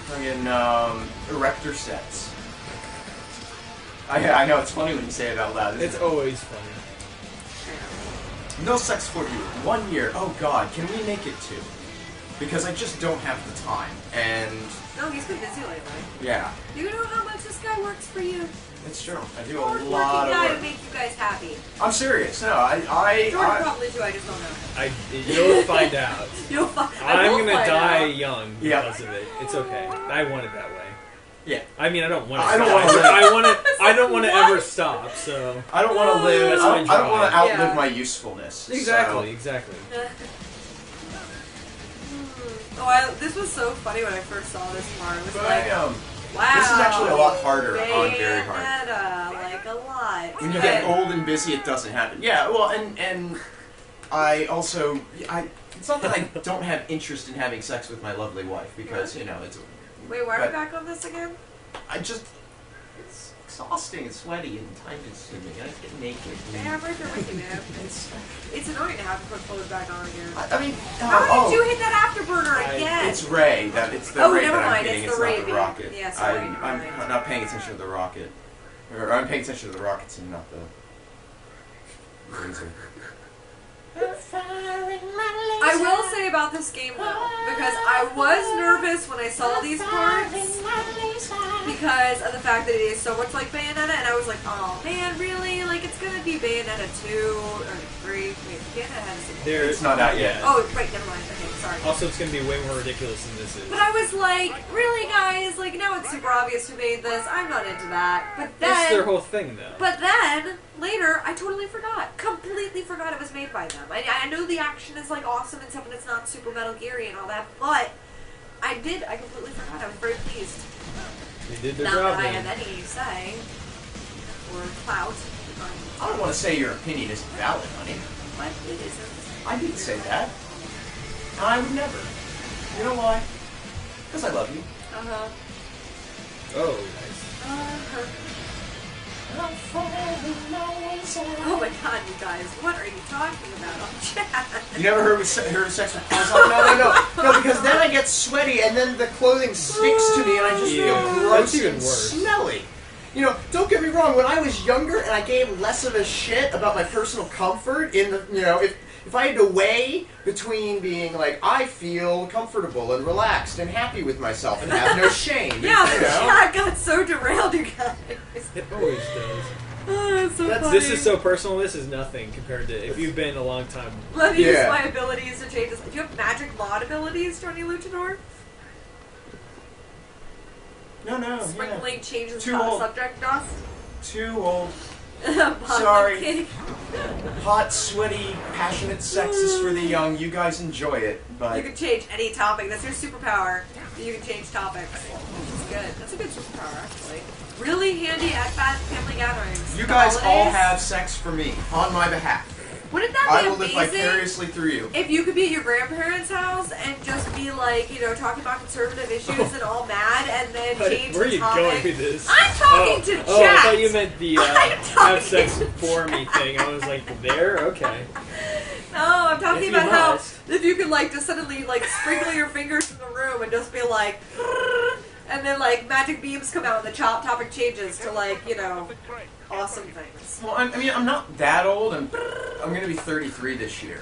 Friggin' erector sets. I know, it's funny when you say it out loud. Isn't It's it? always funny. No sex for you. 1 year. Oh God, can we make it 2? Because I just don't have the time. And No, he's been busy lately. yeah, You know how much this guy works for you? it's true. I do a Hard lot working of guy to work. make you guys happy. I'm serious. No, I Jordan probably too, I just don't know. You'll find out. You'll I'm will gonna find die out. young Yeah. because of it. It's okay. I want it that way. yeah. I mean, I don't want to. I don't stop. wanna live. I don't want to What? ever stop. So I don't want to live. That's I my don't want to drive. outlive Yeah. my usefulness. exactly, exactly. Oh, this was so funny when I first saw this part. It was So, like, but wow. this is actually a lot harder on Very Hard. Bayonetta, like a lot. When you get old and busy, it doesn't happen. Yeah, well, and I also it's not that I don't have interest in having sex with my lovely wife because it's Wait, why are we but back on this again? it's exhausting and sweaty and time consuming. I get naked. Yeah, I'm right there with you, man. It's annoying to have to put clothes back on again. I mean, How did you hit that afterburner again? It's Ray. It's the Oh, Ray never that I'm mind, hitting. it's It's the not Ray the beam. rocket. Yeah, sorry, I'm right. not paying attention to the rocket. Or I'm paying attention to the rockets and not the razor. I will say about this game though, because I was nervous when I saw these parts, because of the fact that it is so much like Bayonetta, and I was like, oh man, really? Like, it's gonna be Bayonetta 2 or 3. Wait, Bayonetta has a sequel. It's not out yet. Oh, right, never mind. Okay, sorry. Also, it's going to be way more ridiculous than this is. But I was like, really, guys? Like, now it's super obvious who made this. I'm not into that. But then... That's their whole thing, though. But then, later, I totally forgot. Completely forgot it was made by them. I know the action is, like, awesome and stuff, and it's not super Metal Gear-y and all that, but I completely forgot. I was very pleased. They did their Not job, that I then. have any say or clout. I don't want to say your opinion isn't valid, honey. But it isn't. I didn't say that. And I would never. You know why? Because I love you. Uh-huh. Oh, nice. Uh-huh. Oh my god, you guys. What are you talking about on chat? You never heard of sex with clothes on? No, because then I get sweaty and then the clothing sticks to me and I just feel gross That's even and worse. smelly. You know, don't get me wrong, when I was younger and I gave less of a shit about my personal comfort in the, you know, if I had to weigh between being like, I feel comfortable and relaxed and happy with myself and have no shame. Yeah, you the know? chat got so derailed, you guys. It always does. Oh, that's so funny. This is so personal. This is nothing compared to if you've been a long time. Let me use Yeah. my abilities to change this. Do you have magic mod abilities, Johnny Luchador? No, Sprinkling changes Too old. subject dust? Too old. Pot Sorry. cake. Hot, sweaty, passionate sex is for the young. You guys enjoy it, but... You can change any topic. That's your superpower. You can change topics. Which is good. That's a good superpower, actually. Really handy at family gatherings. You guys all Holidays. have sex for me, on my behalf. Wouldn't that I be will live amazing? vicariously through you. If you could be at your grandparents' house and just be like, you know, talking about conservative issues and all mad, and then change Where are the you topic. going with this? I'm talking to chat. Oh, I thought you meant the I'm have talking sex to for me thing. I was like, there? Okay. No, I'm talking If you about how must. if you could like just suddenly like sprinkle your fingers in the room and just be like, and then like magic beams come out and the topic changes to like, you know, awesome things. Well, I mean, I'm not that old. I'm going to be 33 this year,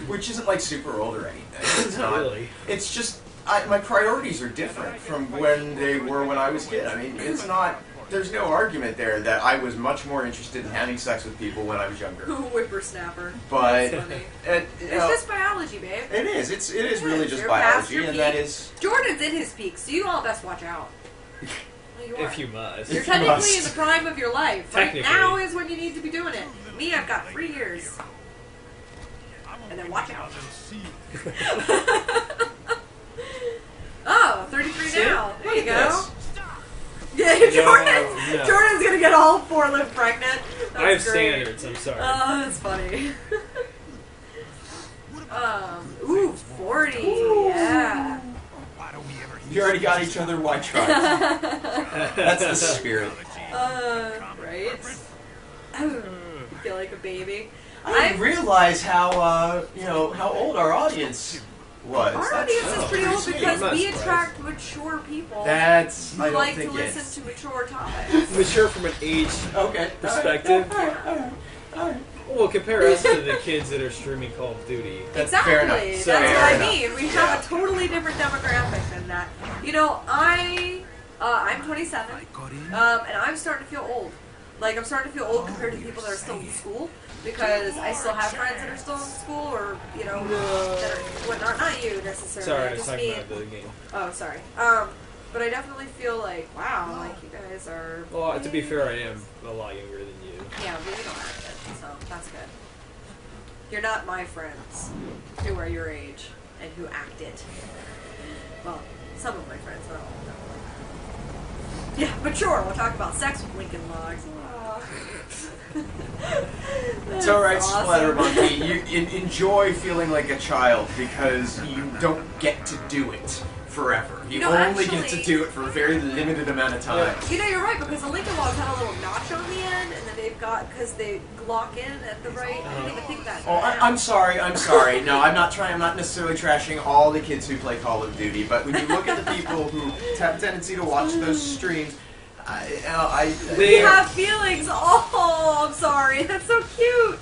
which isn't like super old or anything. It's Not really. It's just my priorities are different from when they were when I was a kid. I mean, it's not. There's no argument there that I was much more interested in having sex with people when I was younger. Whippersnapper. But That's funny. you It's know, just biology, babe. it is. It is really just You're past biology, your and peak. that is. Jordan's in his peak, so you all best watch out. Well, you are. If you must. You're technically in the prime of your life. Right Technically. now is when you need to be doing it. Me, I've got 3 years. And then watch out. Oh, 33 now. There you Look at go. this. Yeah, No. Jordan's gonna get all 4 live pregnant. That's I have great. standards, I'm sorry. Oh, that's funny. Ooh, 40. Yeah. Why don't we ever If you already got each other, why try? That's the spirit. Right? You feel like a baby. I didn't realize how how old our audience was. Our That's audience is pretty old sweet. because I'm not we surprised. attract mature people That's who I don't like to think listen it's to mature topics. Mature from an age okay. perspective. All right. Well, compare us to the kids that are streaming Call of Duty. That's Exactly. fair enough. That's So- what Fair I enough. mean. We have a totally different demographic than that. You know, I'm 27, and I'm starting to feel old. Like, I'm starting to feel old compared to people that are still in school, because I still have friends that are still in school, or, you know, that are, well, not you necessarily. Sorry, I was just talking me. about the game. Oh, sorry. But I definitely feel like, wow, like, you guys are... Well, to be fair, I am a lot younger than you. Yeah, we don't act it, so that's good. You're not my friends who are your age and who act it. Well, some of my friends, not all of them. Yeah, but sure, we'll talk about sex with Lincoln Logs. It's alright, Awesome. Splatter Monkey. You enjoy feeling like a child because you don't get to do it forever. You No, only get actually- to do it for a very limited amount of time. You know, you're right, because the Lincoln Logs had a little notch on the end, and then they've got, because they lock in at the right, I didn't even think that. Oh, I'm sorry. No, I'm not necessarily trashing all the kids who play Call of Duty, but when you look at the people who have a tendency to watch those streams, We have feelings. Oh, I'm sorry. That's so cute.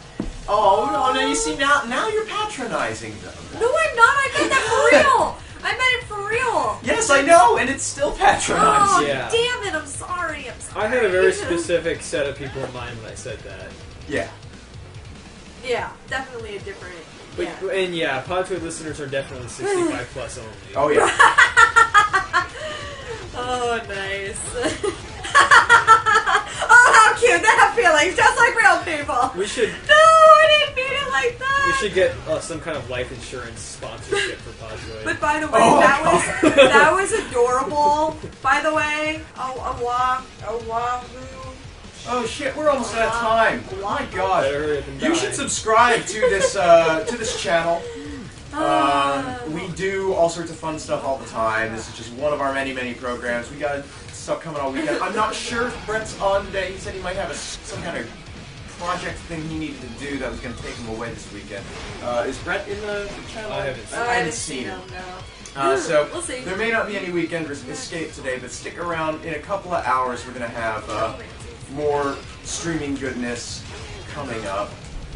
Oh, no, you see, now you're patronizing them. No, I'm not. I meant that for real. I meant it for real. Yes, I know, and it's still patronized. Oh, Yeah. damn it! I'm sorry. I'm sorry. I had a very specific set of people in mind when I said that. Yeah. Yeah, definitely a different. But, Yeah. and yeah, Podtoid listeners are definitely 65 plus only. Oh yeah. Oh, nice. Oh, how cute! They have feelings, just like real people. We should No, I didn't mean it like that. we should get some kind of life insurance sponsorship for Podtoid. But by the way, Oh, that was adorable. By the way, wahoo. Oh shit, we're almost out of time. My Better god. hurry up and You die. should subscribe to this channel. We do all sorts of fun stuff all the time. This is just one of our many, many programs. We got stuff coming all weekend. I'm not sure if Brett's on today. He said he might have some kind of project thing he needed to do that was going to take him away this weekend. Is Brett in the channel? I haven't seen Oh, him. I haven't seen him. No. So We'll see. there may not be any weekend escape today, but stick around. In a couple of hours, we're going to have more streaming goodness coming up.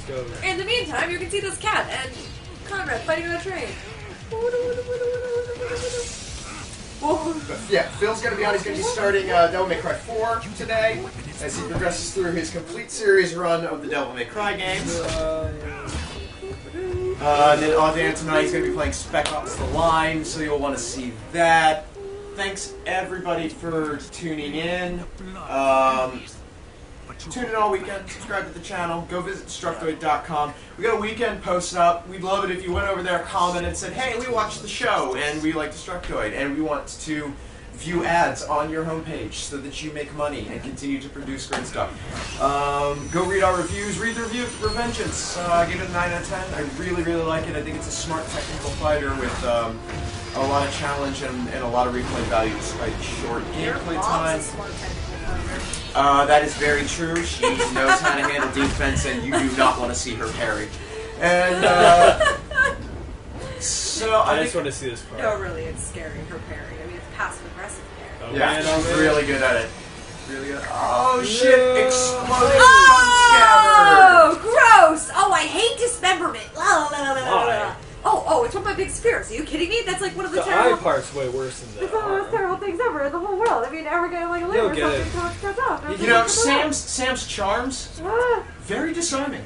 Go. In the meantime, you can see this cat and Conrad fighting on a train. But yeah, Phil's going to be on. He's going to be starting Devil May Cry 4 today as he progresses through his complete series run of the Devil May Cry games. And then on Dan tonight, he's going to be playing Spec Ops: The Line, so you'll want to see that. Thanks everybody for tuning in. Tune in all weekend, subscribe to the channel, go visit Destructoid.com. We got a weekend post up. We'd love it if you went over there, commented, and said, hey, we watched the show, and we like Destructoid, and we want to view ads on your homepage so that you make money and continue to produce great stuff. Go read our reviews. Read the review of Revengeance. I give it a 9 out of 10. I really, really like it. I think it's a smart technical fighter with a lot of challenge and a lot of replay value despite short gameplay time. That is very true. She knows how to handle defense, and you do not want to see her parry. And so I I just think, want to see this part. No, really, it's scary. Her parry. I mean, it's passive aggressive parry. Oh, yeah, man, she's oh, man. really good at it. Really good. Oh shit! No. Exploding Oh, gross! Oh, I hate dismemberment. Why? Oh, it's one of my big fears. Are you kidding me? That's like one of the The eye terrible. part's way worse than It's the one of the most arm. terrible things ever in the whole world. I mean, ever getting like a You'll liver or get it. something cuts off. scabber. You know, Sam's charms very disarming.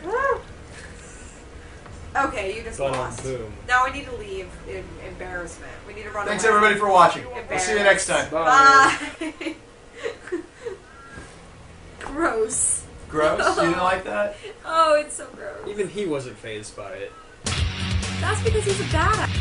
Okay, you just Boom, lost. boom. Now we need to leave in embarrassment. We need to run Thanks away. everybody for watching. We'll see you next time. Bye. Bye. Gross. Gross? You didn't like that? Oh, it's so gross. Even he wasn't fazed by it. That's because he's a badass.